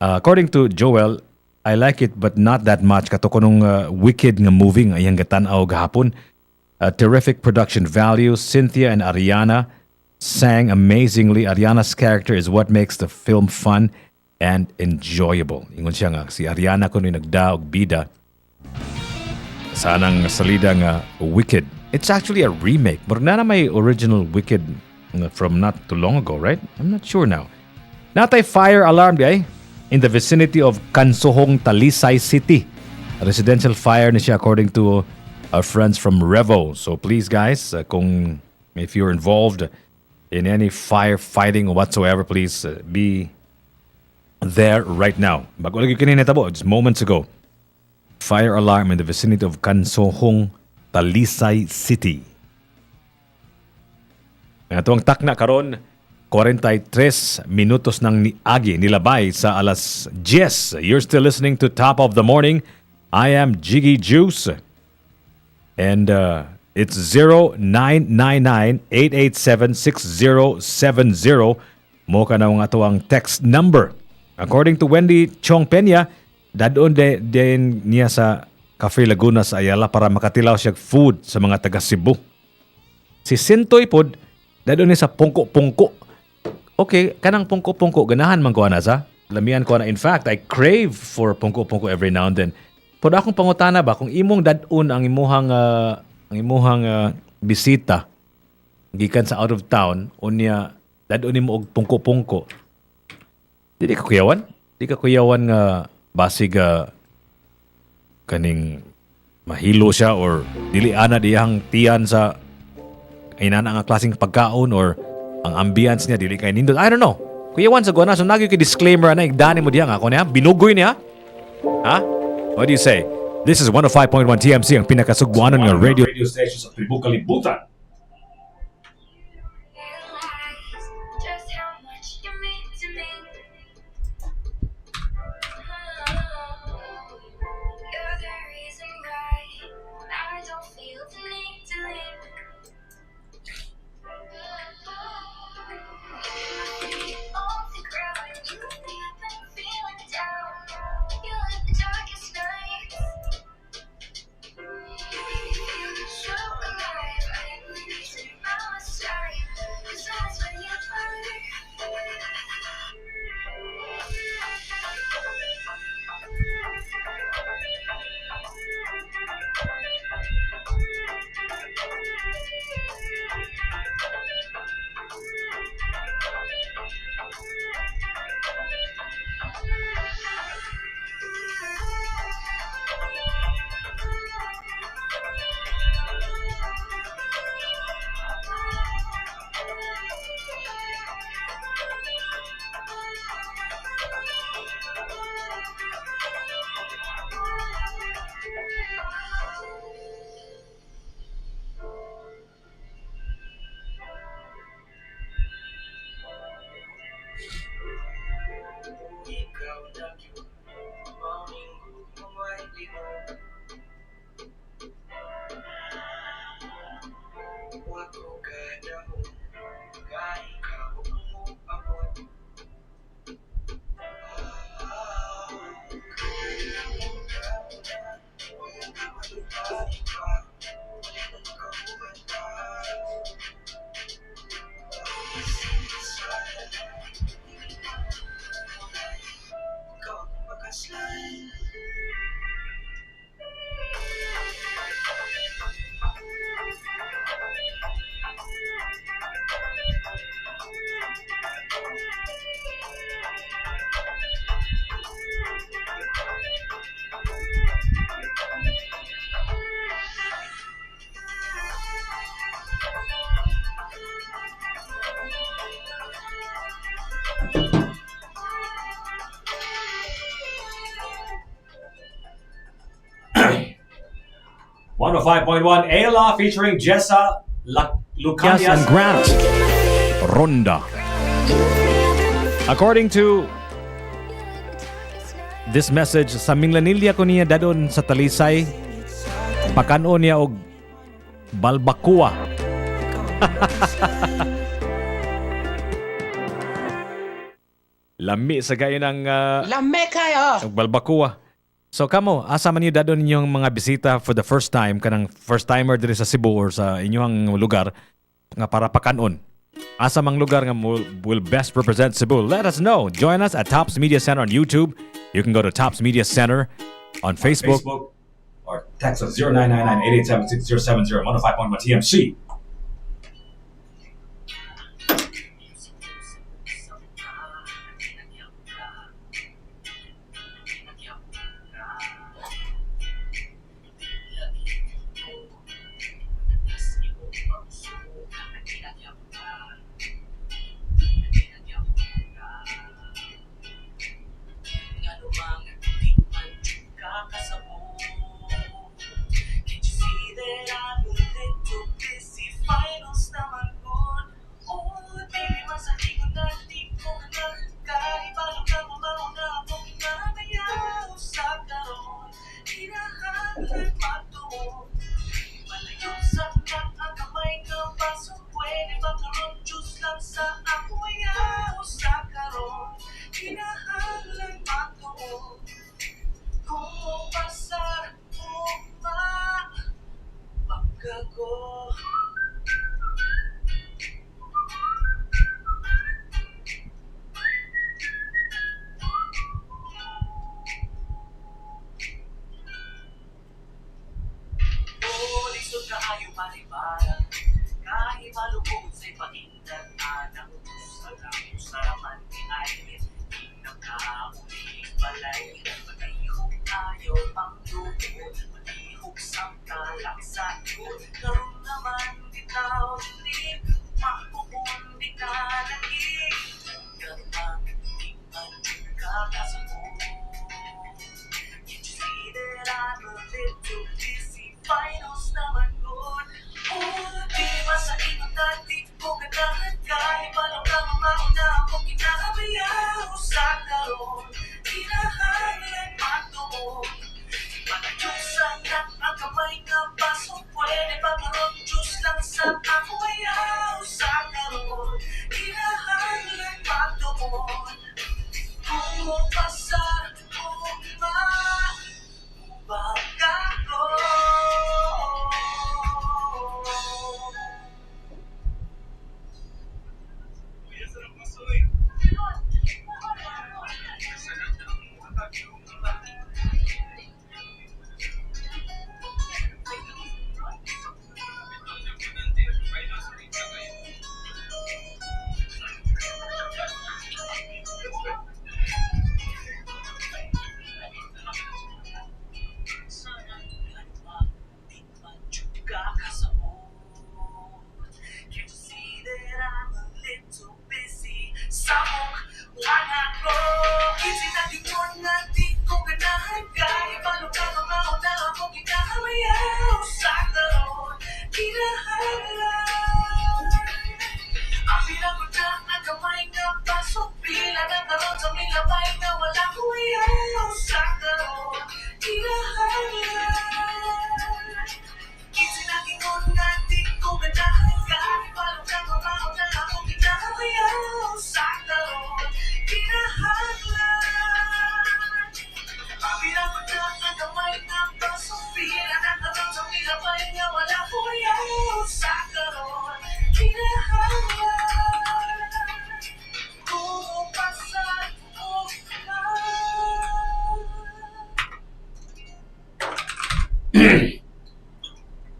According to Joel, I like it but not that much. Kato ko nung Wicked nga movie nga iyang gatan-aw gahapon. Terrific production value. Cynthia and Ariana sang amazingly. Ariana's character is what makes the film fun and enjoyable. Ingon siya nga, si Ariana kuno nagdaog bida sa anang salida nga Wicked. It's actually a remake. Pero na may original Wicked from not too long ago, right? I'm not sure now. Natay fire alarm guy in the vicinity of Kansohong, Talisay City. A residential fire na siya according to our friends from Revo. So please guys, if you're involved in any firefighting or whatsoever, please be there right now. Bago lagi kanina tabo, just moments ago. Fire alarm in the vicinity of Kansohong, Talisay City. Ang takna karon 43 minutos nang niagi nilabay sa alas 10. You're still listening to Top of the Morning. I am Jiggy Juice. And it's 0999-887-6070. Mo ka na ang ato ang text number. According to Wendy Chong Peña, dadon din niya sa Cafe Laguna sa Ayala para makatilaw siya food sa mga taga Cebu. Si Sintoy pod, dadon niya sa pungko-pungko. Okay, kanang pungko-pungko, ganahan man ko na sa. Lamian ko na. In fact, I crave for pungko-pungko every now and then. Pod akong pangutana ba, kung imong dadon ang imuhang bisita, gikan sa out of town, unya dadon nimo og pungko-pungko, Di ka kuyawan? Di ka kuyawan nga basig kaning mahilo siya or dili ana diyang tiyan sa inana nga klaseng pagkaon or ang ambience niya dili kay nindot. I don't know. Kuyawan sa gona so nagyo ki disclaimer na igdani mo diya nga ako niya binugoy niya. Ha? What do you say? This is 105.1 TMC ang pinakasugbuanan nga radio station sa Tribu Kalibutan. Just how much you mean to me. You're the reason why I don't feel the need to leave. Off the ground, you think I've been feeling down. You live the darkest nights. So alive, I believe in my side, 'cause that's when you Ikaw na yun, maminggo mo ay limon. Huwag ko ganahon, kaya ikaw mo abot. .1 Ayla featuring Jessa Lucas and Grant. Ronda. According to this message, sa minglanilya ko niya dadon sa Talisay, pakanon niya og balbakua. Lami sa gayon ng Lame kayo! balbakua. So kamo, asa man niyo dadon ninyong mga bisita for the first time, kanang first timer diri sa Cebu or sa inyong lugar nga para pakanon. Asa mang lugar nga will best represent Cebu? Let us know. Join us at Tops Media Center on YouTube. You can go to Tops Media Center on Facebook. Or text us 0999-887-6070 105.1 TMC. Kung pasar uma pagkago. Lisod na ayaw malibara. Kahit malubog sa'y pakindan anang saraman ni Aileen. Nagkauling balay. Matihog tayo pang lubod. Matihog sang talak sa ikot. Karoon naman bitaw din. Makukun di ka naging. Gamang tingnan ka kasabot. You see that I'm a little busy. Finals naman good. Di ba sa inong dati ko ganahan kahit palang ka mamauna ako kinahabayaw sa karoon. Kinahanglan magtuon. Pagjusan lang ang kamay nga baso. Pwede ba karoon Diyos lang sa ako ayaw sa karoon. Kinahanglan magtuon. Kung pasar uma pagkago. Can't you see that I'm a little busy? Samok, wala ko. Kasi natingon na di ko ganahan kahit paano ka mamauna ako kinahamayaw sa karoon. Kinahanglan. Ang pinagod na ang kamay nga pasok. Pila na karoon sa milabay na wala ko ayaw sa karoon. Kinahanglan. Kasi natingon na di ko ganahan kahit paano ka mamauna ako kinahamayaw sa karoon. Kinahanglan. Ang pinagod na ang kamay nga pasok. Pila na karoon sa milabay na wala ko ayaw sa karoon. Kinahanglan. Kung pasar uma.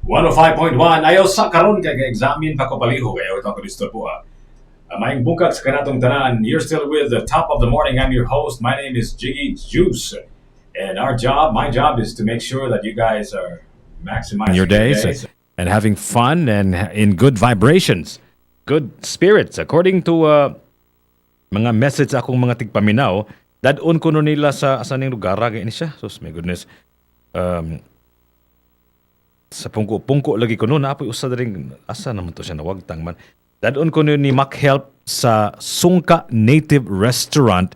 105.1 ayaw sa karon kay examine pa ko paliho kayo ito ko disturbo po. Maayong bungkag sa kanatong tanan. You're still with the top of the morning. I'm your host. My name is Jiggy Juice. And my job is to make sure that you guys are maximizing your days and having fun and in good vibrations, good spirits. According to mga message akong mga tigpaminaw, dadon ko nun nila sa asan yung lugar ini siya. So, my goodness. Sa pungko lagi ko noon, apoy usa ring asa naman to siya nawagtang man. Dadon ko nun ni Mac Help sa Sungka Native Restaurant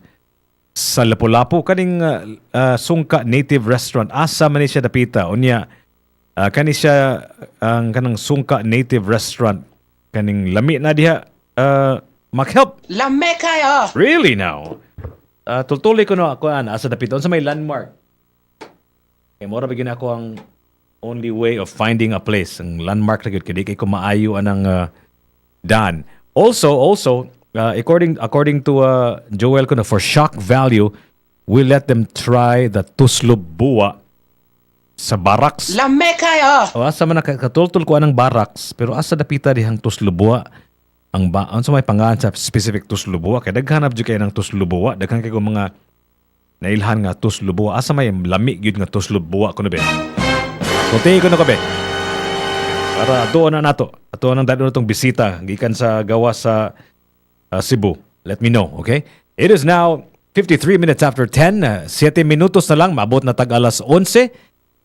sa Lapu-Lapu. Kaning Sungka Native Restaurant, asa man ni siya dapita. Unya, kani siya ang kanang Sungka Native Restaurant. Kaning lami na diha, Mac Help. Lame kayo! Really now? Tultuloy ko na ako asa dapita. Unsa may landmark? Kaya mora bigyan ako ang only way of finding a place. Ang landmark na gyud kay di ko maayo anang daan. Also, according to Joel ko na, for shock value, we let them try the Tuslub Buwa sa barracks. Lame kayo! O asa man nakatultul ko anang barracks, pero asa dapita dihang Tuslub Buwa ang sa may pangalan sa specific Tuslub Buwa. Kaya daghanap jud kay ng Tuslub Buwa, daghan kay ko mga nailhan nga Tuslub Buwa. Asa may lami gyud nga Tuslub Buwa kuno be. So tingin ko na kabe. Para atuon na nato. Atuon ang dadon itong bisita gikan sa gawas sa Cebu. Let me know, okay? It is now 53 minutes after 10. 7 minutos na lang, maabot na tag alas 11.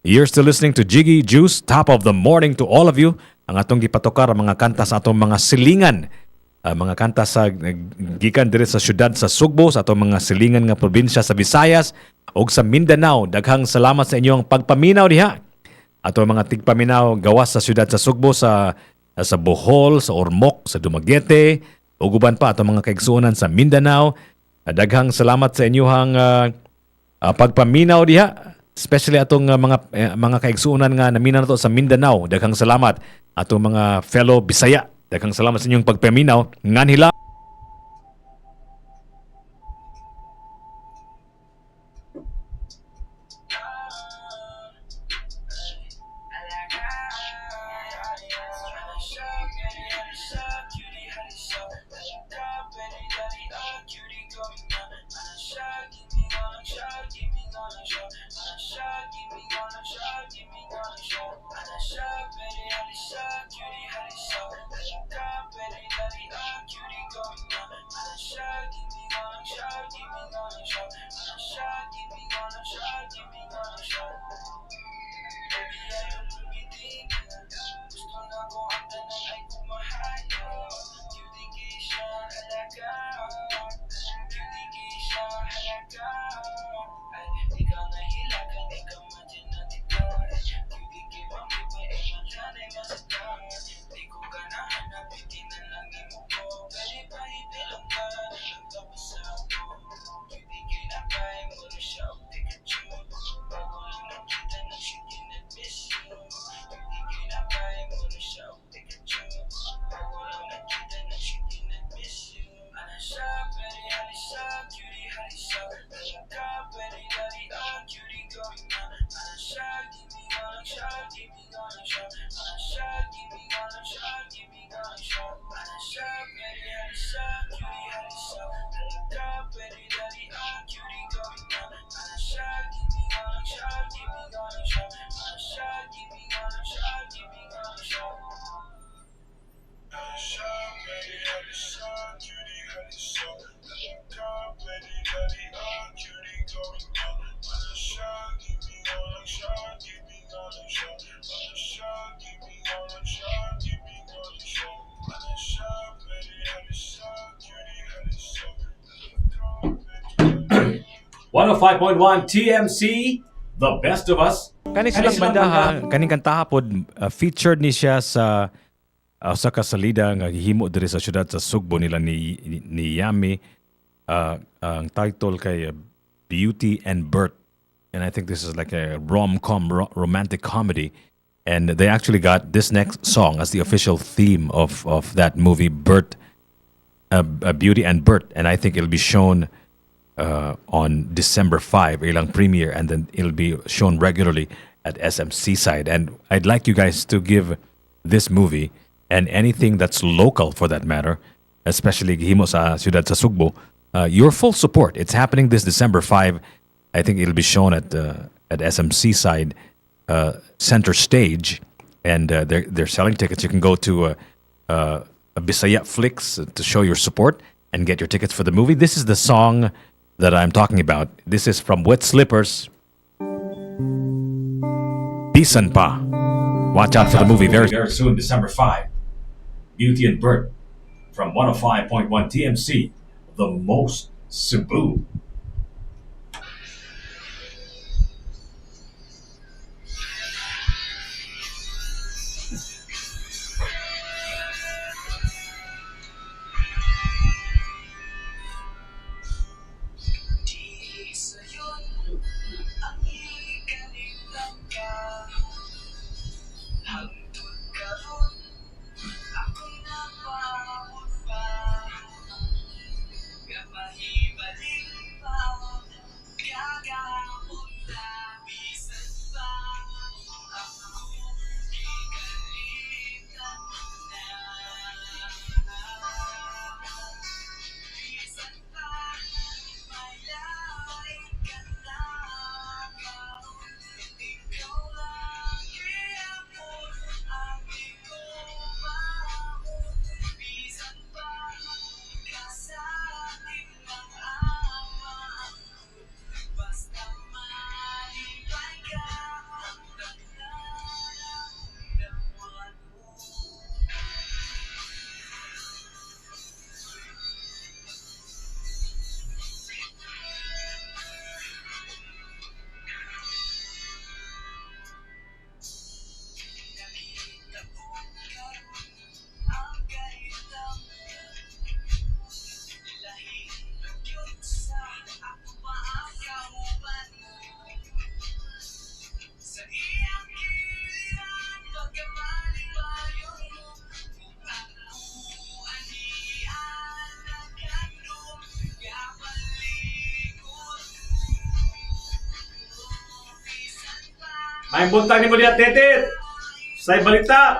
You're still listening to Jiggy Juice, top of the morning to all of you. Ang atong gipatokar, mga kanta sa atong mga silingan. Mga kanta sa gikan dire sa syudad sa Sugbo, sa atong mga silingan nga probinsya sa Visayas o sa Mindanao. Daghang salamat sa inyong pagpaminaw diha. Ato mga tigpaminaw gawas sa syudad sa Sugbo, sa Bohol, sa Ormoc, sa Dumaguete, o guban pa ato mga kaigsuonan sa Mindanao. Daghang salamat sa inyong pagpaminaw diha. especially atong mga kaigsuonan nga namina nato sa Mindanao. Daghang salamat atong mga fellow Bisaya. Daghang salamat sa inyong pagpaminaw ngan hila .1 TMC, the best of us. Kani silang banda ha, kaning kantaha pod featured ni siya sa usa ka salida nga gihimo diri sa syudad sa Sugbo nila ni Yami. Ang title kay Beauty and Bert, and I think this is like a rom-com romantic comedy, and they actually got this next song as the official theme of that movie, Beauty and Bert, and I think it'll be shown on December 5, ilang premiere, and then it'll be shown regularly at SM Seaside. And I'd like you guys to give this movie and anything that's local for that matter, especially gihimo sa Ciudad sa Sugbo, your full support. It's happening this December 5. I think it'll be shown at SM Seaside center stage, and they're selling tickets. You can go to Bisaya Flix to show your support and get your tickets for the movie. This is the song that I'm talking about. This is from Wet Slippers. Bisan Pa. Watch out for the movie very soon, December 5. Beauty and Bert from 105.1 TMC, the most Cebu. Kapahibalik May buntag ni mo diya, Tetet. Say balita.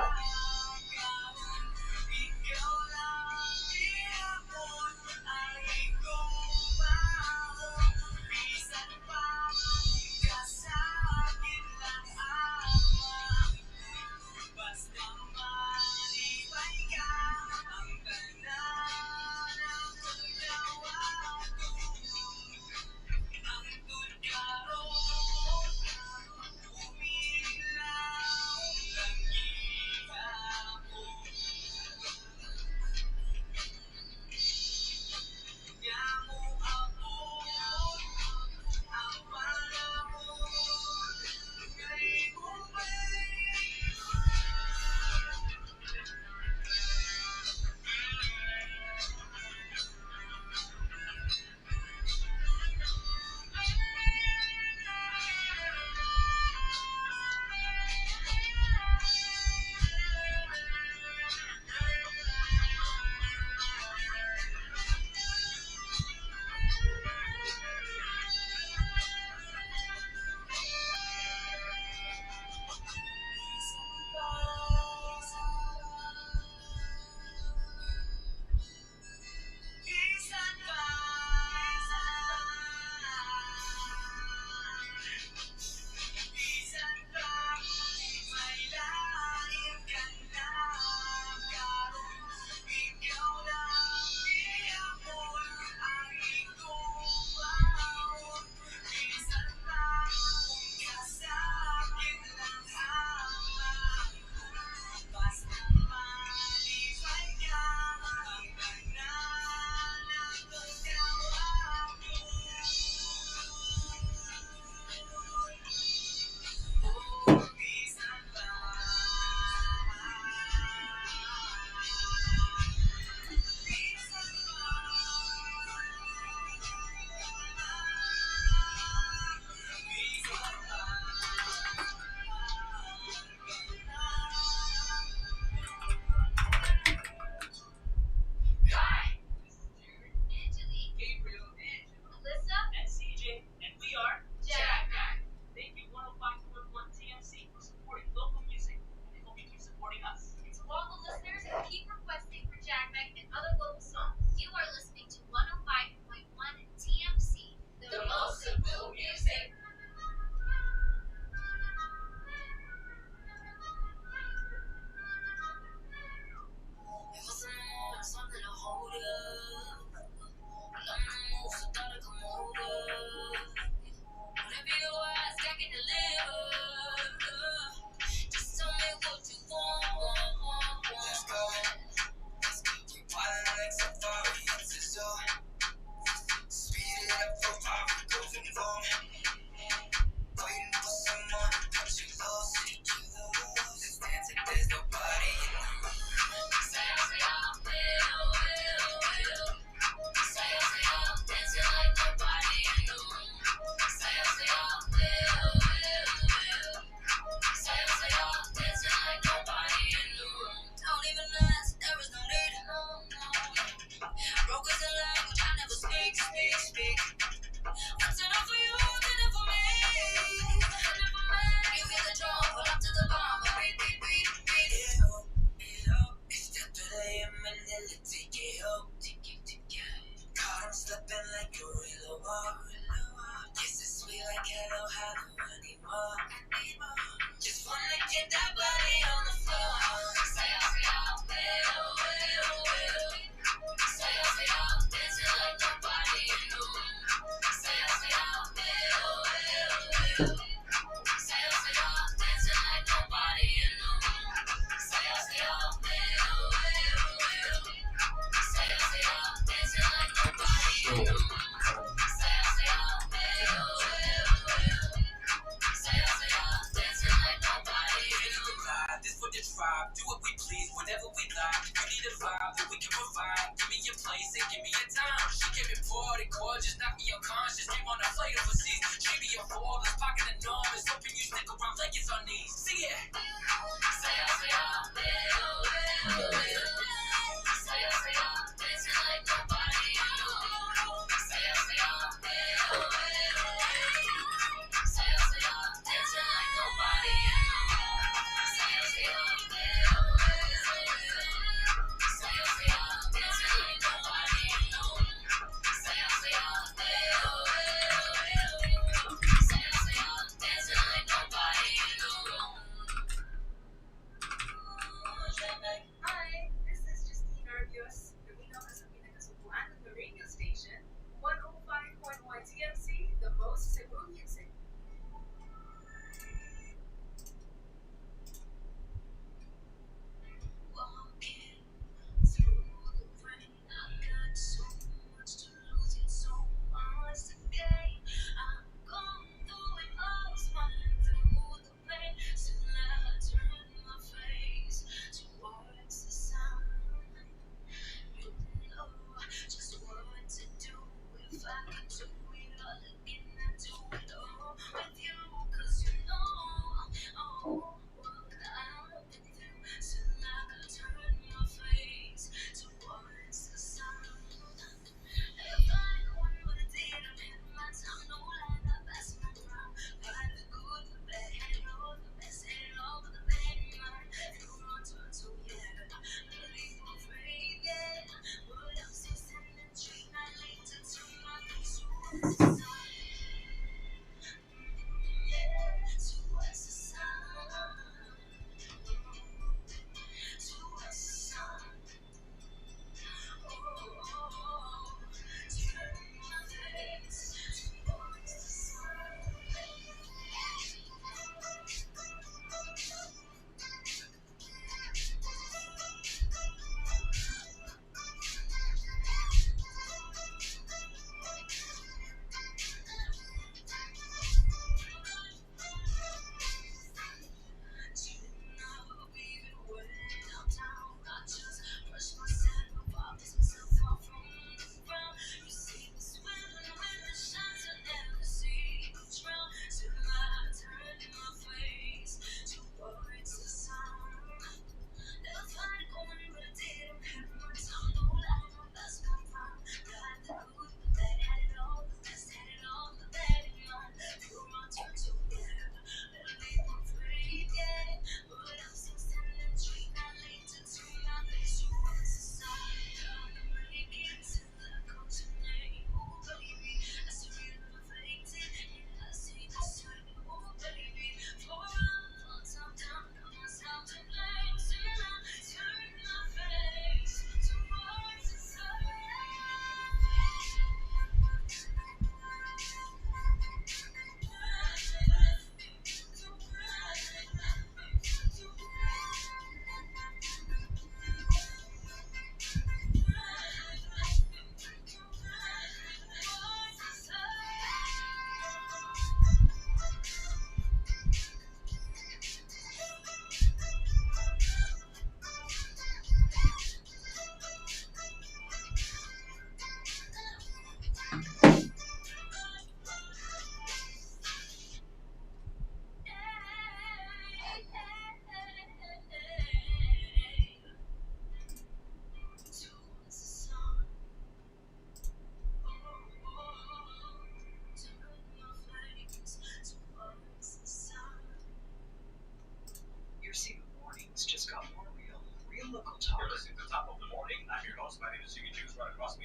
Just knock me unconscious, dream on a flight overseas. She be a ball, let's pocket the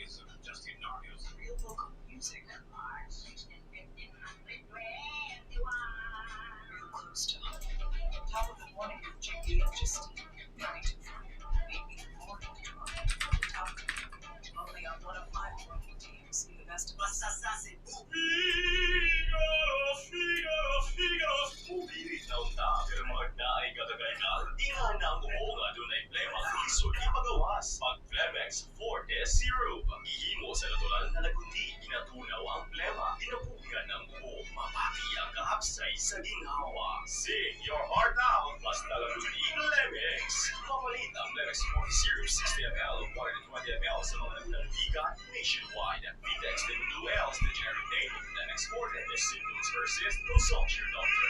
is Justin Nario's real local music. Real close to home. Top of the morning with Jiggy and Justine. Maybe tomorrow. Maybe the morning tomorrow. Top. Only on 105.1 TMC, the best of us. Mag-Flemex Forte Syrup. Ihimo sa natural na lagundi. Inatunaw ang plema. Inabugan ng buo. Mapati ang kahapsay sa ginhawa. Sing your heart out. Plus nalagundi Flemex. Mapalit ang Flemex Forte Syrup 60 ml o 120 ml sa mga naglalbigan nationwide. Vitex and Blue L's the generic name of Flemex Forte. If symptoms persist, consult your doctor.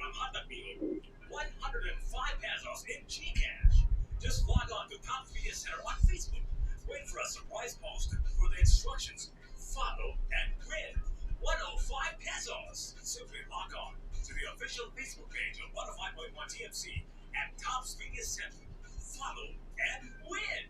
Manhattan Meal, 105 pesos in GCash. Just log on to Top Media Center on Facebook. Wait for a surprise post for the instructions. Follow and win 105 pesos. Simply log on to the official Facebook page of 105.1 TMC and Top Media Center. Follow and win.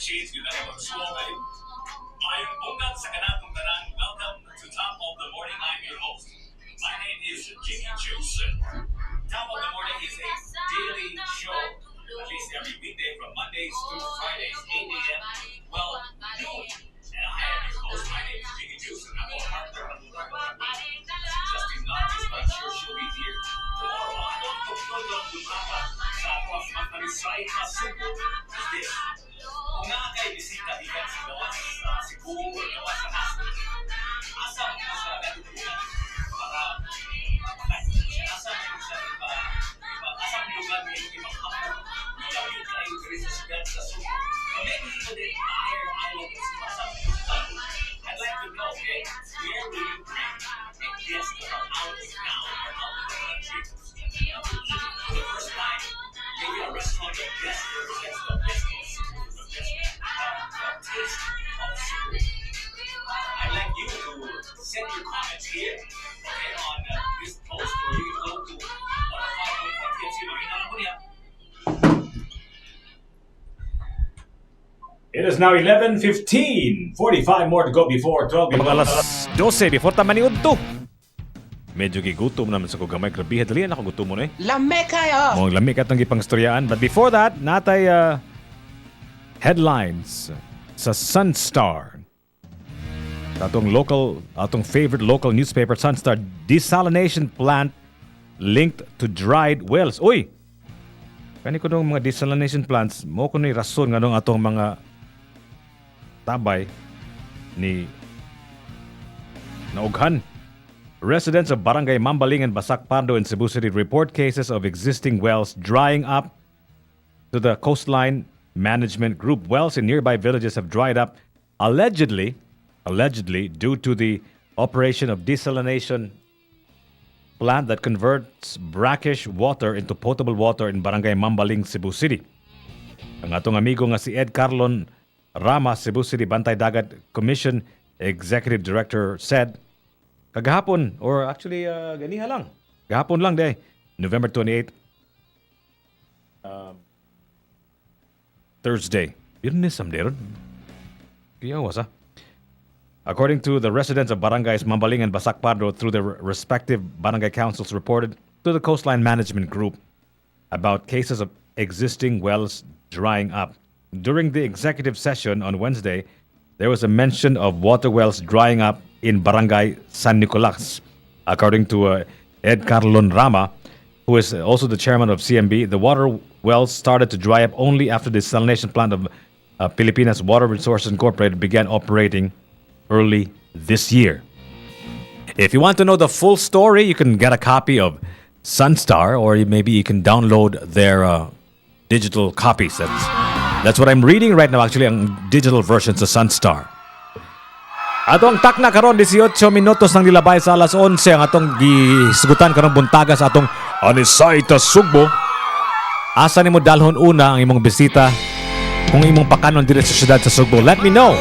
Shades, yun na magsuwa kayo. Mayong bungkag sa kanatong tanan. Welcome to Top of the Morning. I'm your host. My name is Jiggy Juice. Top of the Morning is a daily show, at least every weekday from Mondays through Fridays, 8 a.m. Well, noon. And I am your host. My name is Jiggy Juice, and I'm a partner of the Justin Narvis, but I'm sure she'll be here tomorrow. Ang tungkol ng bulkapa sa atos magpanisay na simple is this. Kung nga kayo bisita ikan sa gawas sa Cebu o gawas sa Asco, asa mo sa natutunan para mapakasin siya. Asa mo sa asa mo lugar na yung ipagkakot lagi kayo diri sa sigat sa Cebu. Maybe you did higher island asa mo sa I'd like to know, okay, where will you bring a guest from out of town or out of the country for the first time? Maybe a restaurant that guest represents the best taste of Cebu. I It is now 11:15. 45 more to go before 12. Mga alas 12 before ta maniud to. Medyo gigutom naman sa kugamay. Grabe, dali na ako gutom mo na eh. Lame kayo. Mong lami katong gipangstoryaan. But before that, natay headlines sa Sunstar. Atong favorite local newspaper, Sunstar, desalination plant linked to dried wells. Uy! Kani ko nung mga desalination plants, mo ko ni rason nga nung atong mga tabay ni naughan. Residents of Barangay Mambaling and Basak Pardo in Cebu City report cases of existing wells drying up to the coastline management group. Wells in nearby villages have dried up allegedly due to the operation of desalination plant that converts brackish water into potable water in Barangay Mambaling, Cebu City. Ang atong amigo nga si Ed Carlon Rama, Cebu City Bantay Dagat Commission Executive Director said, kagahapon, or actually, ganiha lang. Gahapon lang, November 28, Thursday. Birnisam, deron. Kaya wasa. According to the residents of barangays Mambaling and Basak Pardo through their respective barangay councils reported to the Coastline Management Group about cases of existing wells drying up. During the executive session on Wednesday, there was a mention of water wells drying up in Barangay San Nicolas. According to Ed Carlon Rama, who is also the chairman of CMB, the water wells started to dry up only after the desalination plant of Pilipinas Water Resources Incorporated began operating early this year. If you want to know the full story, you can get a copy of Sunstar, or maybe you can download their digital copies. That's what I'm reading right now, actually, ang digital version sa Sunstar. Atong takna karon 18 minutos nang nilabay sa alas 11 ang atong gisugutan karong buntaga sa atong Anisayta Sugbo. Asa nimo dalhon una ang imong bisita kung imong pakanon diri sa syudad sa Sugbo? Let me know.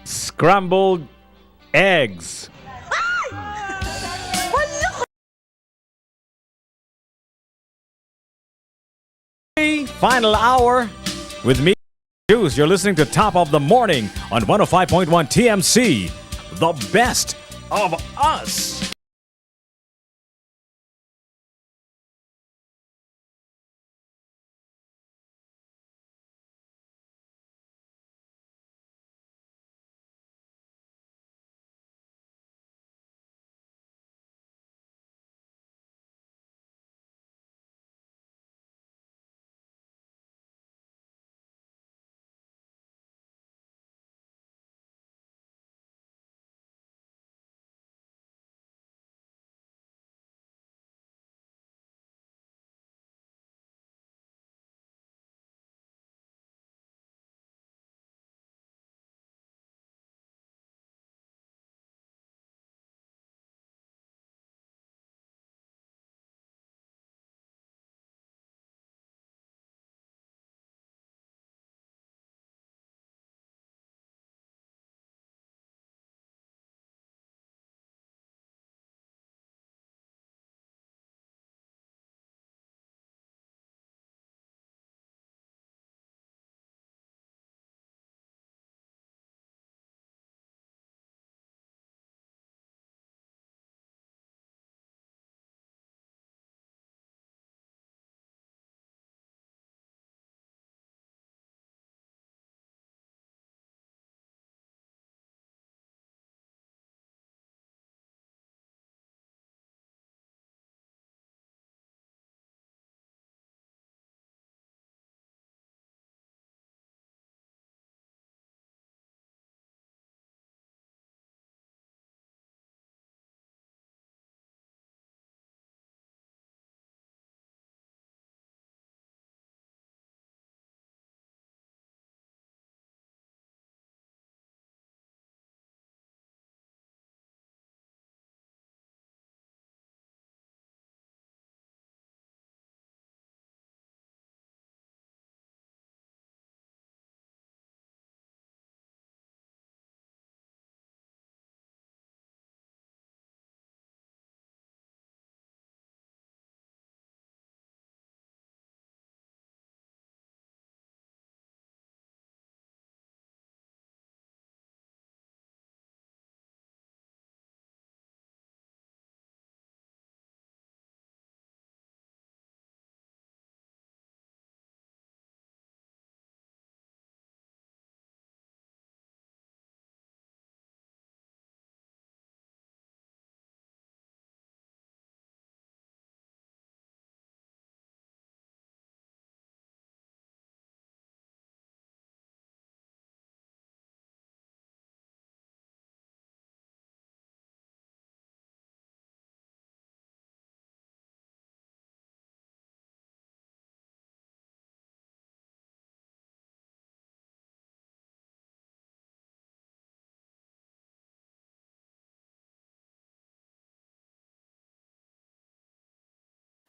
scrambled eggs. Final hour with me, Juice. You're listening to Top of the Morning on 105.1 TMC, the best of us.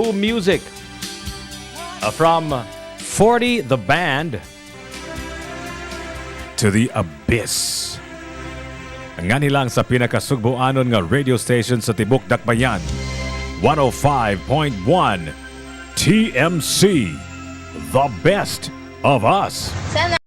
Music from 40 the band to the abyss. Nga nilang sa pinakasugboanon nga radio station sa Tibok Dakbayan, 105.1 TMC, the best of us. Sana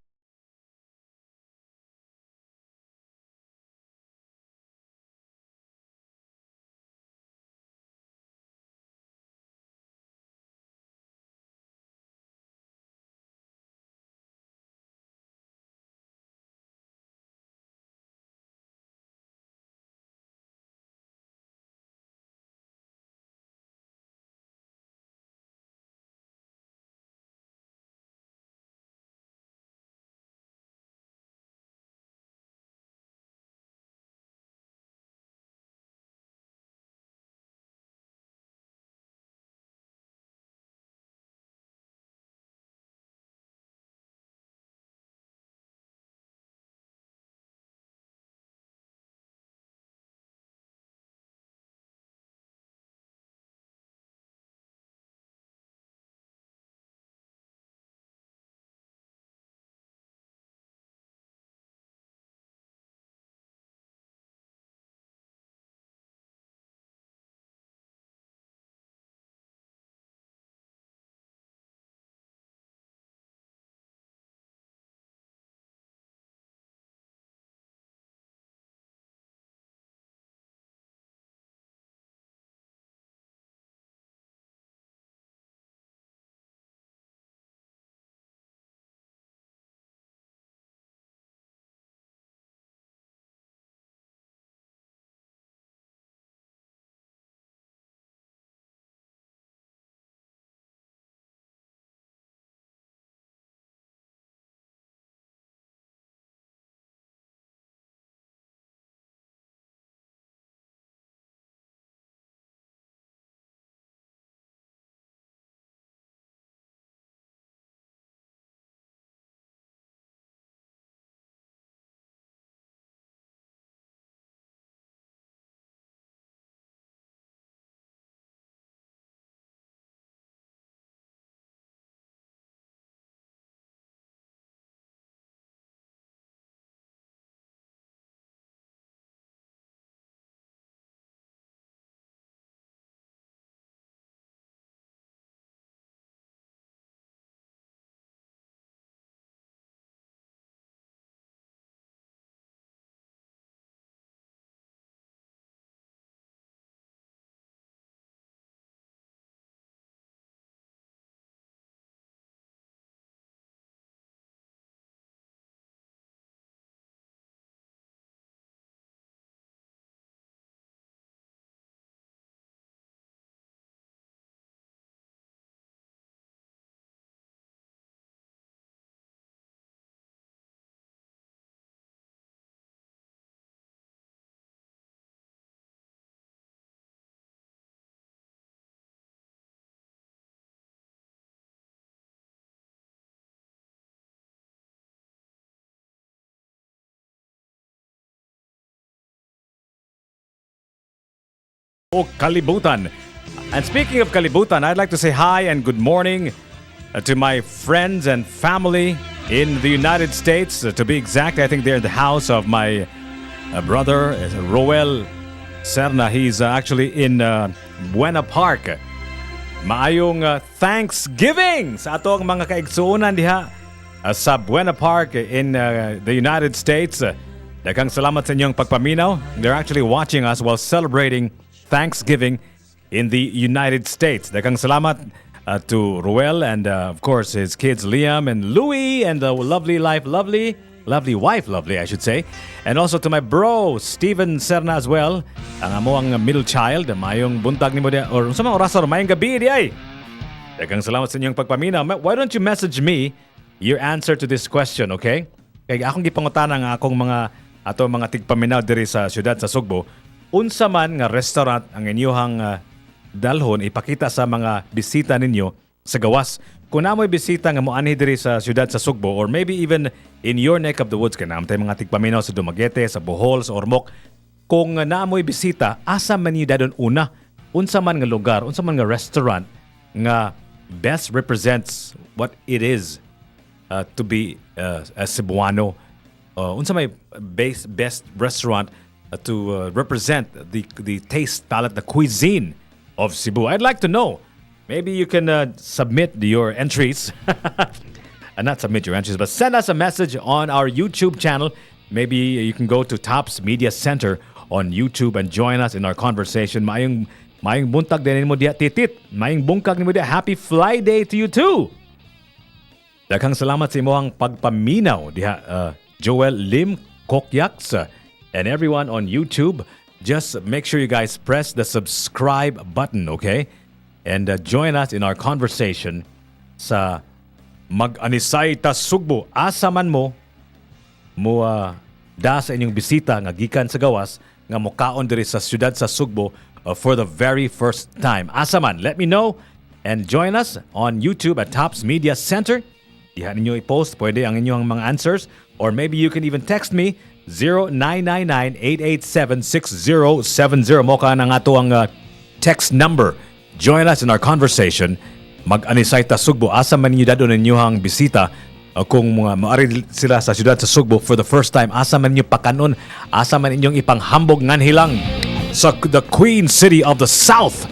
Kalibutan. And speaking of Kalibutan, I'd like to say hi and good morning to my friends and family in the United States. To be exact, I think they're in the house of my brother, Roel Serna. He's actually in Buena Park. Maayong Thanksgiving sa atong mga kaigsuonan diha sa Buena Park in the United States. Daghang salamat sa inyong pagpaminaw. They're actually watching us while celebrating Thanksgiving in the United States. Daghang salamat to Roel and of course his kids Liam and Louie and the lovely wife, I should say. And also to my bro, Steven Serna as well. Ang amo ang middle child. Mayong buntag ni mo diya. Or sa mga oras or mayong gabi di ay. Daghang salamat sa inyong pagpaminaw. Why don't you message me your answer to this question, okay? Kaya akong gipangutana nga akong mga tigpaminaw diri sa siyudad sa Sugbo. Unsa man nga restaurant ang inyong dalhon ipakita sa mga bisita ninyo sa gawas. Kung namoy bisita nga moanhi diri sa siyudad sa Sugbo or maybe even in your neck of the woods kanam tay mga tigpaminaw sa Dumaguete, sa Bohol, sa Ormoc, kung naamoy bisita, asa man niyo dadon una? Unsa man nga lugar, unsa man nga restaurant nga best represents what it is to be a Cebuano. Unsa may best restaurant to represent the taste, palate, the cuisine of Cebu. I'd like to know. Maybe you can submit your entries. Not submit your entries, but send us a message on our YouTube channel. Maybe you can go to Tops Media Center on YouTube and join us in our conversation. Maayong buntag din mo diya titit. Maayong bungkag ni mo diya. Happy Fly Day to you too. Daghang salamat sa imong pagpaminaw diha Joel Lim Kokyaks and everyone on YouTube. Just make sure you guys press the subscribe button, okay? And join us in our conversation sa Mag-anisay ta Sugbo. Asa man mo da sa inyong bisita nga gikan sa gawas nga mokaon diri sa siyudad sa Sugbo for the very first time. Asa man, let me know and join us on YouTube at Tops Media Center. Diha ninyo i-post pwede ang inyong mga answers or maybe you can even text me 0999-887-6070 mo ka na nga to ang text number. Join us in our conversation. Mag-anisay ta Sugbo. Asa man ninyo dadon inyong bisita kung maari sila sa siyudad sa Sugbo for the first time. Asa man ninyo pakanon. Asa man inyong ipanghambog nganhilang sa the Queen City of the South,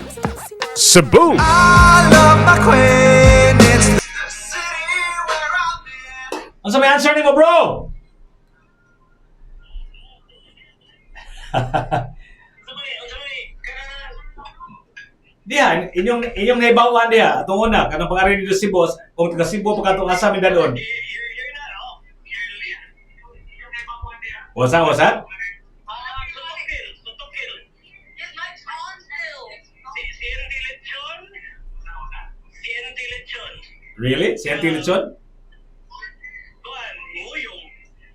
Cebu. I love my queen. It's the city where I've been. Ano sa may answer ni mo, bro? Diyan, inyong naibawan diya. Atong una, kanang pag-ari dito si boss, kung taga Cebu pa katong asa midalon. What's that? Really? Siente Lechon?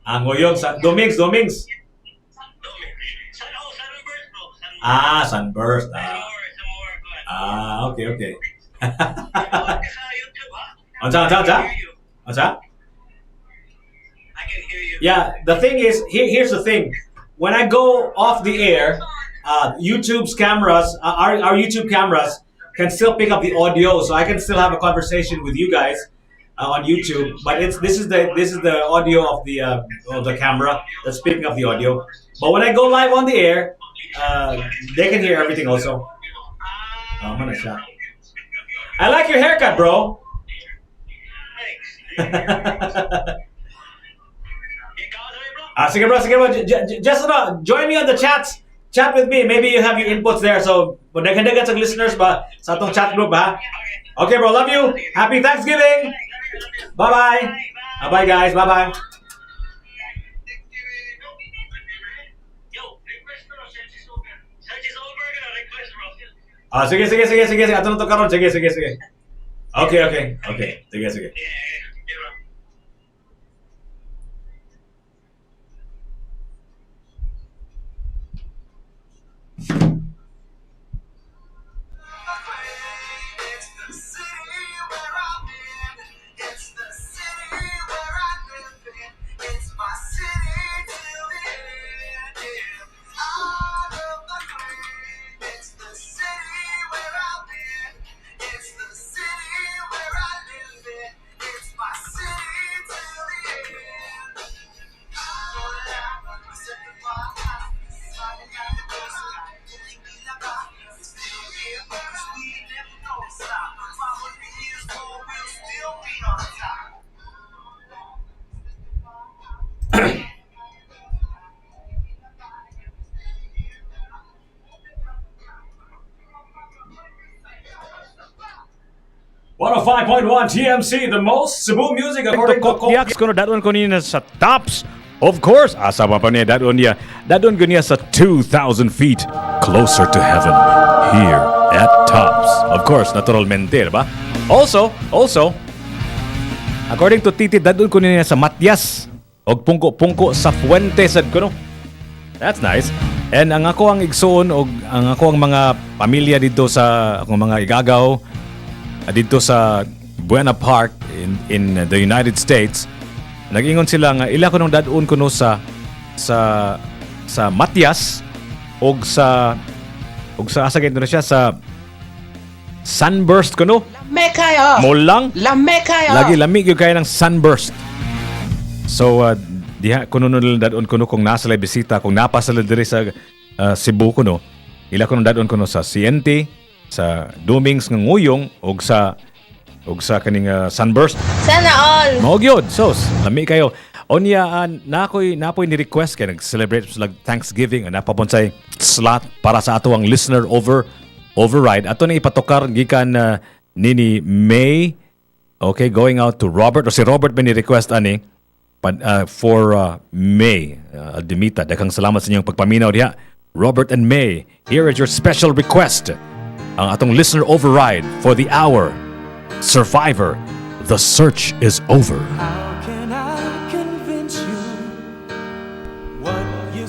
Nguyong sa Domings. Sunburst. Okay. Ansa? Yeah, the thing is, here's the thing. When I go off the air, YouTube's cameras, our YouTube cameras can still pick up the audio, so I can still have a conversation with you guys on YouTube. But this is the audio of the camera that's picking up the audio. But when I go live on the air, they can hear everything also. I like your haircut, bro. Sige bro. Just join me on the chats. Chat with me. Maybe you have your inputs there. So, dagan sa listeners ba sa atong chat group ha? Okay bro, love you. Happy Thanksgiving. Bye-bye. Bye guys. Bye-bye. Sige. Ato na to karon. Sige. Okay. Sige. 105.1 TMC, the most Cebu music according to Kokpiaks ko no dadon ko niya sa tops. Of course, asa pa niya dadon niya. Dadon ko niya sa 2,000 feet closer to heaven here at Tops. Of course, naturalmente, ba? Also, according to Titi, dadon ko niya sa Matias. Og pungko-pungko sa Fuentes ko no. That's nice. And ang ako ang igsoon og ang ako ang mga pamilya dito sa akong mga igagaw dito sa Buena Park in the United States. Nag-ingon sila nga ila ko nung dadun ko no sa Matias og sa asa gito na siya sa Sunburst ko no. Lame kayo. Mo lang. Lame kayo. Lagi lamig yung kaya ng Sunburst. So diha kuno nung dadun ko no kung nasa lay bisita kung napasala diri sa Cebu ko no. Ila ko nung dadun ko no sa CNT, sa Dumings ng Nguyong og sa kaning Sunburst. Sana all. Mao gyud. So, lami kayo. Onya napoy ni request kay nag-celebrate sa Thanksgiving na papunsay slot para sa ato ang listener override. Ato na ipatukar gikan nini May. Okay, going out to Robert o si Robert ba ni request ani for May. Dimita, daghang salamat sa inyong pagpaminaw diha. Robert and May, here is your special request. Ang atong listener override for the hour. Survivor, the search is over. How can I convince you what you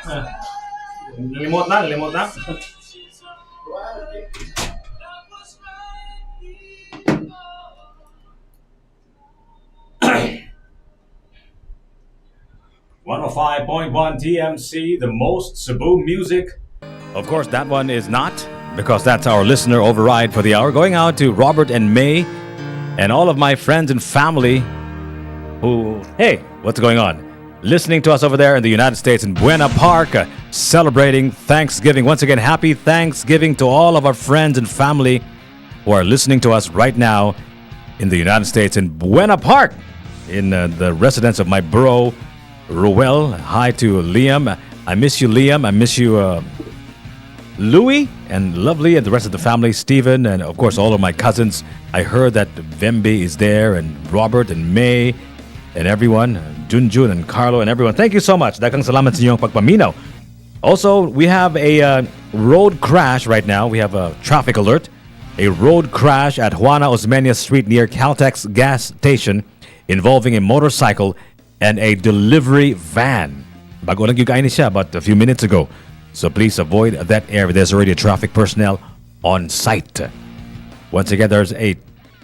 Limot na, limot na. .105.1 TMC, the most Cebu music. Of course, that one is not, because that's our listener override for the hour. Going out to Robert and May and all of my friends and family who, hey, what's going on? Listening to us over there in the United States in Buena Park, celebrating Thanksgiving. Once again, happy Thanksgiving to all of our friends and family who are listening to us right now in the United States in Buena Park, in the residence of my bro, Ruel. Hi to Liam. I miss you, Liam. I miss you, Louie and Lovely and the rest of the family, Stephen, and of course all of my cousins. I heard that Vembe is there, and Robert and May and everyone, Junjun and Carlo and everyone. Thank you so much. Daghang salamat sa inyong pagpaminaw. Also, we have a road crash right now. We have a traffic alert. A road crash at Juana Osmeña Street near Caltex gas station involving a motorcycle and a delivery van. Bago lang yung kainin siya about a few minutes ago. So please avoid that area. There's already traffic personnel on site. Once again, there's a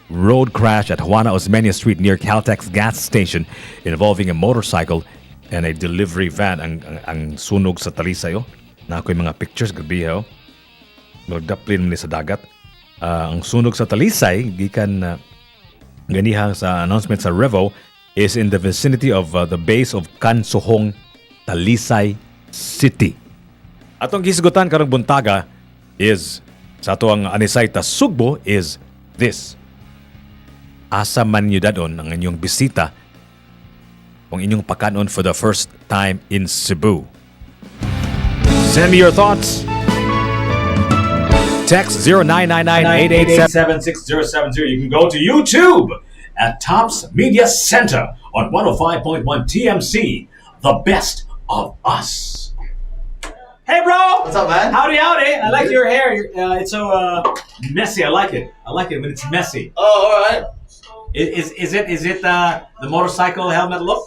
road crash at Juana Osmeña Street near Caltex gas station involving a motorcycle and a delivery van. Ang sunog sa Talisay. Na ako yung mga pictures gabi. Magdaplin mo sa dagat. Ang sunog sa Talisay, gikan ganiha sa announcement sa Revo, is in the vicinity of the base of Kansohong, Talisay City. Atong gisgutan karong buntaga is sa ato ang Anisay Tasugbo is this. Asa man nyo dadon ang inyong bisita kung inyong pakanon for the first time in Cebu. Send me your thoughts. Text 0999-887-6070. You can go to YouTube at Tops Media Center on 105.1 TMC, the best of us. Hey, bro! What's up, man? Howdy, howdy. I like your hair. It's so messy. I like it. I like it when it's messy. Oh, all right. Is it the motorcycle helmet look?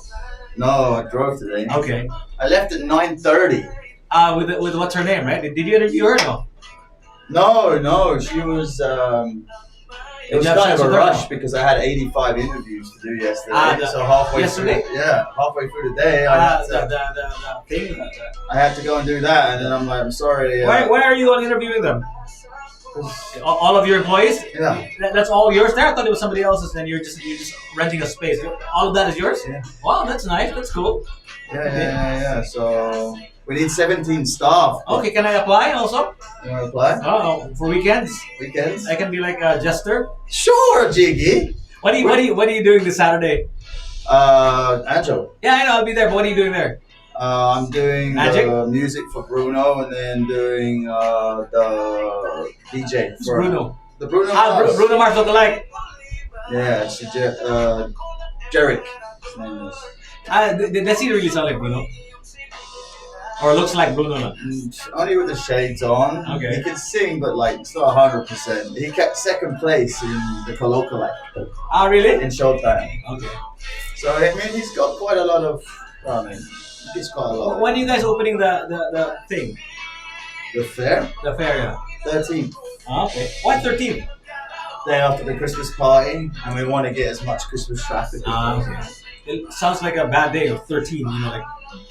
No, I drove today. Okay. I left at 9:30. With what's her name, right? Did you interview her? No. No, she was. It was kind of a rush because I had 85 interviews to do yesterday. So halfway yesterday? halfway through the day, I had to go and do that, and then I'm like, I'm sorry. Why are you interviewing them? All of your employees? Yeah. That's all yours there? I thought it was somebody else's, and you're just renting a space. All of that is yours? Yeah. Wow, that's nice. That's cool. Yeah. So we need 17 staff. Okay, can I apply also? You want to apply? Oh, for weekends? Weekends? I can be like a jester? Sure, Jiggy. What are you doing this Saturday? Anjo. Yeah, I know, I'll be there, but what are you doing there? I'm doing the music for Bruno, and then doing the DJ for Bruno. The Bruno Mars. Bruno Mars lookalike. Yeah, it's Jerick. His name is. Does he really sound like Bruno? Or looks like Bruno? Only with the shades on. Okay. He can sing, but like it's not 100%. He kept second place in the Colloquial. Ah, really? In Showtime. Okay. So I mean, he's got quite a lot of. He's quite a lot. When are you guys opening the thing? The fair? The fair, yeah. 13th. Oh, okay. Why 13th? Day after the Christmas party, and we want to get as much Christmas traffic as possible. Okay. It sounds like a bad day of 13, like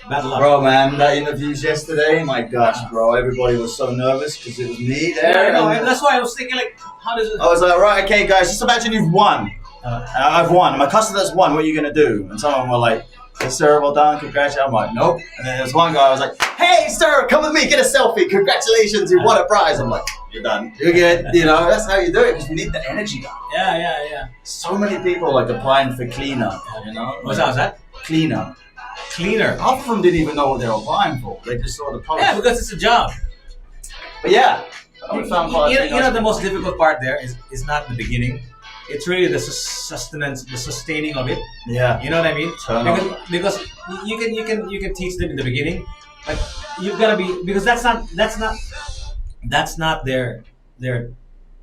bad luck. Bro, man, that interviews yesterday, my gosh, bro, everybody was so nervous because it was me there. Yeah, I know, that's why I was thinking, like, how does it... I was like, right, okay, guys, just imagine you've won. I've won. My customer's won. What are you going to do? And some of them were like, hey, sir, well done, congratulations. I'm like, nope. And then there's one guy, I was like, hey, sir, come with me, get a selfie. Congratulations, you won a prize. I'm like, you're done. You're good. That's how you do it because we need the energy down. Yeah. So many people like applying for cleaner, What's that? Cleaner. Half of them didn't even know what they were applying for. They just saw the post. Yeah, because it's a job. But yeah. The most difficult part there is not the beginning. It's really the sustenance, the sustaining of it. Yeah. You know what I mean? Because you can teach them in the beginning, but you've got to be, because that's not their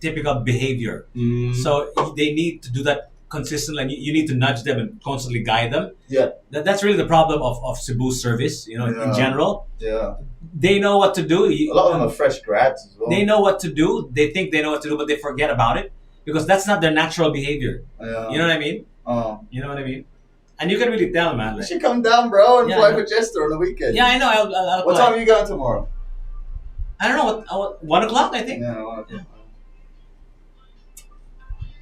typical behavior. Mm. So they need to do that consistently, and you need to nudge them and constantly guide them. Yeah. That's really the problem of Cebu service, in general. Yeah. They know what to do. A lot of them are fresh grads as well. They know what to do. They think they know what to do, but they forget about it because that's not their natural behavior. Yeah. You know what I mean? You know what I mean? And you can really tell, man. You Like, should come down, bro, and Yeah, fly I know. for Chester on the weekend. yeah, I know. I'll What apply. time are you going tomorrow? I don't know. What 1 o'clock, I think. Yeah, 1 o'clock.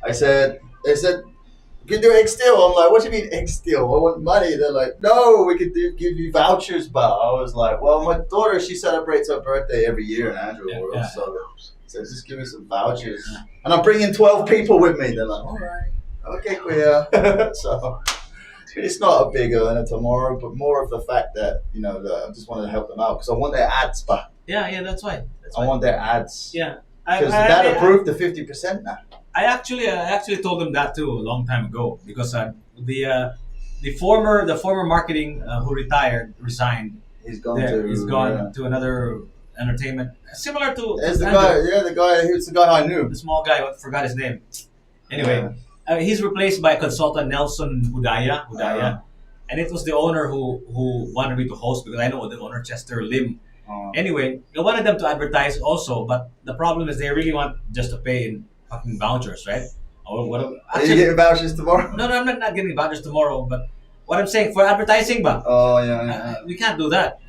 They said, we can do egg steal. I'm like, what do you mean egg steal? I want money. They're like, no, we could give you vouchers, but I was like, well, my daughter, she celebrates her birthday every year in Andrew World, yeah. so just give me some vouchers. And I'm bringing 12 people with me. They're like, all right, okay, queer. So it's not a big earner tomorrow, but more of the fact that, that I just wanted to help them out because I want their ads back. Yeah, that's why. I want their ads. Yeah. Because that approved the 50% now. I actually told them that too a long time ago because the former marketing who resigned. He's gone to another entertainment similar to. It's the guy. Who's the guy I knew? The small guy. I forgot his name. Anyway, he's replaced by consultant Nelson Hudaya, and it was the owner who wanted me to host because I know the owner Chester Lim. Anyway, I wanted them to advertise also, but the problem is they really want just to pay in fucking vouchers, right? Are you getting vouchers tomorrow? No, I'm not getting vouchers tomorrow. But what I'm saying for advertising, but we can't do that.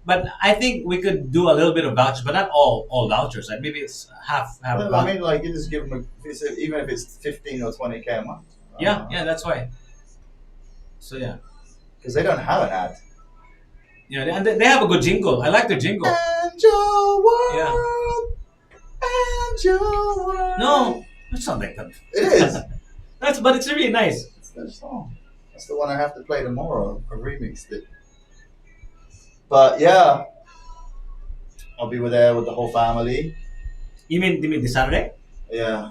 But I think we could do a little bit of vouchers, but not all vouchers. Like maybe it's half. Well, I mean, like you just give them even if it's 15 or 20K a month. Yeah, that's why. So yeah, because they don't have an ad. Yeah, and they have a good jingle. I like their jingle. Angel World, Angel World. No, it's not like that. It is. But it's really nice. It's their song. That's the one I have to play tomorrow. I remixed it. But yeah, I'll be there with the whole family. You mean this Saturday? Yeah.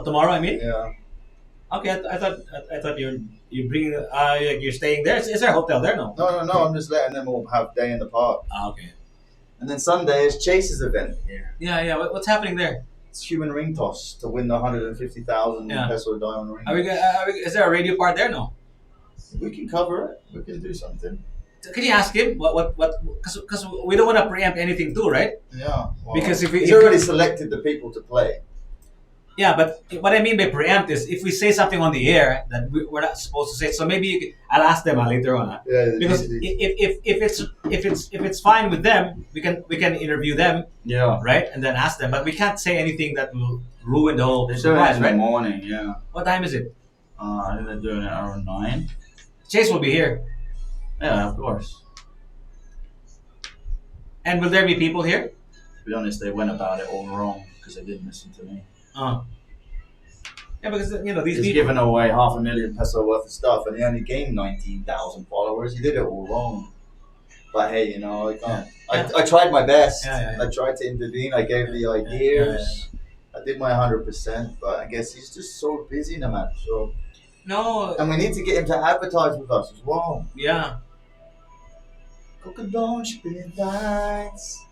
Tomorrow. I mean. Yeah. Okay, I thought you're bringing you're staying there. Is there a hotel there? No. No. I'm just letting them all have day in the park. Okay. And then Sunday is Chase's event here. Yeah. What's happening there? It's human ring toss to win the 150,000 peso diamond ring. Is there a radio part there? No. We can cover it. We can do something. Can you ask him what? Because we don't want to preempt anything too, right? Yeah. Well, because he's already selected the people to play. Yeah, but what I mean by preempt is if we say something on the air that we're not supposed to say. So maybe I'll ask them later on. Yeah. Because if it's fine with them, we can interview them. Yeah. Right, and then ask them. But we can't say anything that will ruin the whole They're doing surprise, it in right? the morning. Yeah. What time is it? I think they're doing it around 9. Chase will be here. Yeah, of course. And will there be people here? To be honest, they went about it all wrong because they didn't listen to me. Yeah, because these He's people giving away 500,000 peso worth of stuff, and he only gained 19,000 followers. He did it all wrong. But hey, I can't. I tried my best. Yeah. I tried to intervene. I gave the ideas. I did my 100%, but I guess he's just so busy now, man. So no, and we need to get him to advertise with us as well. Yeah. Cocodon Spin Lights.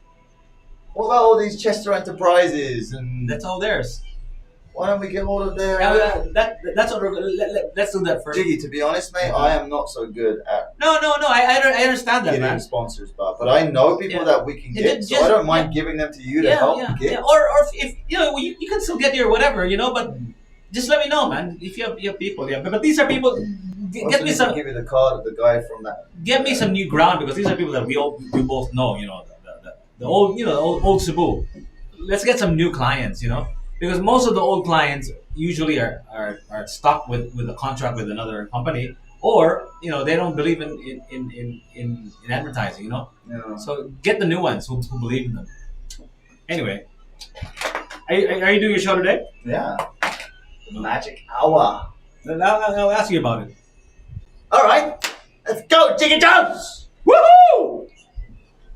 What about all these Chester Enterprises and? That's all theirs. Why don't we get all of their? That's what let's do that first. Jiggy, to be honest, mate, I am not so good at. No. I understand that, getting man. sponsors, but I know people that we can get, so I don't mind giving them to you to help get. Yeah. Or if you can still get your whatever, but just let me know, man. If you have people, but these are people. Get me some. Give you the card of the guy from that. Get me some new ground because these are people that we both know. The old Cebu. Let's get some new clients. Because most of the old clients usually are stuck with a contract with another company, or they don't believe in advertising. Yeah. So get the new ones who believe in them. Anyway, are you doing your show today? Yeah. The magic hour. I'll ask you about it. All right, let's go, Jiggy Jones! Woohoo!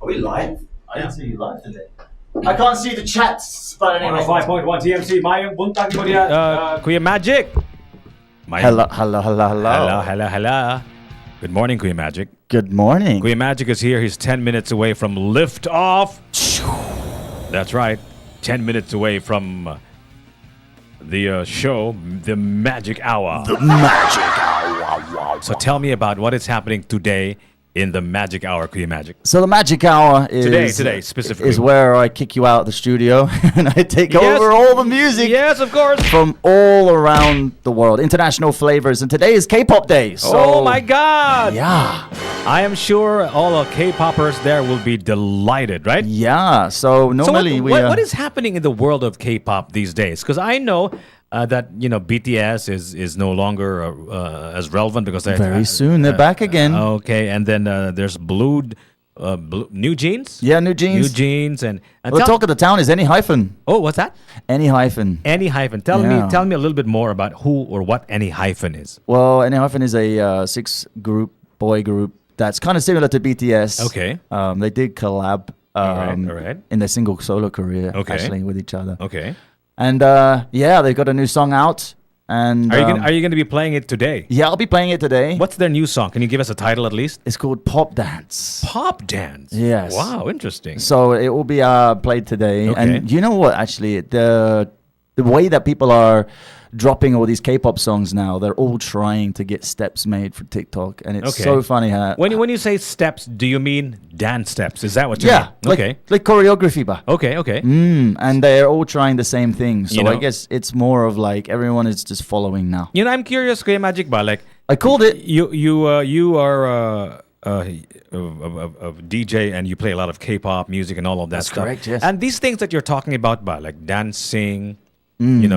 Are we live? I didn't see you live today. I can't see the chats, but anyway. 105.1 TMC, Mayong buntag mo diyan. Kuya Magic. Hello. Hello. Good morning, Kuya Magic. Good morning. Kuya Magic is here. He's 10 minutes away from lift off. That's right. 10 minutes away from the show, The Magic Hour. The Magic Hour. Wow. So tell me about what is happening today in the Magic Hour, Kuya Magic. So the Magic Hour is Today, specifically. is where I kick you out of the studio and I take Yes. over all the music. Yes, of course. From all around the world, international flavors, and today is K-pop day. So, Oh my God! Yeah, I am sure all the K-poppers there will be delighted, right? yeah. So normally what is happening in the world of K-pop these days? Because I know that BTS is no longer as relevant because they're very soon they're back again. Okay, and then there's Blue New Jeans. Yeah, New Jeans. New Jeans and The talk of the town is Any Hyphen. Oh, what's that? Any Hyphen. Any Hyphen. Tell me a little bit more about who or what Any Hyphen is. Well, Any Hyphen is a boy group that's kind of similar to BTS. Okay. They did collab. All right. In their single solo career, Okay. actually, with each other. Okay. And they've got a new song out. And Are you gonna be playing it today? Yeah, I'll be playing it today. What's their new song? Can you give us a title at least? It's called Pop Dance. Pop Dance. Yes. Wow, interesting. So it will be played today. Okay. And you know what? Actually, the way that people are dropping all these K-pop songs now, they're all trying to get steps made for TikTok, and it's Okay. so funny how. When you say steps, do you mean dance steps? Is that what you Yeah, mean? like choreography, ba. Okay. And they're all trying the same thing. So You know- I guess it's more of like everyone is just following now. I'm curious, Kuya Magic ba? Like I called it. You are a DJ and you play a lot of K-pop music and all of that That's stuff. correct, yes. And these things that you're talking about, ba, like dancing,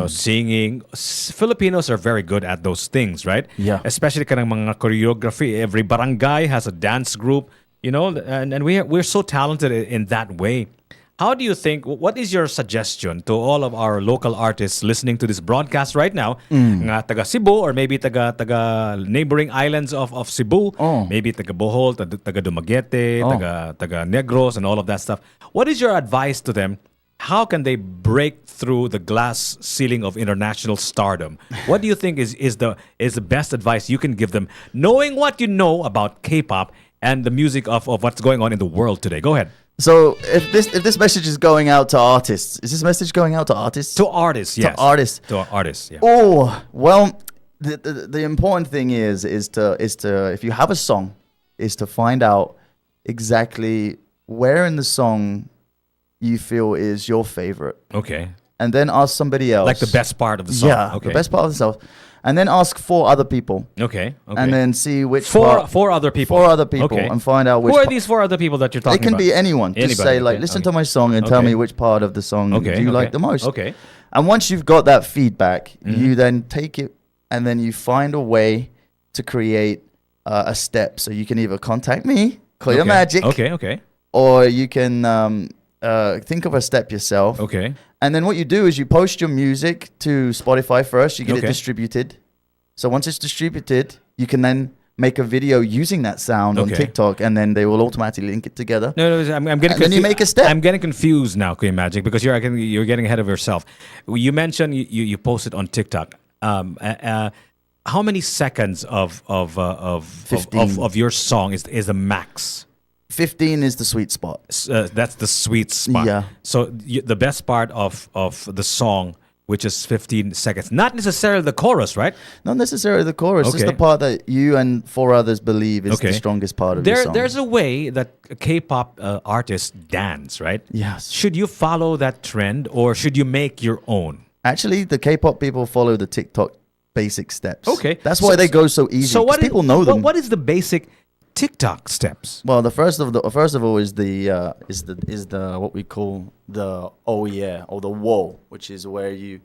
singing. Filipinos are very good at those things, right? Yeah. Especially kanang mga choreography. Every barangay has a dance group, and we're so talented in that way. How do you think, what is your suggestion to all of our local artists listening to this broadcast right now, nga taga Cebu or maybe taga neighboring islands of Cebu, maybe taga Bohol, taga Dumaguete, taga Negros and all of that stuff. What is your advice to them? How can they break through the glass ceiling of international stardom? What do you think is the best advice you can give them, knowing what you know about K-pop and the music of what's going on in the world today? Go ahead. So if this message is going out to artists, is this message going out to artists? To artists, yes. To artists. To artists, yeah. Oh, well, the important thing is to if you have a song, is to find out exactly where in the song you feel is your favorite. Okay. And then ask somebody else. Like the best part of the song. Yeah, Okay. the best part of the song. And then ask 4 other people. Okay. And then see which four other people. 4 other people. Okay. And find out which Who are part- these 4 other people that you're talking It can about? be anyone. Just Anybody, say like, okay, listen okay. to my song and tell Okay. me which part of the song Okay, do you like okay, the most. okay. And once you've got that feedback, Mm-hmm. you then take it and then you find a way to create a step. So you can either contact me, call your magic, Okay. or you can think of a step yourself. Okay. And then what you do is you post your music to Spotify first. You get it Okay. distributed. So once it's distributed, you can then make a video using that sound on Okay. TikTok, and then they will automatically link it together. No, I'm getting. And then you make a step. I'm getting confused now, Kuya Magic, because you're getting ahead of yourself. You mentioned you posted on TikTok. How many seconds of 15. of your song is the max? 15 is the sweet spot. That's the sweet spot. Yeah. So the best part of the song, which is 15 seconds, not necessarily the chorus, right? Not necessarily the chorus, just Okay. the part that you and 4 others believe is the Okay. strongest part of your song. There's a way that K-pop artists dance, right? Yes. Should you follow that trend or should you make your own? Actually, the K-pop people follow the TikTok basic steps. Okay. That's why they go so easy. So 'cause people know them. What is the basic TikTok steps? Well, the first of all is the what we call the oh yeah or the whoa, which is where you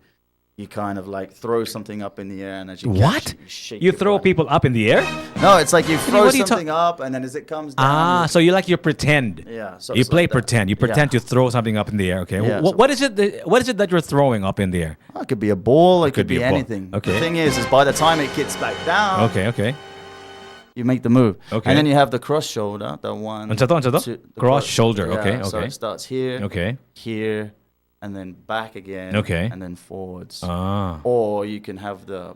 kind of like throw something up in the air and as you catch What? it, you shake You your throw body. people up in the air? No, it's like you throw what are you something up and then as it comes down. Ah, so you pretend. Yeah, so you it's play like that. pretend. You pretend Yeah. to throw something up in the air. Okay. Yeah, so- What is it? What is it that you're throwing up in the air? Oh, it could be a ball. It could be a ball. anything. Okay. The thing is by the time it gets back down, Okay. you make the move. Okay. And then you have the cross shoulder, the one. Ano to? two- the Cross shoulder. Yeah, Okay. So Okay. it starts here. Okay. Here, and then back again. Okay. And then forwards. Ah. Or you can have the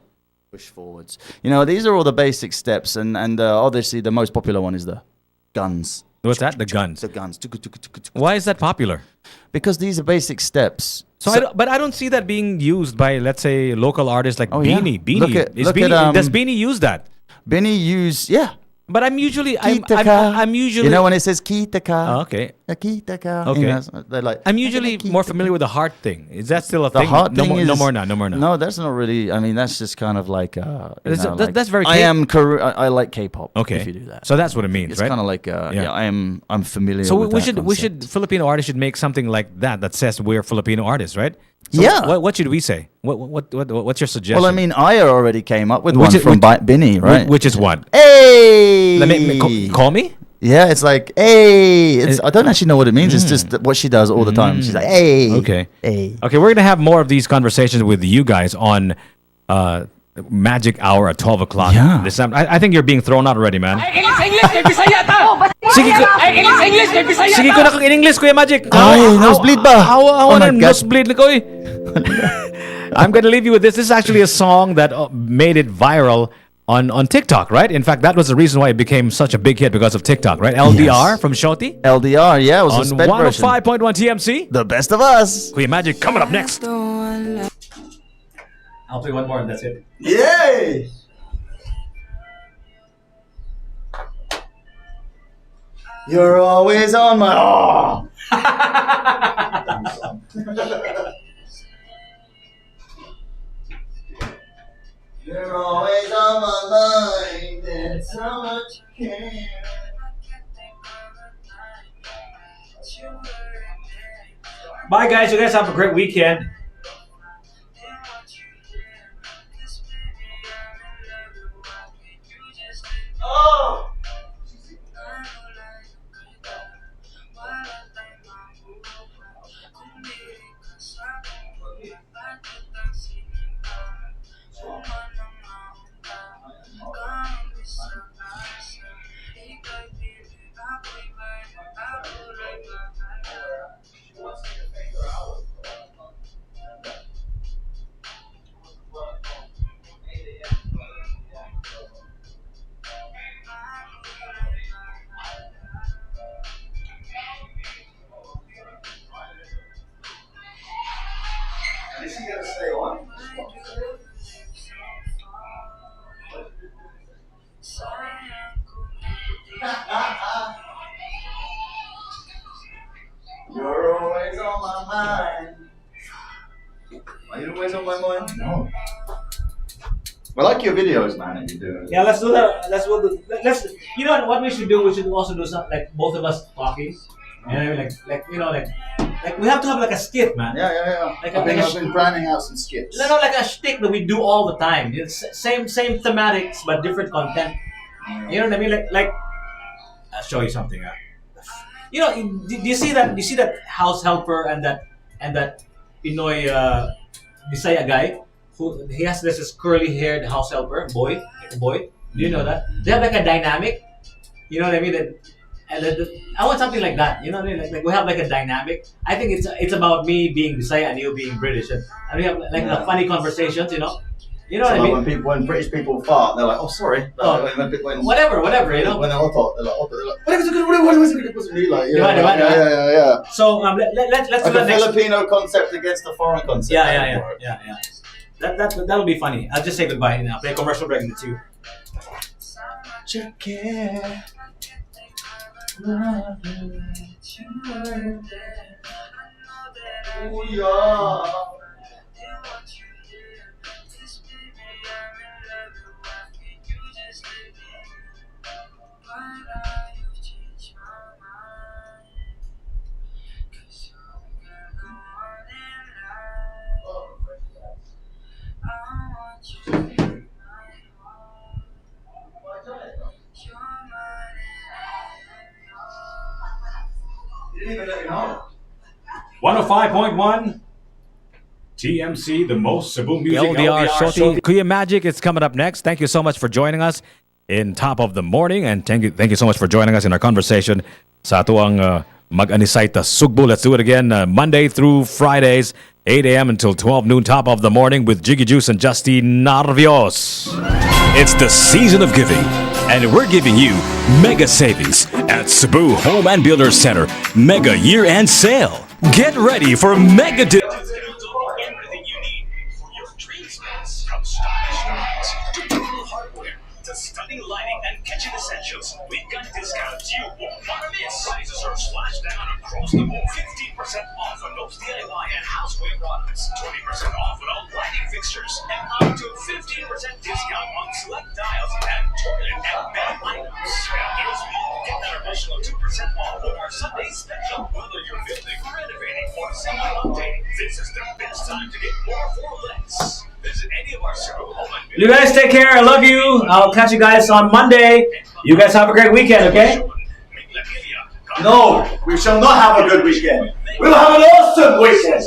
push forwards. These are all the basic steps, and obviously the most popular one is the guns. What's that? The guns. The guns. Why is that popular? Because these are basic steps. So, but I don't see that being used by, let's say, local artists like Beanie. Beanie. Look at Does Beanie use that? Beanie use But I'm usually Kitaka. I'm usually You know when it says Kitaka? Oh, okay. Kitaka. Okay. You know, they're like I'm usually more familiar with the heart thing. Is that still a the thing? heart no thing more, is no more now. No more now. No, that's not really. I mean, that's just kind of like. That's very. I like K-pop. Okay. If you do that, so that's what it means, it's right? kind of like. I'm familiar. So with we should Filipino artists should make something like that says we're Filipino artists, right? So Yeah. What should we say? What's your suggestion? Well, I mean, Aya already came up with Which one is- from which- Binny, right? Which is what? Hey. Let me call me. Yeah, it's like hey. I don't actually know what it means. It's just what she does all the time. She's like hey. Okay. Hey. Okay, we're gonna have more of these conversations with you guys on Magic Hour at 12 o'clock. Yeah. This time, I think you're being thrown out already, man. Sige ko na kung in English, Kuya Magic. Ay, nosebleed ba? How Oh my na God. nosebleed na ko eh. I'm gonna leave you with this. This is actually a song that made it viral on TikTok, right? In fact, that was the reason why it became such a big hit because of TikTok, right? LDR from Shoti LDR, yeah, it was a on sped version. 105.1 TMC. The best of us. Kuya Magic coming up next. I'll play one more and that's it. Yay! You're always on my. Oh. You're always on my mind. That's how much you care. Bye, guys. You guys have a great weekend. Oh. Is he gonna stay on? You're always on my mind. Are you always on my mind? No. I like your videos, man, that you're doing. Yeah, let's do that. Let's. You know what we should do? We should also do something like both of us talking. And like we have to have like a skit, man. Yeah. Like I've a been planning out some skits. No, like a shtick that we do all the time. It's same thematics but different content. You know what I mean? Like I'll show you something. You know, do you see that? You see that house helper and that Pinoy Bisaya guy who he has this curly haired house helper boy. Do you know that? They have like a dynamic. You know what I mean? I want something like that. You know what I mean? Like we have like a dynamic. I think it's about me being Bisaya and you being British, and we have like the funny conversations. You know what I mean? When British people fart, they're like, "Oh, sorry." When Whatever. You know. When they're hot, they're like, "What was it? It wasn't me." Like, Yeah. So let's like do a that next. Filipino concept against a foreign concept. Yeah. That'll be funny. I'll just say goodbye and I'll play a commercial break in the two. Oh, yeah. You didn't even let me know. 105.1 TMC, the most Cebu music. LDR Shoti. Kuya Magic is coming up next. Thank you so much for joining us in Top of the Morning, and thank you so much for joining us in our conversation sa atuang mag-anisay ta Sugbo. Let's do it again Monday through Fridays, 8 a.m. until 12 noon. Top of the Morning with Jiggy Juice and Justin Narvios. It's the season of giving, and we're giving you mega savings at Cebu Home and Builder Center Mega Year-End Sale. Get ready for mega kitchen essentials. We've got discounts you won't want to miss. Prices are slashed down across the board. 15% off on most DIY and houseware products. 20% off on all lighting fixtures. And up to 15% discount on select dials and toilet and bed items. And there's more. Get that additional 2% off on our Sunday special. Whether you're building, renovating, or semi-updating, this is the best time to get more for less. Visit any of our Subaru home and You guys take care. I love you. I'll catch you guys on Monday. You guys have a great weekend, okay? No, we shall not have a good weekend. We'll have an awesome weekend.